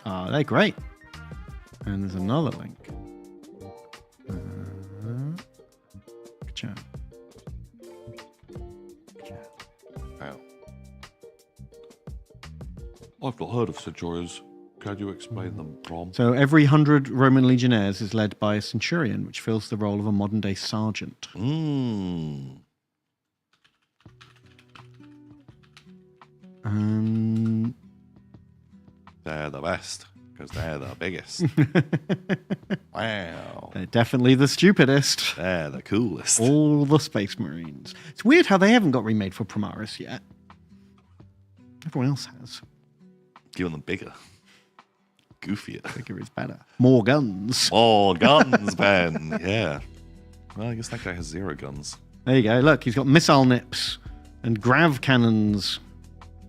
Oh, they're great. And there's another link. Chat. Wow. I've not heard of Centurions. Can you explain them, Rom? So every 100 Roman legionnaires is led by a centurion, which fills the role of a modern-day sergeant. They're the best because they're the biggest. Wow. They're definitely the stupidest. They're the coolest. All the Space Marines. It's weird how they haven't got remade for Primaris yet. Everyone else has. Give them bigger. Goofier. Bigger is better. More guns. More guns, Ben. Yeah. Well, I guess that guy has 0 guns. There you go. Look, he's got missile nips and grav cannons.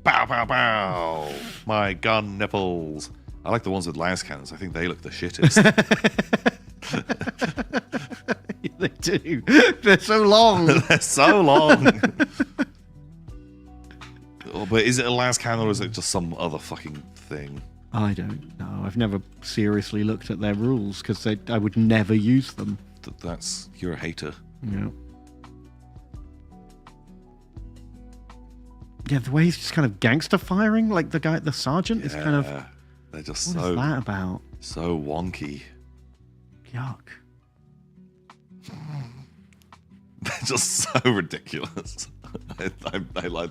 Bow, bow, bow. My gun nipples. I like the ones with las cannons. I think they look the shittest. They do. They're so long. They're so long. Oh, but is it a las cannon or is it just some other fucking thing? I don't know. I've never seriously looked at their rules because I would never use them. You're a hater. Yeah. Yeah, the way he's just kind of gangster firing, like the sergeant, is kind of. They're just What is that about? So wonky. Yuck. They're just so ridiculous. I like.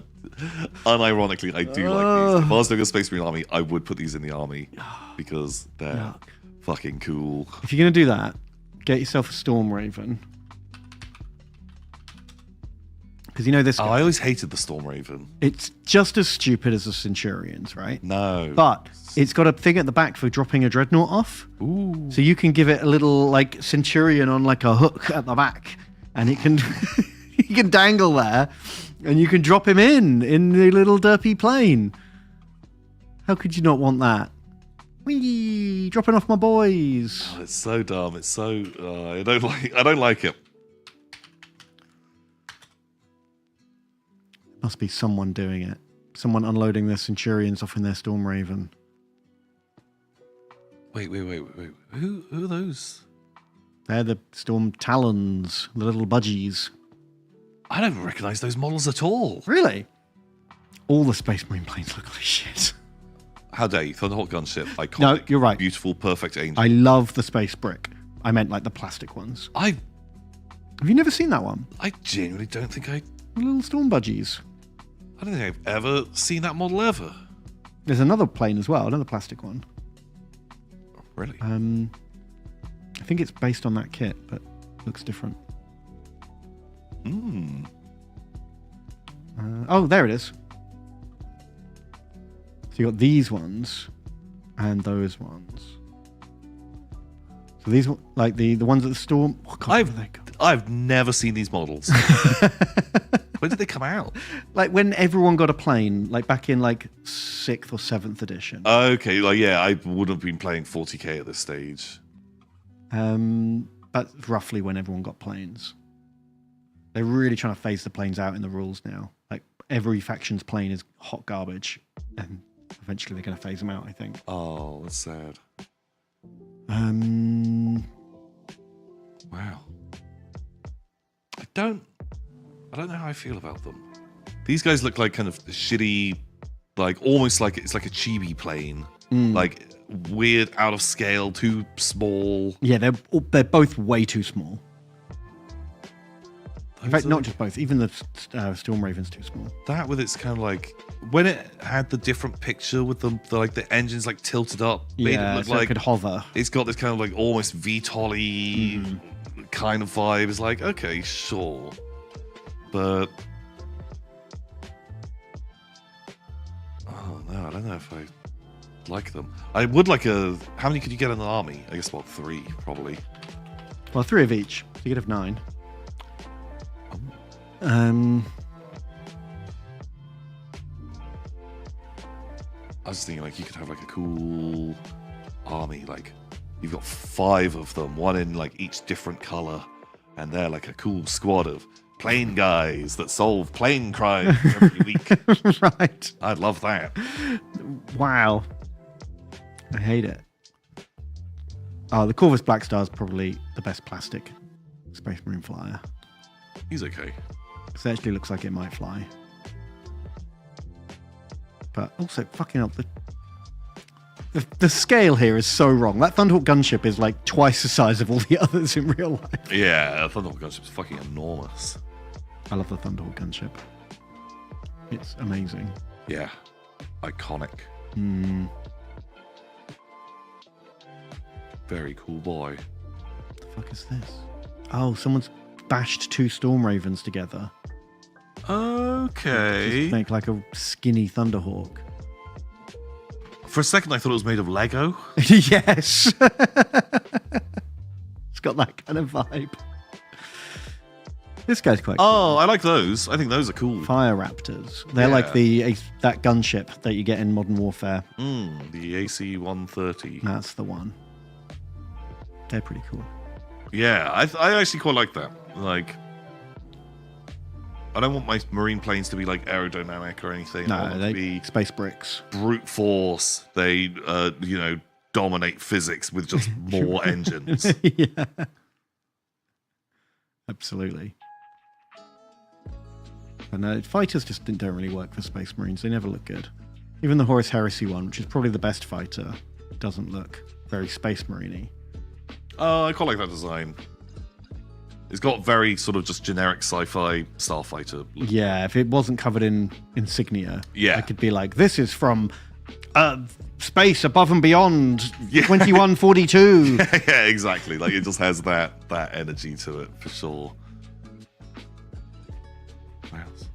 Unironically, I do like these. If I was doing a Space Marine army, I would put these in the army because they're fucking cool. If you're going to do that, get yourself a Storm Raven. Because you know this. I always hated the Storm Raven. It's just as stupid as the Centurions, right? No. But it's got a thing at the back for dropping a dreadnought off. Ooh. So you can give it a little like Centurion on like a hook at the back, and it can you can dangle there, and you can drop him in the little derpy plane. How could you not want that? Whee! Dropping off my boys. Oh, it's so dumb. It's so I don't like it. Must be someone doing it. Someone unloading their Centurions off in their Storm Raven. Wait. Who are those? They're the Storm Talons, the little budgies. I don't recognize those models at all. Really? All the Space Marine planes look like shit. How dare you? Thunderhawk gunship, iconic. No, you're right. Beautiful, perfect angel. I love the Space Brick. I meant like the plastic ones. Have you never seen that one? I genuinely don't think The little Storm budgies. I don't think I've ever seen that model ever. There's another plane as well, another plastic one. Really? I think it's based on that kit, but looks different. Oh, there it is. So you got these ones and those ones. So these, like the ones at the Storm. Oh, God, I've never seen these models. When did they come out? Like when everyone got a plane, like back in like 6th or 7th edition. Okay, I would have been playing 40k at this stage. That's roughly when everyone got planes. They're really trying to phase the planes out in the rules now. Like every faction's plane is hot garbage, and eventually they're going to phase them out, I think. Oh, that's sad. Wow. I don't know how I feel about them. These guys look like kind of shitty, like almost like it's like a chibi plane, like weird, out of scale, too small. Yeah, they're both way too small. In fact, not just both. Even the Storm Raven's too small. That with its kind of like when it had the different picture with the like the engines like tilted up, made it look so like it could hover. It's got this kind of like almost VTOL-y kind of vibe. It's like, okay, sure, but oh no, I don't know if I like them. I would like how many could you get in an army? I guess about 3 probably. Well, 3 of each. So you could have 9. I was thinking like you could have like a cool army, like You've got 5 of them, one in like each different color, and they're like a cool squad of plane guys that solve plane crime every week. Right. I'd love that. Wow. I hate it. Oh, the Corvus Black Star is probably the best plastic Space Marine flyer. He's okay. Because it actually looks like it might fly. But also, fucking up, the scale here is so wrong. That Thunderhawk gunship is like twice the size of all the others in real life. Yeah, Thunderhawk gunship's fucking enormous. I love the Thunderhawk gunship. It's amazing. Yeah. Iconic. Very cool boy. What the fuck is this? Oh, someone's bashed 2 Storm Ravens together. Okay. Just make like a skinny Thunderhawk. For a second, I thought it was made of Lego. Yes. It's got that kind of vibe. This guy's quite cool. Oh, I like those. I think those are cool. Fire Raptors. They're like that gunship that you get in Modern Warfare. The AC-130. That's the one. They're pretty cool. Yeah, I actually quite like that. Like, I don't want my marine planes to be like aerodynamic or anything. I want them No, to they be space bricks. brute force. They, dominate physics with just more engines. Yeah. Absolutely. But no, fighters just don't really work for Space Marines. They never look good. Even the Horus Heresy one, which is probably the best fighter, doesn't look very Space Marine-y. Oh, I quite like that design. It's got very sort of just generic sci-fi starfighter look. Yeah, if it wasn't covered in insignia, Yeah. I could be like, this is from space above and beyond 2142. Yeah, exactly. Like, it just has that energy to it, for sure. What else?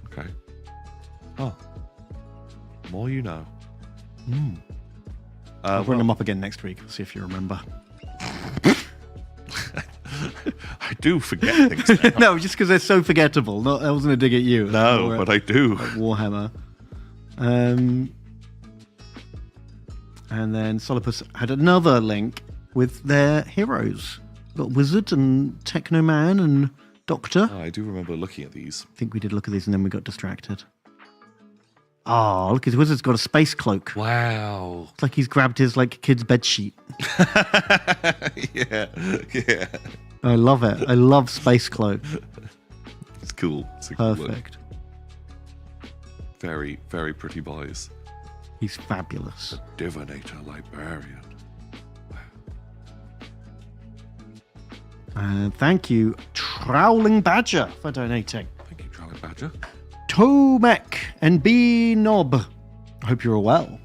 Okay. Oh. More you know. I'll bring them up again next week. See if you remember. I do forget things now. No, just because they're so forgettable. That wasn't a dig at you. No, but I do. Like Warhammer. And then Solipus had another link with their heroes. Got Wizard and Technoman and Doctor. Oh, I do remember looking at these. I think we did look at these and then we got distracted. Oh, look, his Wizard's got a space cloak. Wow. It's like he's grabbed his kid's bed sheet. Yeah. I love it. I love space cloak. It's cool. It's a cool look. Perfect. Very, very pretty boys. He's fabulous. Divinator Librarian. Thank you, Trowling Badger, for donating. Thank you, Trowling Badger. Tomek and B Knob. I hope you're all well.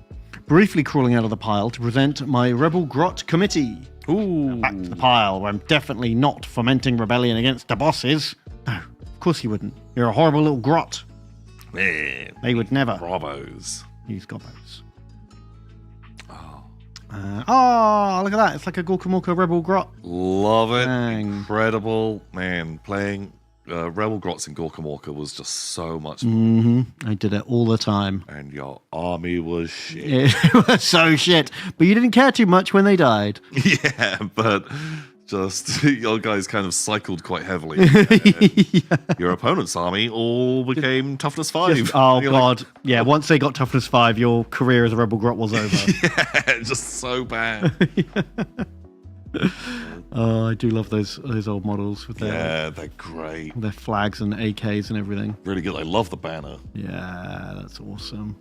Briefly crawling out of the pile to present my Rebel Grot committee. Ooh. Back to the pile where I'm definitely not fomenting rebellion against the bosses. No, of course you wouldn't. You're a horrible little grot. Man. They would never. Bravos. Use gobos. Oh. Look at that. It's like a Gorkamorka Rebel Grot. Love it. Dang. Incredible. Man, playing Rebel Grots in Gorkamorka was just so much fun. I did it all the time. And your army was shit. It was so shit. But you didn't care too much when they died. Yeah, but just your guys kind of cycled quite heavily. Your opponent's army all became toughness 5. Oh, You're God. like, Yeah, once they got toughness 5, your career as a Rebel Grot was over. yeah, just so bad. Oh, I do love those old models with Yeah, they're great. their flags and AKs and everything. Really good. I love the banner. Yeah, that's awesome.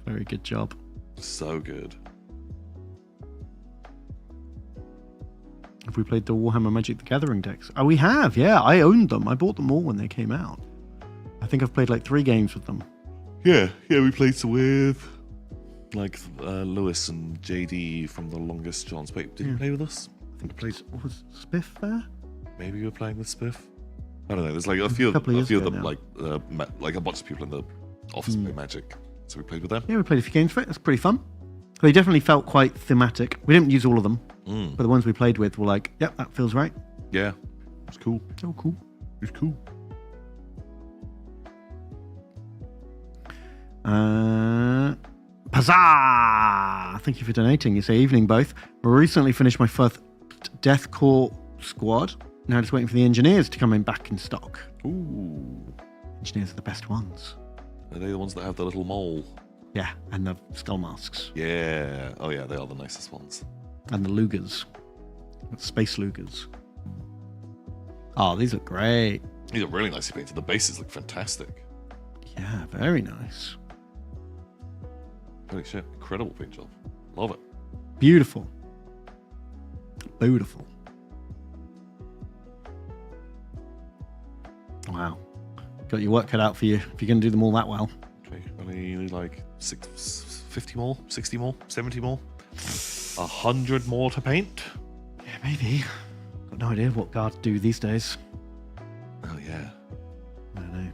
Very good job. So good. Have we played the Warhammer Magic the Gathering decks? Oh, we have, yeah. I owned them. I bought them all when they came out. I think I've played like 3 games with them. Yeah, we played some with Lewis and JD from the Longest Johns. Wait, did you play with us? I think I played. Was Spiff there? Maybe you were playing with Spiff. I don't know. There's like a few of them, like a bunch of people in the office play Magic, so we played with them. Yeah, we played a few games for it. It's pretty fun. They definitely felt quite thematic. We didn't use all of them, but the ones we played with were like, yep, that feels right. Yeah, it's cool. Oh, cool. It's cool. Huzzah! Thank you for donating. You say, evening both. I recently finished my first Death Corps squad. Now just waiting for the engineers to come in back in stock. Ooh. Engineers are the best ones. Are they the ones that have the little mole? Yeah, and the skull masks. Yeah. Oh, yeah, they are the nicest ones. And the Lugers. Space Lugers. Oh, these look great. These are really nicely painted. The bases look fantastic. Yeah, very nice. Holy shit. Incredible paint job. Love it. Beautiful. Beautiful. Wow. Got your work cut out for you if you're going to do them all that well. Okay, only like 50 more, 60 more, 70 more, 100 more to paint. Yeah, maybe. Got no idea what guards do these days. Oh, yeah. I don't know.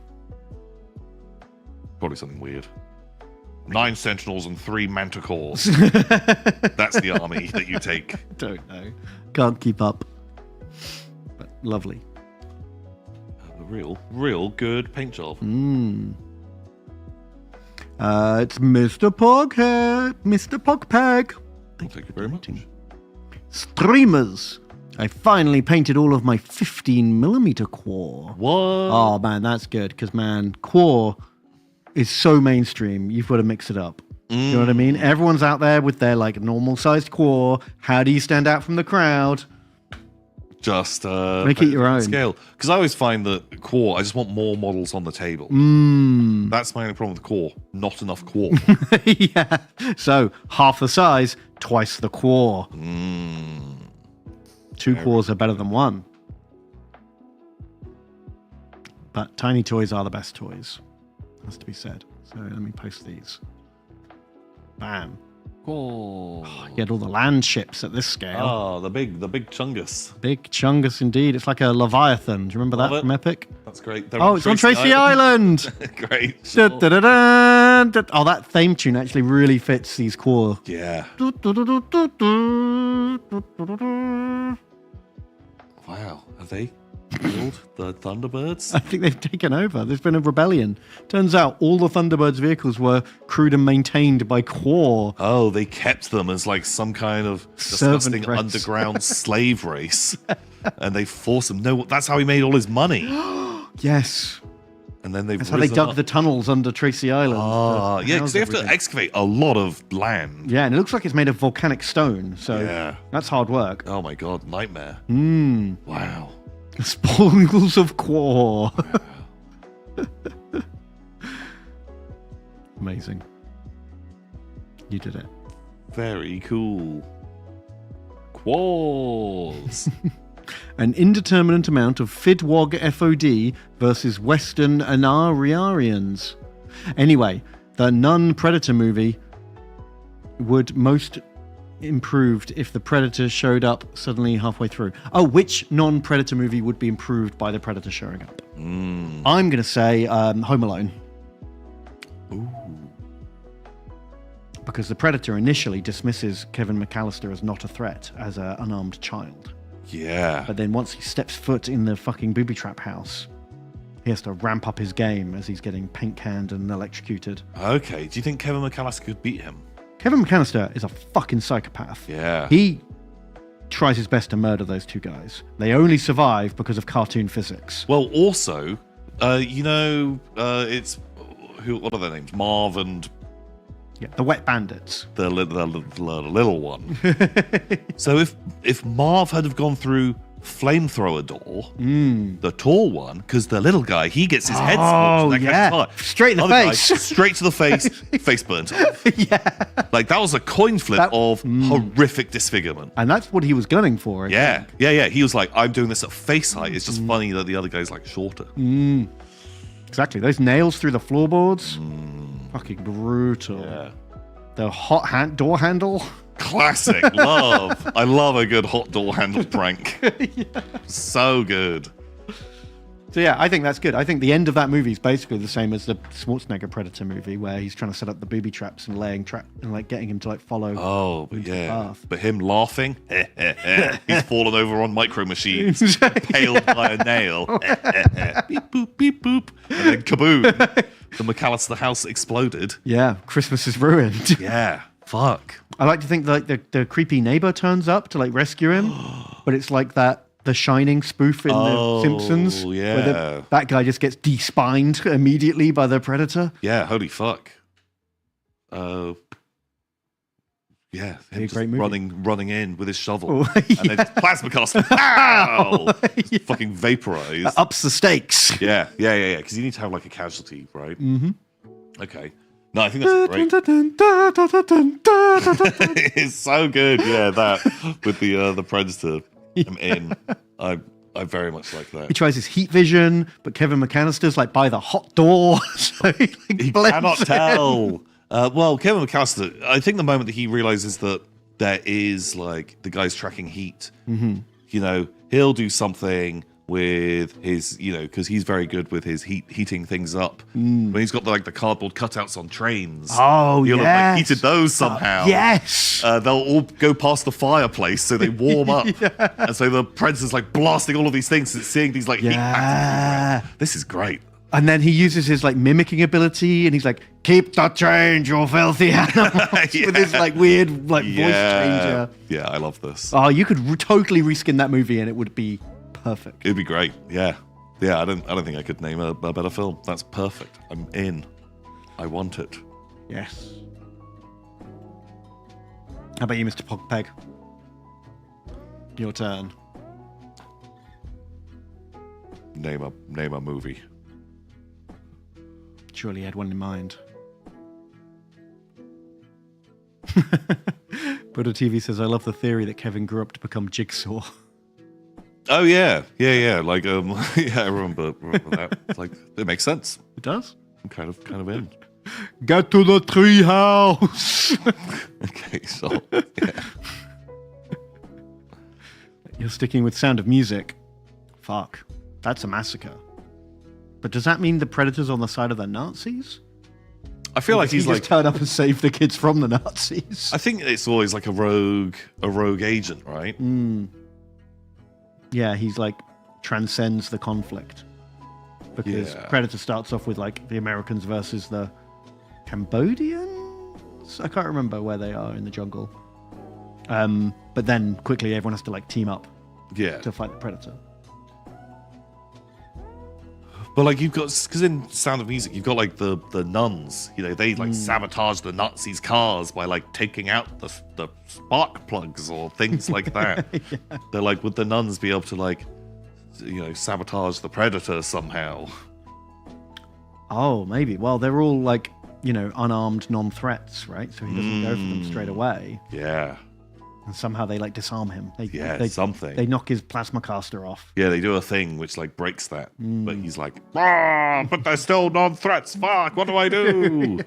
Probably something weird. 9 sentinels and 3 manticores. That's the army that you take. Don't know. Can't keep up. But lovely. A real good paint job. It's Mr. Poghead. Mr. Pogpeg. Thank you very much. Streamers. I finally painted all of my 15mm Quor. What? Oh, man, that's good. Because, man, Quor is so mainstream. You've got to mix it up. You know what I mean? Everyone's out there with their, like, normal-sized Quor. How do you stand out from the crowd? Just make it your own scale. Because I always find that core, I just want more models on the table. That's my only problem with the core. Not enough core. Yeah. So half the size, twice the core. 2 cores are better than 1. But tiny toys are the best toys. Has to be said. So let me post these. Bam. Cool. Oh, you get all the land ships at this scale. Oh, the big Chungus. Big Chungus indeed. It's like a Leviathan. Do you remember that from Epic? That's great. Oh, it's on Tracy Island. Great. Sure. Oh, that theme tune actually really fits these core. Yeah. Wow. Are they killed the Thunderbirds? I think they've taken over. There's been a rebellion. Turns out all the Thunderbirds vehicles were crewed and maintained by Quor. Oh, they kept them as like some kind of disgusting underground slave race. And they forced them. No, that's how he made all his money. Yes. And then that's how they dug the tunnels under Tracy Island. Ah, yeah, because they have to excavate a lot of land. Yeah, and it looks like it's made of volcanic stone. So that's hard work. Oh my god, nightmare. Wow. Spoils of Quor. Amazing. You did it. Very cool. Quors. An indeterminate amount of Fidwog FOD versus Western Anarians. Anyway, the Nun Predator movie would most improved if the Predator showed up suddenly halfway through. Oh, which non-Predator movie would be improved by the Predator showing up? I'm going to say Home Alone. Ooh. Because the Predator initially dismisses Kevin McAllister as not a threat, as an unarmed child. Yeah. But then once he steps foot in the fucking booby trap house, he has to ramp up his game as he's getting paint canned and electrocuted. Okay. Do you think Kevin McAllister could beat him? Kevin McAllister is a fucking psychopath. Yeah. He tries his best to murder those 2 guys. They only survive because of cartoon physics. Well, also, it's what are their names? Marv and the Wet Bandits. The little one. So if Marv had have gone through flamethrower door, the tall one, because the little guy, he gets his head scorched. Straight in the face. Guy, straight to the face, face burnt off. Like that was a coin flip of horrific disfigurement. And that's what he was gunning for. Yeah. He was like, I'm doing this at face height. It's just funny that the other guy's like shorter. Exactly. Those nails through the floorboards. Fucking brutal. Yeah. The hot door handle. Classic. Love. I love a good hot door handle prank. So good. So yeah, I think that's good. I think the end of that movie is basically the same as the Schwarzenegger Predator movie, where he's trying to set up the booby traps and laying trap and like getting him to like follow. Oh, but yeah. But him laughing, he's fallen over on micro machines, impaled by a nail. Beep boop, beep boop, and then kaboom. the McAllister house exploded. Yeah, Christmas is ruined. Yeah, fuck. I like to think that like the creepy neighbor turns up to like rescue him, but it's like that The Shining spoof in The Simpsons. Yeah. Where that guy just gets de-spined immediately by the predator. Yeah, holy fuck. Yeah, him just running in with his shovel. Oh, and then plasma cast. Ow! Fucking vaporized. That ups the stakes. Yeah. Because you need to have like a casualty, right? Mm-hmm. Okay. No, I think that's great. It's so good. Yeah, that with the predator. I'm in. I very much like that. He tries his heat vision, but Kevin McAllister's like by the hot door, so he cannot tell. Well, Kevin McAllister, I think the moment that he realizes that there is like the guy's tracking heat, you know, he'll do something with his, you know, because he's very good with his heating things up. When he's got the cardboard cutouts on trains, he'll have like heated those somehow. Yes, they'll all go past the fireplace, so they warm up, and so the predator's like blasting all of these things, and seeing these like heat patterns. This is great. And then he uses his like mimicking ability, and he's like, "Keep the change, you filthy animals," with his like weird like voice changer. Yeah, I love this. Oh, you could totally reskin that movie, and it would be perfect. It'd be great. Yeah. I don't think I could name a better film. That's perfect. I'm in. I want it. Yes. How about you, Mr. Pogpeg? Your turn. Name a movie. Surely you had one in mind. Buddha TV says, "I love the theory that Kevin grew up to become Jigsaw." Oh yeah. Like I remember that. It's like it makes sense. It does. I'm kind of in. Get to the treehouse. Okay, so yeah. You're sticking with Sound of Music. Fuck, that's a massacre. But does that mean the Predator's on the side of the Nazis? I feel like he's just like turn up and save the kids from the Nazis. I think it's always like a rogue agent, right? Yeah, he's like transcends the conflict. Because Predator starts off with like the Americans versus the Cambodians? I can't remember where they are in the jungle. But then quickly everyone has to like team up to fight the Predator. But like you've got, because in Sound of Music, you've got like the nuns, you know, they like sabotage the Nazis' cars by like taking out the spark plugs or things like that. They're like, would the nuns be able to like, you know, sabotage the Predator somehow? Oh, maybe. Well, they're all like, you know, unarmed non-threats, right? So he doesn't go for them straight away. Yeah. And somehow they like disarm him. Something. They knock his plasma caster off. Yeah, they do a thing which like breaks that. But he's like, but they're still non-threats. Fuck, what do I do?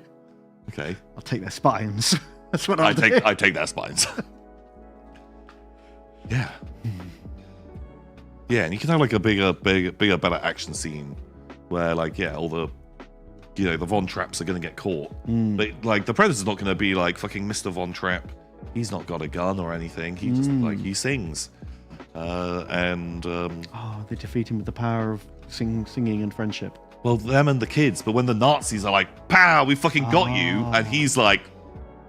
Okay. I'll take their spines. That's what I take their spines. Yeah. Yeah, and you can have like a bigger, better action scene where like, all the, you know, the Von Trapps are going to get caught. But like the Predator's not going to be like fucking Mr. Von Trapp. He's not got a gun or anything. He just like he sings, they defeat him with the power of singing and friendship. Well, them and the kids. But when the Nazis are like, "Pow, we fucking got you," and he's like,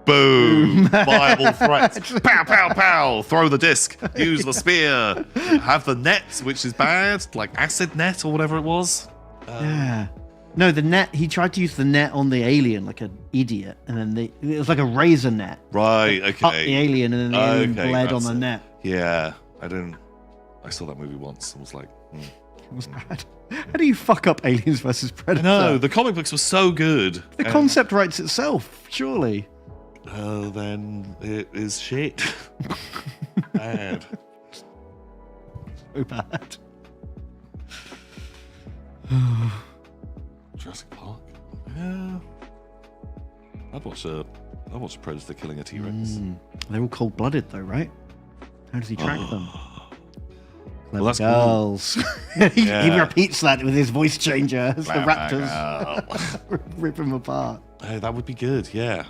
"Boom, viable threats. Pow, pow, pow. Throw the disc. Use the spear. Have the net, which is bad, like acid net or whatever it was." No, the net. He tried to use the net on the alien like an idiot, and then it was like a razor net. Right. Okay. Cut the alien, and then the alien bled on the net. Yeah, I saw that movie once and was like, It was bad. How do you fuck up Aliens versus Predator? No, the comic books were so good. The concept writes itself, surely. Then it is shit. Bad. So bad. Jurassic Park. Yeah. I'd watch a Predator killing a T-Rex. They're all cold-blooded though, right? How does he track them? Well, that's girls. Cool. He repeats that with his voice changer as the raptors rip him apart. Hey, that would be good, yeah.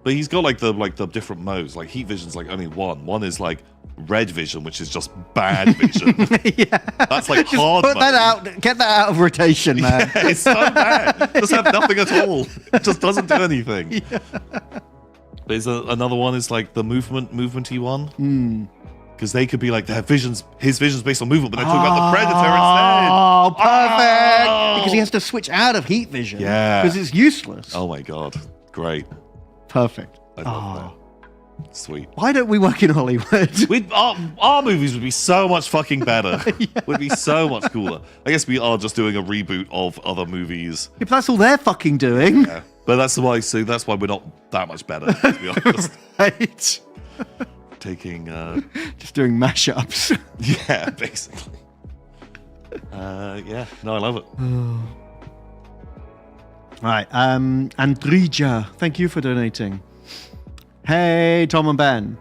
But he's got like the different modes. Like heat vision's like only one. One is like red vision, which is just bad vision. Yeah. That's like Just hard put that mode. out. Get that out of rotation, man. Yeah, it's so bad. It doesn't have nothing at all. It just doesn't do anything. Yeah. There's another one is like the movementy one. Because they could be like his vision's based on movement, but they're talking about the predator instead. Oh, perfect! Oh. Because he has to switch out of heat vision. Yeah. Because it's useless. Oh my god, great! Perfect. I love that. Sweet. Why don't we work in Hollywood? Our movies would be so much fucking better. Would be so much cooler. I guess we are just doing a reboot of other movies. If that's all they're fucking doing. Yeah. But that's why we're not that much better, to be honest. Right. Taking just doing mashups. Yeah, basically. Yeah, no, I love it. Right, Andrija, thank you for donating. Hey, Tom and Ben,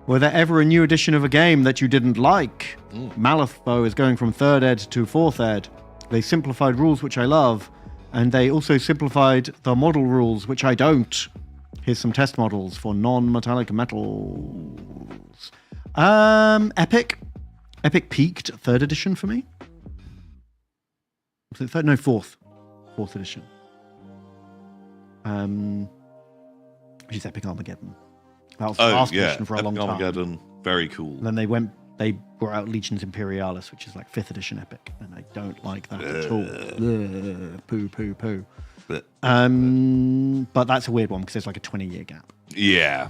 were there ever a new edition of a game that you didn't like? Malifaux is going from 3rd ed to 4th ed. They simplified rules, which I love, and they also simplified the model rules, which I don't. Here's some test models for non-metallic metals. Epic. Epic peaked 3rd edition for me. Was it 3rd? No, 4th. 4th edition. Which is Epic Armageddon. That was the last edition for a long time. Armageddon, very cool. And then they brought out Legions Imperialis, which is like 5th edition Epic, and I don't like that at all. Poo. But that's a weird one because there's like a 20-year gap. Yeah.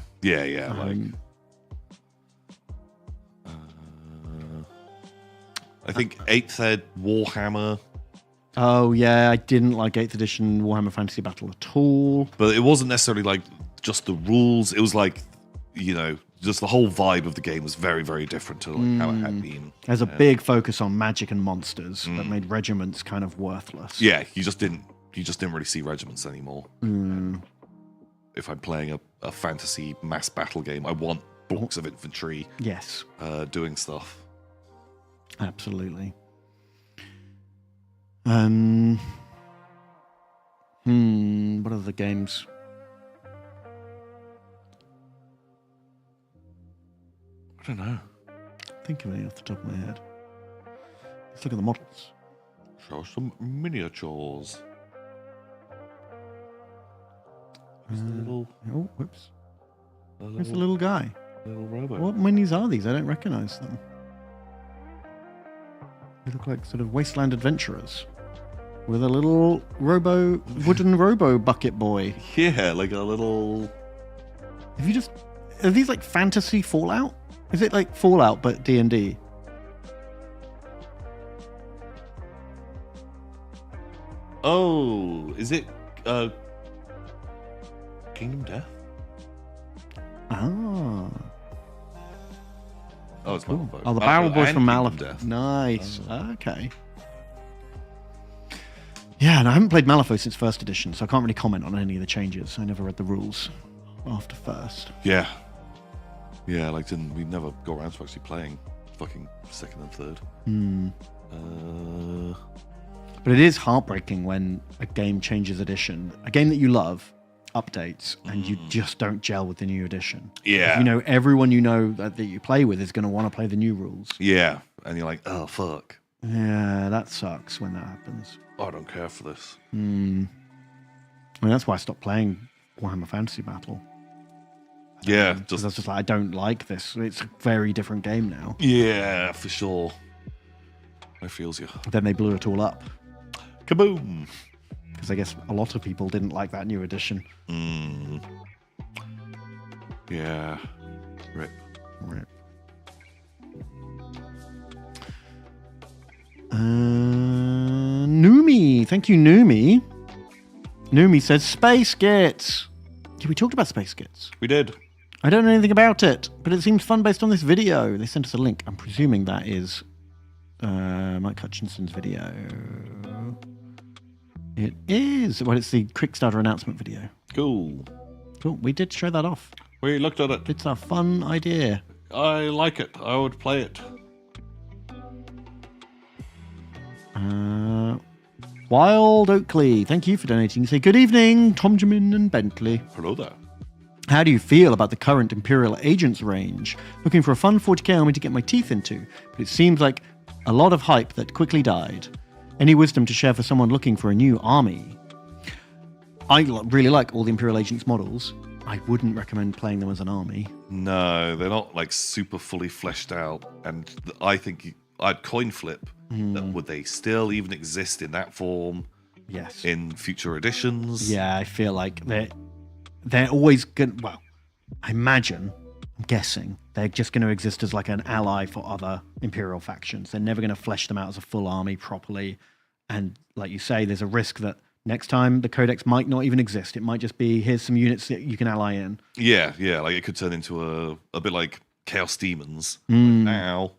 I think 8th ed Warhammer. Oh yeah, I didn't like 8th edition Warhammer Fantasy Battle at all. But it wasn't necessarily like just the rules. It was like, just the whole vibe of the game was very, very different to like how it had been. There's a big focus on magic and monsters that made regiments kind of worthless. Yeah, you just didn't really see regiments anymore. If I'm playing a fantasy mass battle game, I want blocks of infantry. Yes. Doing stuff. Absolutely. What are the games? I don't know. Think of any off the top of my head. Let's look at the models. Show some miniatures. Oh, whoops. Where's the little guy? Little robot. What minis are these? I don't recognize them. They look like sort of wasteland adventurers with a little wooden robo bucket boy. Yeah, like a little. Are these like fantasy Fallout? Is it like Fallout but D&D? Oh, is it Kingdom Death? Ah. Oh, it's Malifaux. Oh, the Barrel Boys from Kingdom Malifaux. Death. Nice. Okay. Yeah, and I haven't played Malifaux since 1st edition, so I can't really comment on any of the changes. I never read the rules after 1st. Yeah. Yeah, we never got around to actually playing fucking 2nd and 3rd. But it is heartbreaking when a game changes edition. A game that you love updates and you just don't gel with the new edition. Yeah. Everyone that you play with is going to want to play the new rules. Yeah. And you're like, oh, fuck. Yeah, that sucks when that happens. I don't care for this. I mean, that's why I stopped playing Warhammer Fantasy Battle. Yeah. Because I was just like, I don't like this. It's a very different game now. Yeah, for sure. I feels you. Then they blew it all up. Kaboom! Because I guess a lot of people didn't like that new edition. Yeah. Rip. Numi. Thank you, Numi. Numi says Space Gits. Yeah, we talked about Space Gits. We did. I don't know anything about it, but it seems fun based on this video. They sent us a link. I'm presuming that is Mike Hutchinson's video. It is. Well, it's the Kickstarter announcement video. Cool. We did show that off. We looked at it. It's a fun idea. I like it. I would play it. Wild Oakley, thank you for donating. Say good evening, Tom Jamin and Bentley. Hello there. How do you feel about the current Imperial Agents range? Looking for a fun 40k army to get my teeth into, but it seems like a lot of hype that quickly died. Any wisdom to share for someone looking for a new army? I really like all the Imperial Agents models. I wouldn't recommend playing them as an army. No, they're not like super fully fleshed out, and I think I'd coin flip that would they still even exist in that form? Yes. In future editions? Yeah, I feel like they're always good. Well, I'm guessing, they're just going to exist as like an ally for other Imperial factions. They're never going to flesh them out as a full army properly. And like you say, there's a risk that next time the Codex might not even exist. It might just be, here's some units that you can ally in. Yeah, like it could turn into a bit like Chaos Demons. Now,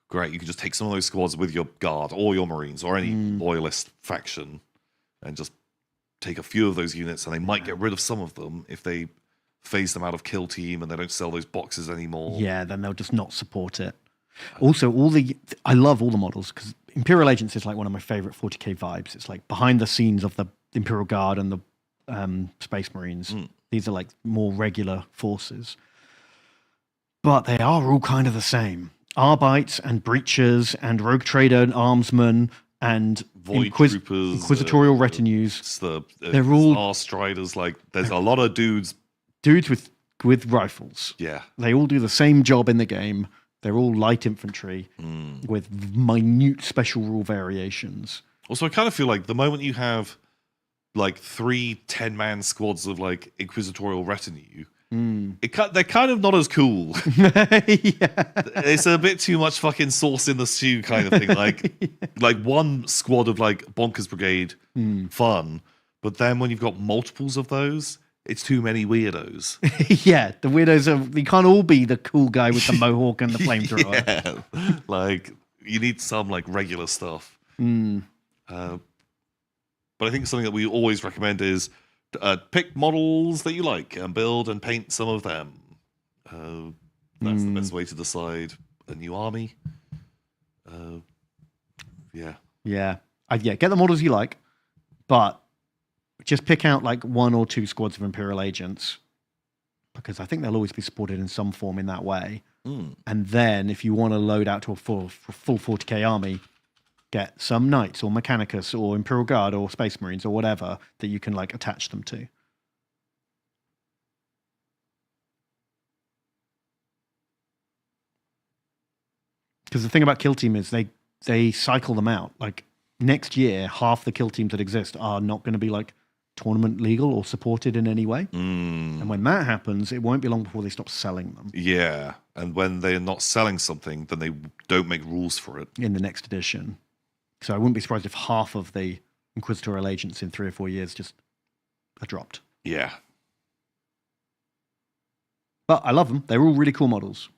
great, you can just take some of those squads with your Guard or your Marines or any loyalist faction and just take a few of those units, and they might get rid of some of them if they phase them out of Kill Team and they don't sell those boxes anymore. Yeah, then they'll just not support it. Also, I love all the models, because Imperial Agents is like one of my favorite 40k vibes. It's like behind the scenes of the Imperial Guard and the Space Marines. These are like more regular forces. But they are all kind of the same. Arbites and Breachers and Rogue Trader and Armsmen and Void Troopers, Inquisitorial Retinues. They're all Striders. Like, there's a lot of dudes with rifles. Yeah. They all do the same job in the game. They're all light infantry with minute special rule variations. Also, I kind of feel like the moment you have like 3 10-man squads of like Inquisitorial Retinue, they're kind of not as cool. It's a bit too much fucking sauce in the stew kind of thing. Like one squad of like Bonkers Brigade, fun, but then when you've got multiples of those, it's too many weirdos. Yeah, the weirdos they can't all be the cool guy with the mohawk and the flamethrower. Yeah, like you need some like regular stuff. But I think something that we always recommend is pick models that you like and build and paint some of them. That's the best way to decide a new army. Yeah. Get the models you like, but just pick out like 1 or 2 squads of Imperial Agents, because I think they'll always be supported in some form in that way. And then if you want to load out to a full 40k army, get some Knights or Mechanicus or Imperial Guard or Space Marines or whatever that you can like attach them to. Because the thing about Kill Team is they cycle them out. Like next year, half the Kill Teams that exist are not going to be like tournament legal or supported in any way. And when that happens, it won't be long before they stop selling them. Yeah, and when they're not selling something, then they don't make rules for it in the next edition. So I wouldn't be surprised if half of the Inquisitorial Agents in 3 or 4 years just are dropped. Yeah. But I love them. They're all really cool models.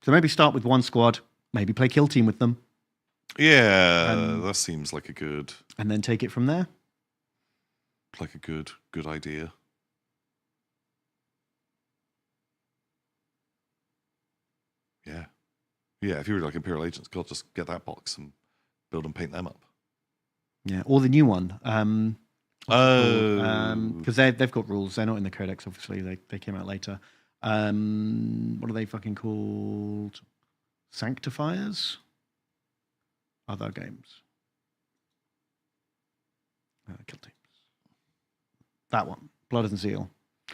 So maybe start with 1 squad, maybe play Kill Team with them. Yeah, that seems like a good... And then take it from there. Like a good idea. Yeah. Yeah, if you really like Imperial Agents, God, just get that box and build and paint them up. Yeah, or the new one. Because they've got rules. They're not in the Codex, obviously. They came out later. What are they fucking called? Sanctifiers? Other games. Kill Teams. That one. Blood and Zeal.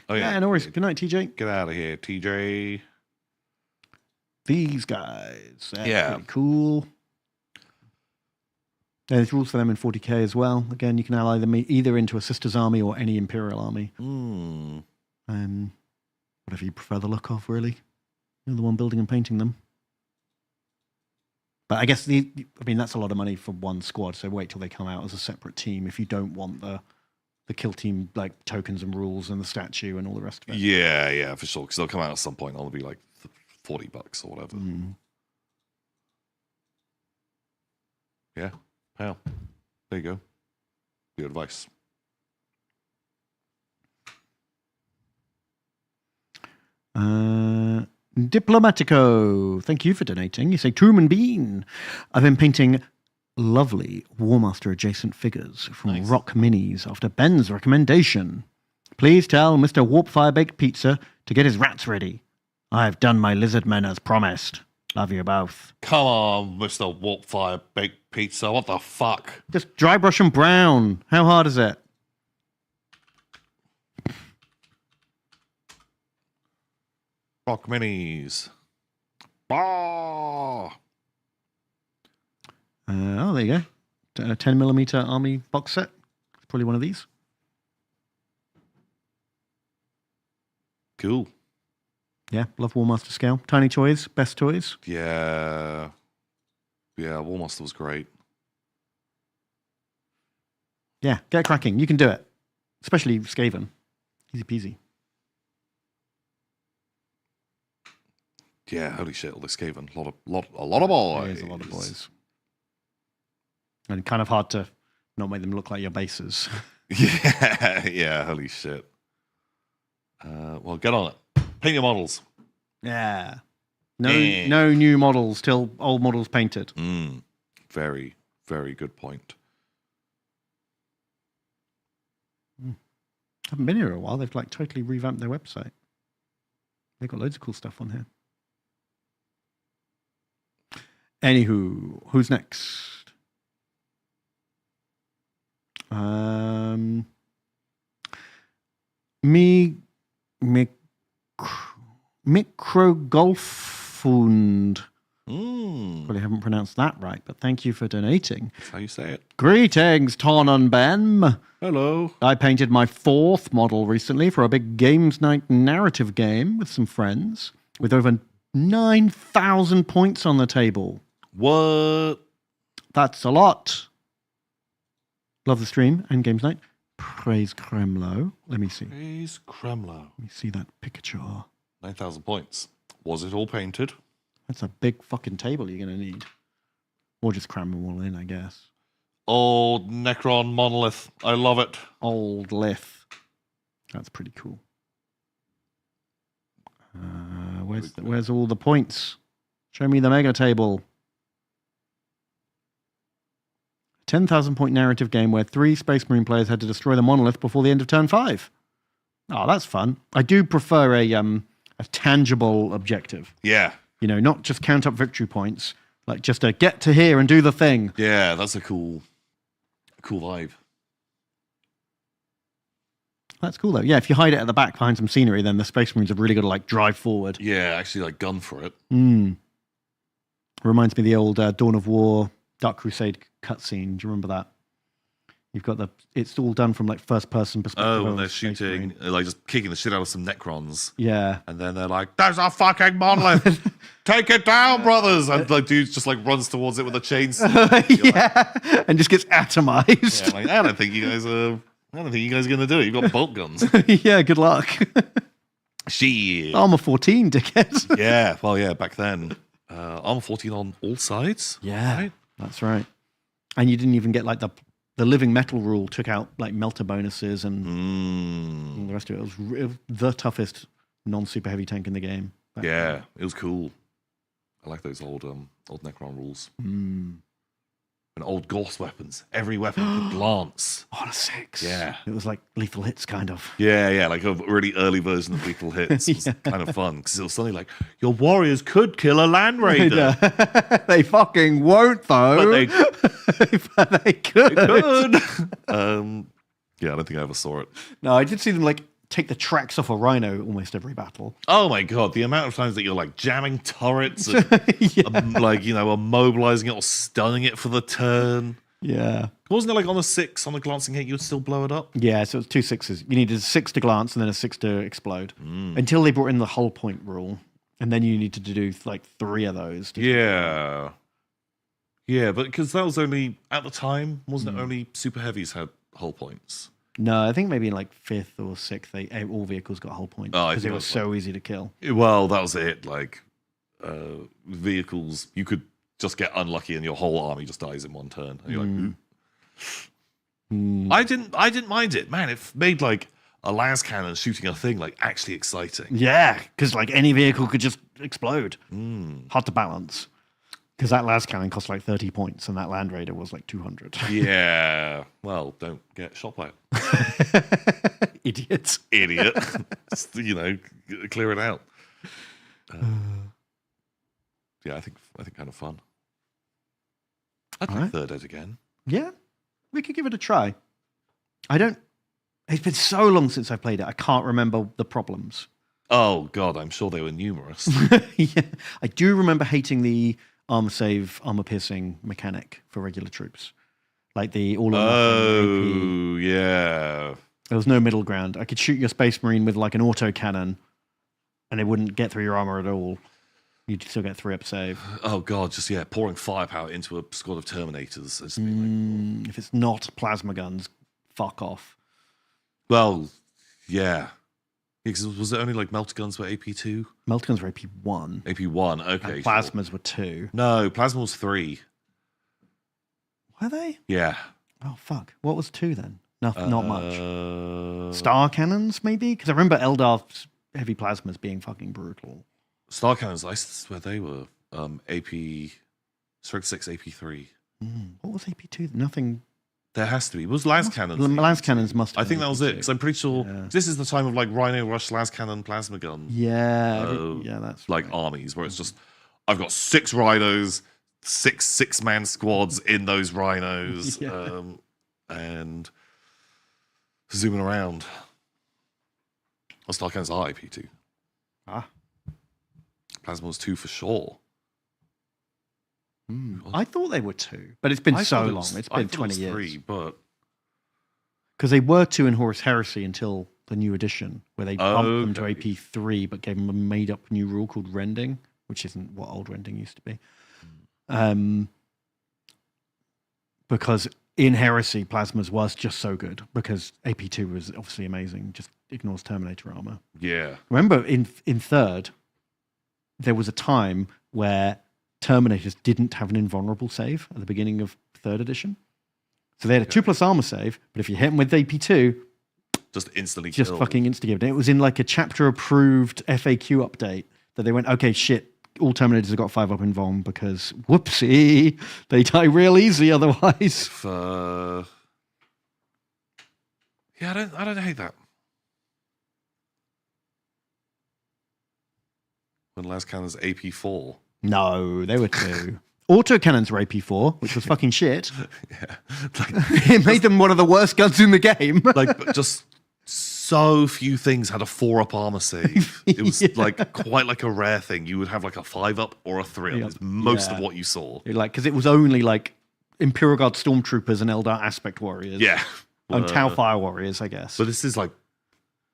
Oh, yeah. No worries. Good night, TJ. Get out of here, TJ. These guys. They're pretty cool. There's rules for them in 40k as well. Again, you can ally them either into a Sisters army or any Imperial army. Whatever you prefer the look of, really. You're the one building and painting them. But I guess that's a lot of money for 1 squad. So wait till they come out as a separate team if you don't want the Kill Team like tokens and rules and the statue and all the rest of it. Yeah, for sure. Because they'll come out at some point. They'll be like $40 or whatever. Yeah. Well, there you go. Good advice. Diplomatico, thank you for donating. You say, Truman Bean. I've been painting lovely War Master adjacent figures from Rock Minis after Ben's recommendation. Please tell Mr. Warpfire Baked Pizza to get his rats ready. I have done my lizard men as promised. Love you both. Come on, Mr. Warpfire Baked Pizza. What the fuck? Just dry brush and brown. How hard is it? Rock minis. Bah! Oh, there you go. A 10mm army box set. It's probably one of these. Cool. Yeah, love Warmaster scale. Tiny toys, best toys. Yeah. Yeah, Warmaster was great. Yeah, get cracking. You can do it. Especially Skaven. Easy peasy. Yeah, holy shit, all this Skaven. A lot of boys. There's a lot of boys. And kind of hard to not make them look like your bases. Yeah, holy shit. Well, get on it. Paint your models. Yeah. No new models till old models painted. Very, very good point. Haven't been here a while. They've like totally revamped their website. They've got loads of cool stuff on here. Anywho, who's next? Microgolfund. Probably haven't pronounced that right, but thank you for donating. That's how you say it. Greetings, Ton and Ben. Hello. I painted my 4th model recently for a big games night narrative game with some friends with over 9,000 points on the table. What? That's a lot. Love the stream and games night. Praise Kremlo. Let me see. Praise Kremlo. Let me see that picture. 9,000 points. Was it all painted? That's a big fucking table you're going to need. Or just cram them all in, I guess. Old Necron monolith. I love it. Old lith. That's pretty cool. Where's all the points? Show me the mega table. 10,000 point narrative game where 3 Space Marine players had to destroy the monolith before the end of turn 5. Oh, that's fun. I do prefer a tangible objective. Yeah. You know, not just count up victory points, like just a get to here and do the thing. Yeah, that's a cool vibe. That's cool though. Yeah, if you hide it at the back behind some scenery, then the Space Marines have really got to like drive forward. Yeah, actually like gun for it. Reminds me of the old Dawn of War Dark Crusade cutscene. Do you remember that? You've got it's all done from like first person perspective. Oh, when they're shooting, like just kicking the shit out of some Necrons. Yeah. And then they're like, there's a fucking monolith. Take it down, brothers. And like dude just like runs towards it with a chainsaw. Yeah. And just gets atomized. Yeah, like, I don't think you guys are gonna do it. You've got bolt guns. Yeah, good luck. Shit. Armor 14, dickhead. Yeah, well, yeah, back then. Armor 14 on all sides. Yeah, right? That's right. And you didn't even get like the living metal rule took out like melter bonuses and the rest of it. It was the toughest non-super heavy tank in the game. Yeah, it was cool. I like those old Necron rules. And old Gauss weapons. Every weapon could glance. On a 6. Yeah. It was like Lethal Hits, kind of. Yeah, like a really early version of Lethal Hits. It was kind of fun because it was suddenly like, your warriors could kill a Land Raider. They fucking won't, though. But they could. Yeah, I don't think I ever saw it. No, I did see them like take the tracks off a rhino almost every battle. Oh my god, the amount of times that you're like jamming turrets and like, you know, immobilizing it or stunning it for the turn. Yeah. Wasn't it like on a 6, on a glancing hit, you would still blow it up? Yeah, so it was 2 6s. You needed a 6 to glance and then a 6 to explode. Until they brought in the hull point rule. And then you needed to do like 3 of those. Yeah. Yeah, but because that was only, at the time, wasn't it only super heavies had hull points? No, I think maybe in like 5th or 6th, all vehicles got hull points. Because it was so easy to kill. Well, that was it. Like, vehicles, you could just get unlucky and your whole army just dies in one turn. And you're like, I didn't mind it. Man, it made like a las cannon shooting a thing like actually exciting. Yeah, because like any vehicle could just explode. Hard to balance. Because that las cannon cost like 30 points, and that Land Raider was like 200. Yeah. Well, don't get shot by it. Idiots. Idiot. Just, clear it out. Yeah, I think kind of fun. I'd play Third Ed again. Yeah, we could give it a try. It's been so long since I played it, I can't remember the problems. Oh, God, I'm sure they were numerous. Yeah, I do remember hating the armor save, armor piercing mechanic for regular troops. Like the all or nothing. Oh, yeah. There was no middle ground. I could shoot your Space Marine with like an auto cannon, and it wouldn't get through your armor at all. You'd still get 3-up save. Oh, God, just, pouring firepower into a squad of Terminators. If it's not plasma guns, fuck off. Well, yeah. Because was it only like melter guns were AP2? Melter guns were AP1. AP1, okay. And plasmas were 2. No, plasma was 3. Were they? Yeah. Oh, fuck. What was 2 then? Not much. Star cannons, maybe? Because I remember Eldar's heavy plasmas being fucking brutal. Star cannons, I swear they were AP... Strike 6, AP3. What was AP2? Nothing... There has to be. It was las cannons. Las cannons must have I think been that was it, because I'm pretty sure this is the time of like Rhino Rush, las cannon, plasma gun. Yeah, that's like armies where it's just I've got 6 rhinos, 6-man squads in those rhinos, and zooming around. Well, Star cannons are IP2. Plasma was 2 for sure. I thought they were 2, but it's been so long. It's been 20 years. 3, but because they were 2 in Horus Heresy until the new edition, where they bumped them to AP3, but gave them a made-up new rule called rending, which isn't what old rending used to be. Because in Heresy, plasmas was just so good because AP2 was obviously amazing. Just ignores Terminator armor. Yeah. Remember in third, there was a time where Terminators didn't have an invulnerable save at the beginning of 3rd edition. So they had a 2+ armor save, but if you hit them with AP2, just instantly just killed. fucking insta-gived. It was in like a chapter approved FAQ update that they went, okay, shit, all Terminators have got 5-up invuln because whoopsie, they die real easy otherwise. Yeah, I don't hate that. When las cannons AP4. No, they were 2. Autocannons were AP4, which was fucking shit. It made them one of the worst guns in the game. Like, just so few things had a 4-up armor save. It was like quite like a rare thing. You would have like a 5-up or a 3-up. It's most of what you saw. Like, because it was only like Imperial Guard Stormtroopers and Eldar Aspect Warriors. Yeah. And Tau Fire Warriors, I guess. But this is like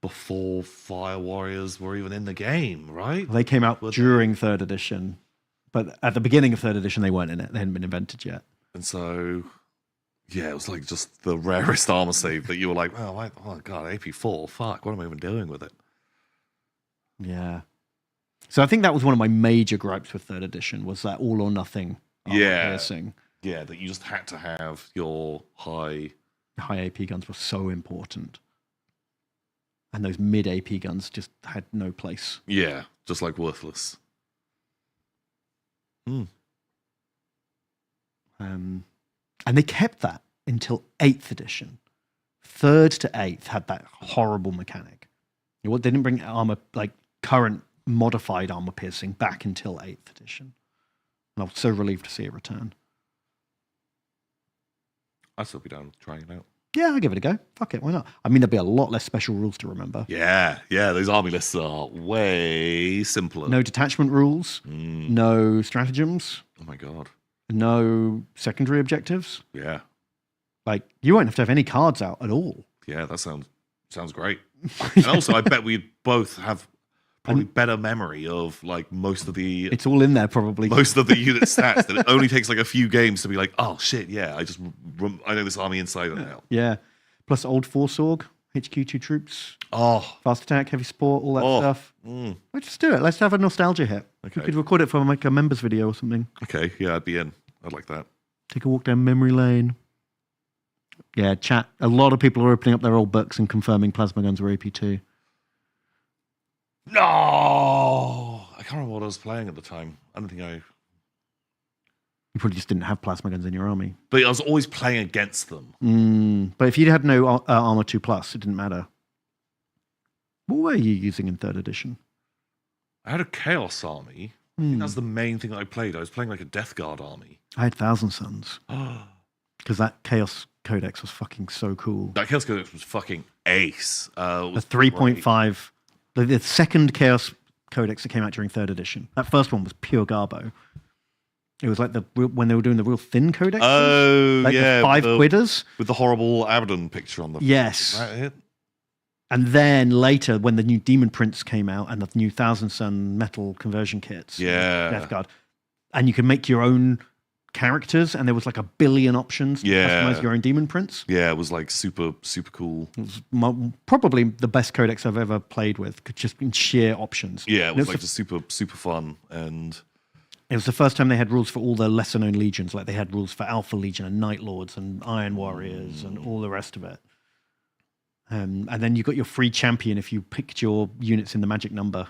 before Fire Warriors were even in the game, right? They came out during 3rd edition. But at the beginning of 3rd edition, they weren't in it. They hadn't been invented yet. And so, yeah, it was like just the rarest armor save that you were like, oh God, AP4, fuck, what am I even doing with it? Yeah. So I think that was one of my major gripes with 3rd edition, was that all or nothing armor piercing. Yeah, that you just had to have your high AP guns were so important. And those mid AP guns just had no place. Yeah, just like worthless. And they kept that until 8th edition. 3rd to 8th had that horrible mechanic. They didn't bring armor, like current modified armor piercing, back until 8th edition. And I was so relieved to see it return. I'd still be down with trying it out. Yeah, I'll give it a go. Fuck it, why not? I mean, there'll be a lot less special rules to remember. Yeah, those army lists are way simpler. No detachment rules, no stratagems. Oh my God. No secondary objectives. Yeah. Like, you won't have to have any cards out at all. Yeah, that sounds great. And also, I bet we both have probably better memory of like most of the... It's all in there, probably. Most of the unit stats that it only takes like a few games to be like, oh shit, yeah, I know this army inside and out. Yeah. Plus Old Forsorg, HQ2 troops. Oh. Fast attack, heavy support, all that stuff. Let's just do it. Let's have a nostalgia hit. Okay. We could record it for like a members video or something. Okay, yeah, I'd be in. I'd like that. Take a walk down memory lane. Yeah, chat. A lot of people are opening up their old books and confirming plasma guns were AP2. No! I can't remember what I was playing at the time. I don't think I... You probably just didn't have plasma guns in your army. But I was always playing against them. But if you had no armor 2+, it didn't matter. What were you using in 3rd edition? I had a Chaos army. I think that's the main thing that I played. I was playing like a Death Guard army. I had Thousand Suns. Because that Chaos Codex was fucking so cool. That Chaos Codex was fucking ace. The 3.5, the second Chaos Codex that came out during 3rd edition. That first one was pure garbo. It was like when they were doing the real thin codexes. Oh, like yeah. the 5 quidders. With the horrible Abaddon picture on the Yes. Is that it? And then later, when the new Demon Prince came out and the new Thousand Sun metal conversion kits, Death Guard, and you could make your own characters, and there was like 1 billion options to customize your own Demon Prince. Yeah, it was like super cool. It was probably the best codex I've ever played with, just in sheer options. Yeah, it was like just super fun, and it was the first time they had rules for all the lesser known legions. Like they had rules for Alpha Legion and Night Lords and Iron Warriors and all the rest of it. And then you got your free champion if you picked your units in the magic number.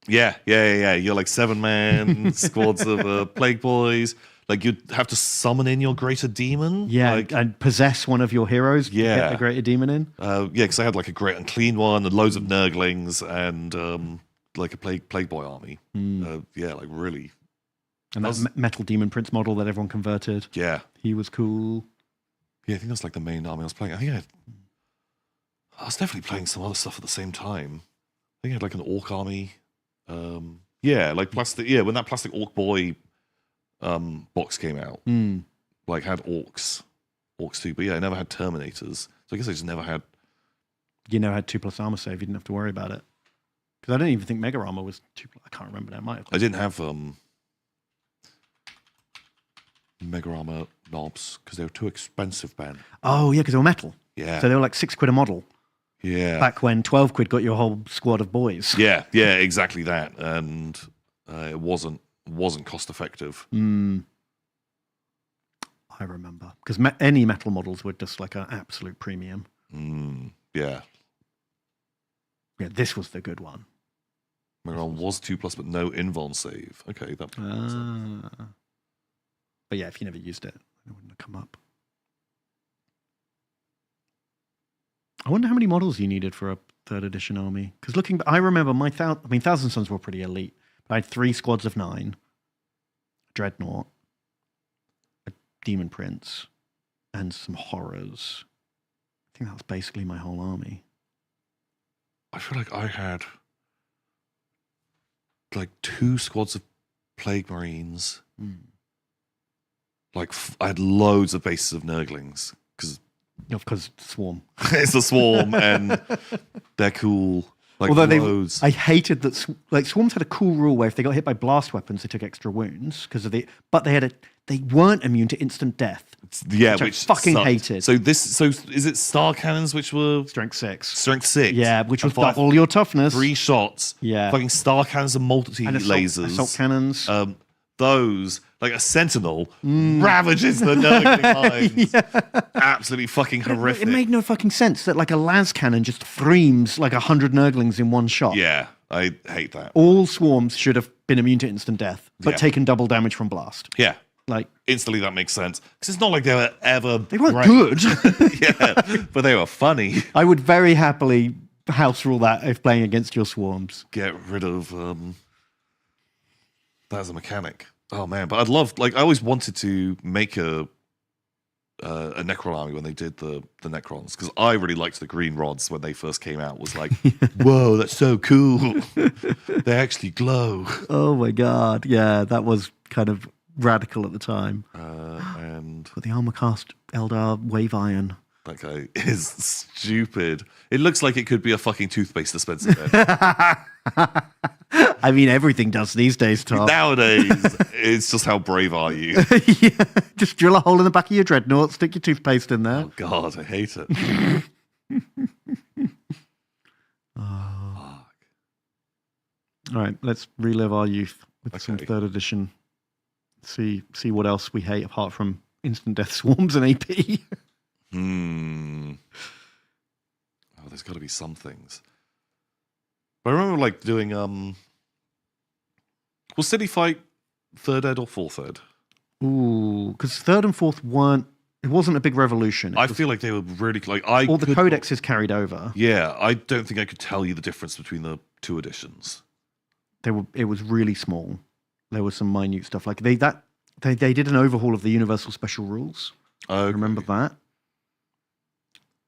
Yeah. You're like 7-man squads of Plague Boys. Like you'd have to summon in your greater demon. Yeah, and possess one of your heroes. To get the greater demon in. Yeah, because I had like a great unclean one and loads of Nurglings and like a Plague Boy army. Yeah, like really. And that metal Demon Prince model that everyone converted. Yeah, he was cool. Yeah, I think that's like the main army I was playing. I think I was definitely playing some other stuff at the same time. I think I had like an Orc army. Like plastic. Yeah, when that plastic Orc Boy box came out, like had orcs too. But yeah, I never had Terminators. So I guess I just never had. You never had 2+ armor save. You didn't have to worry about it. Because I don't even think Mega Armor was 2+. I can't remember that. I didn't have Mega Armor knobs because they were too expensive, Ben. Oh yeah, because they were metal. Yeah. So they were like £6 a model. Yeah. Back when 12 quid got your whole squad of boys. Yeah, exactly that, and it wasn't cost effective. I remember because any metal models were just like an absolute premium. Yeah. Yeah, this was the good one. Mega Armor was 2+, but no invuln save. Okay, that makes sense. But yeah, if you never used it, it wouldn't have come up. I wonder how many models you needed for a 3rd edition army. Because I remember Thousand Suns were pretty elite. But I had 3 squads of 9, a Dreadnought, a Demon Prince, and some horrors. I think that was basically my whole army. I feel like I had like 2 squads of Plague Marines. Like I had loads of bases of Nurglings because Swarm. It's a Swarm, and they're cool. Like Although loads. I hated that. Like Swarms had a cool rule where if they got hit by blast weapons, they took extra wounds but they weren't immune to instant death. Yeah, which I fucking sucked. hated. So is it Star Cannons which were Strength 6? Strength 6. Yeah, which was double your toughness. 3 shots. Yeah, fucking Star Cannons and multi lasers. Assault cannons. Those, like a Sentinel, ravages the Nurgling lines. Absolutely fucking horrific. It made no fucking sense that like a las cannon just threams like 100 Nurglings in one shot. Yeah, I hate that. All swarms should have been immune to instant death, but taken double damage from blast. Yeah. Like instantly that makes sense. Because it's not like they were ever They weren't good. Yeah, but they were funny. I would very happily house rule that if playing against your swarms. Get rid of that as a mechanic. Oh man, but I'd love, like, I always wanted to make a Necron army when they did the Necrons, because I really liked the green rods when they first came out. Was like, whoa, that's so cool. They actually glow. Oh my god, yeah, that was kind of radical at the time. But the armor cast Eldar Wave Iron. That guy is stupid. It looks like it could be a fucking toothpaste dispenser. I mean, everything does these days, Tom. Nowadays, it's just how brave are you? Yeah, just drill a hole in the back of your dreadnought, stick your toothpaste in there. Oh God, I hate it. All right, let's relive our youth with some 3rd edition. See what else we hate apart from instant death swarms and AP. Oh, there's got to be some things. But I remember like doing was City Fight 3rd ed or 4th ed? Ooh, because 3rd and 4th weren't. It wasn't a big revolution. I feel like they were really like all the codexes carried over. Yeah, I don't think I could tell you the difference between the 2 editions. It was really small. There was some minute stuff like they did an overhaul of the Universal Special Rules. Okay. I remember that.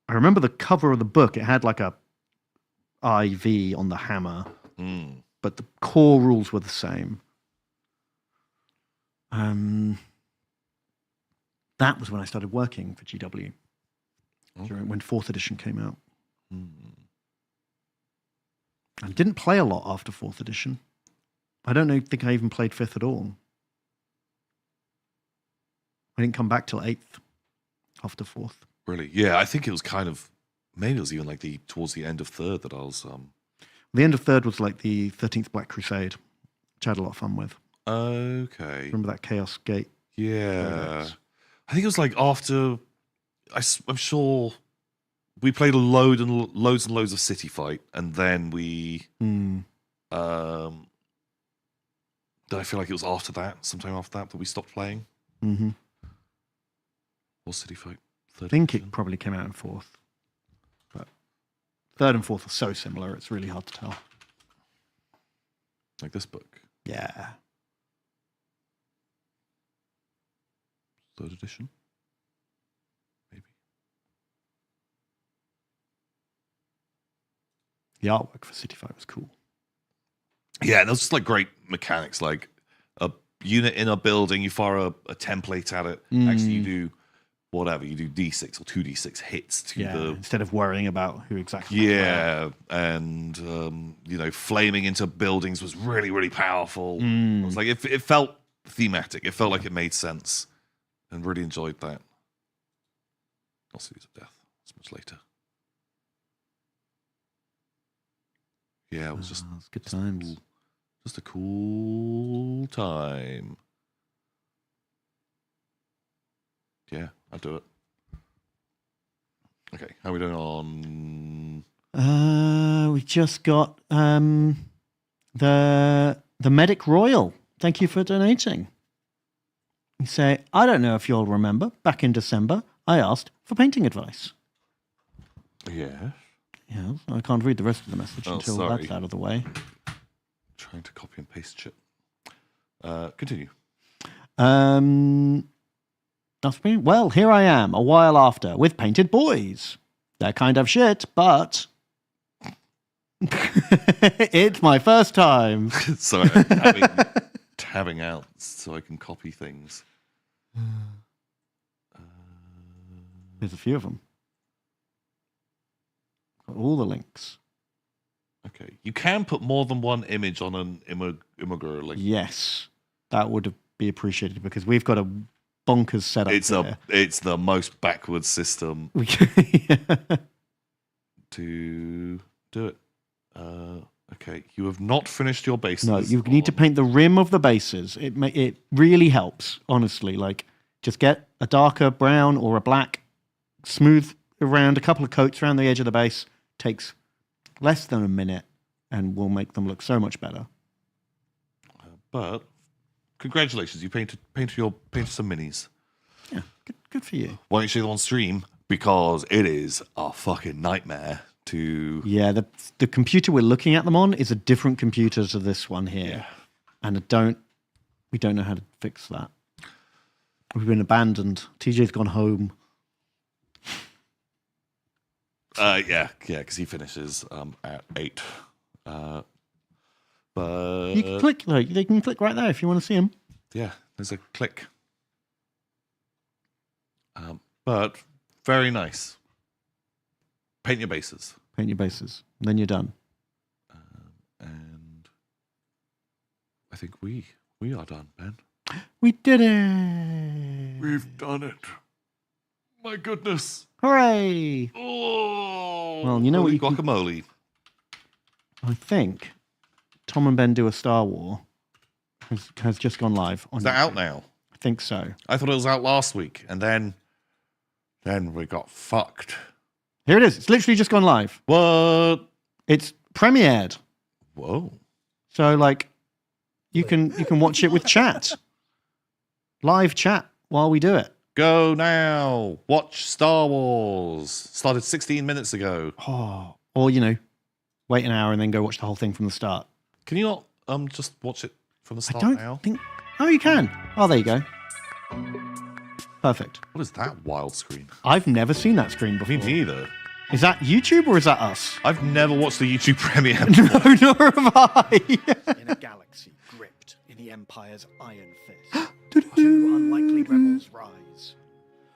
I remember the cover of the book. It had like a IV on the hammer, but the core rules were the same. That was when I started working for GW. During when 4th edition came out. I didn't play a lot after 4th edition. I don't think I even played 5th at all. I didn't come back till 8th after 4th. Really? Yeah, I think it was kind of, maybe it was even like towards the end of 3rd that I was... The end of 3rd was like the 13th Black Crusade, which I had a lot of fun with. Okay. Remember that Chaos Gate? Yeah. Codex? I think it was like after... I'm sure we played loads and loads of City Fight, and then we... Then I feel like it was after that, sometime after that we stopped playing. Mm-hmm. Or City Fight. I think it probably came out in 4th. But 3rd and 4th are so similar, it's really hard to tell. Like this book? Yeah. 3rd edition? Maybe. The artwork for City Fight was cool. Yeah, and it was just like great mechanics, like a unit in a building, you fire a template at it. Actually, you do whatever, you do D6 or 2D6 hits to the... instead of worrying about who exactly... Yeah, and, flaming into buildings was really, really powerful. It was like, it felt thematic. It felt like it made sense, and really enjoyed that. Not Cities of Death. It's much later. Yeah, it was just... It's good times. Just a cool time. Yeah, I'd do it. Okay, how are we doing on... We just got the Medic Royal. Thank you for donating. You say, I don't know if you'll remember, back in December, I asked for painting advice. Yeah. Yeah, I can't read the rest of the message until sorry. that's out of the way. Trying to copy and paste shit. Continue. Well, here I am, a while after, with painted boys. They're kind of shit, but it's my first time. Sorry, I'm tabbing out so I can copy things. There's a few of them. Got all the links. Okay, you can put more than one image on an Immigrant link. Yes, that would be appreciated because we've got a bonkers setup. It's the most backwards system to do it. Okay, you have not finished your bases. No, you need to paint the rim of the bases. It really helps, honestly. Like, just get a darker brown or a black, smooth around a couple of coats around the edge of the base. Takes less than a minute, and will make them look so much better. But congratulations, you painted some minis. Yeah, good for you. Why don't you show them on stream? Because it is a fucking nightmare to... Yeah, the computer we're looking at them on is a different computer to this one here. And we don't know how to fix that. We've been abandoned. TJ's gone home. Yeah, because he finishes at 8. But You can click, they can click right there if you want to see them. Yeah, there's a click. But very nice. Paint your bases. Paint your bases. Then you're done. And I think we are done, Ben. We did it. We've done it. My goodness. Hooray. Oh. Well, you know what? Guacamole. I think Tom and Ben Do a Star War has just gone live. Is that out now? I think so. I thought it was out last week, and then we got fucked. Here it is. It's literally just gone live. What? It's premiered. Whoa. So you can watch it with chat. live chat while we do it. Go now. Watch Star Wars. Started 16 minutes ago. Oh, or, wait an hour and then go watch the whole thing from the start. Can you not just watch it from the start I don't now? think... Oh, you can. Oh, there you go. Perfect. What is that wild screen? I've never seen that screen before. Me neither. Is that YouTube or is that us? I've never watched the YouTube premiere. No, nor have I. In a galaxy gripped in the Empire's iron fist, two unlikely rebels rise.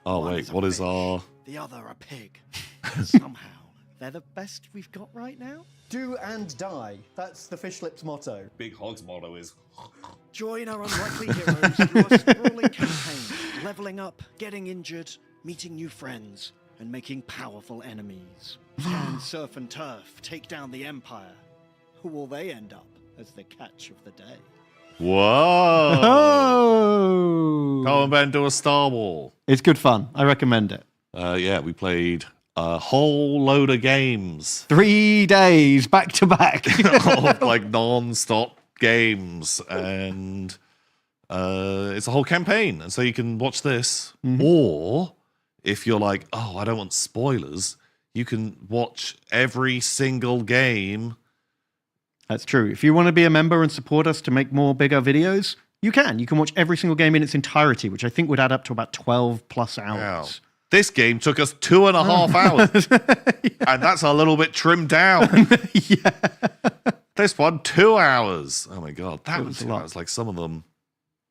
Oh, wait. What is our... The other a pig. Somehow, they're the best we've got right now. Do and die. That's the Fish Lips motto. Big Hog's motto is... Join our unlikely heroes through a sprawling campaign, leveling up, getting injured, meeting new friends, and making powerful enemies. Can Surf and Turf take down the Empire? Who will they end up as the catch of the day? Whoa! Oh! Come and Ben, do a Star Wars. It's good fun. I recommend it. Yeah, we played a whole load of games. 3 days back to back. Of like non-stop games, and it's a whole campaign. And so you can watch this, or if you're like, oh, I don't want spoilers, you can watch every single game. That's true. If you want to be a member and support us to make more bigger videos, you can. You can watch every single game in its entirety, which I think would add up to about 12 plus hours. Wow. This game took us 2.5 hours, and that's a little bit trimmed down. Yeah. This one, 2 hours. Oh my god, that was 2 a lot. hours. Like some of them.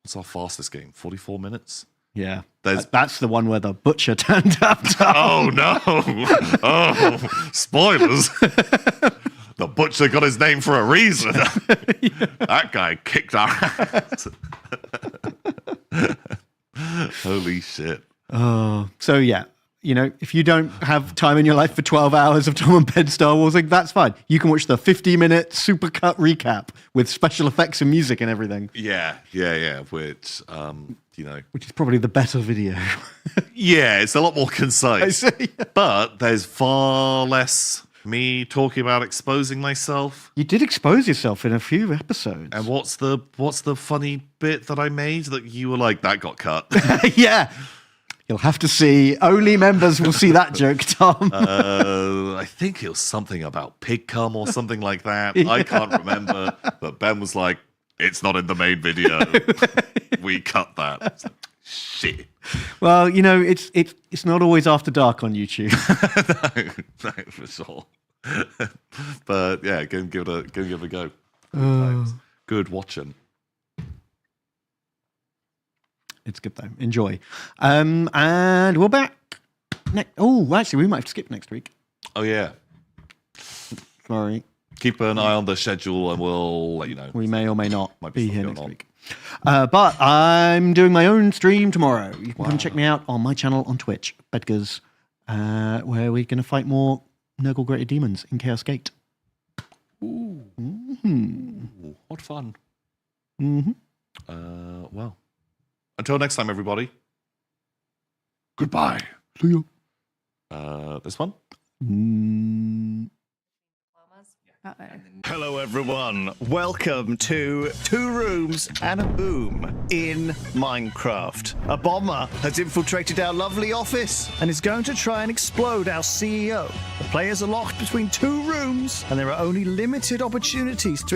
What's our fastest game? 44 minutes. Yeah. There's... That's the one where the butcher turned up. Oh no! Oh, spoilers. The butcher got his name for a reason. That guy kicked our ass. Holy shit. Oh, so yeah, if you don't have time in your life for 12 hours of Tom and Ben Star Warsing, that's fine. You can watch the 50-minute supercut recap with special effects and music and everything. Yeah, which, Which is probably the better video. Yeah, it's a lot more concise. I see. But there's far less me talking about exposing myself. You did expose yourself in a few episodes. And what's the funny bit that I made that you were like, that got cut? Yeah. You'll have to see. Only members will see that joke, Tom. I think it was something about pig cum or something like that. Yeah. I can't remember. But Ben was like, it's not in the main video. We cut that. Like, shit. Well, it's not always after dark on YouTube. no, for sure. But yeah, give it a go. Good watching. It's good though. Enjoy. And we're back. Oh, actually, we might have to skip next week. Oh yeah. Sorry. Keep an eye on the schedule, and we'll let you know. We may or may not be here next on. week. But I'm doing my own stream tomorrow. You can come check me out on my channel on Twitch, Bedgars, where we're going to fight more Nurgle Greater Demons in Chaos Gate. Ooh. Mm-hmm. Ooh, what fun. Mm-hmm. Well, until next time, everybody. Goodbye. See you. This one? Hello, everyone. Welcome to 2 Rooms and a Boom in Minecraft. A bomber has infiltrated our lovely office and is going to try and explode our CEO. The players are locked between 2 rooms, and there are only limited opportunities to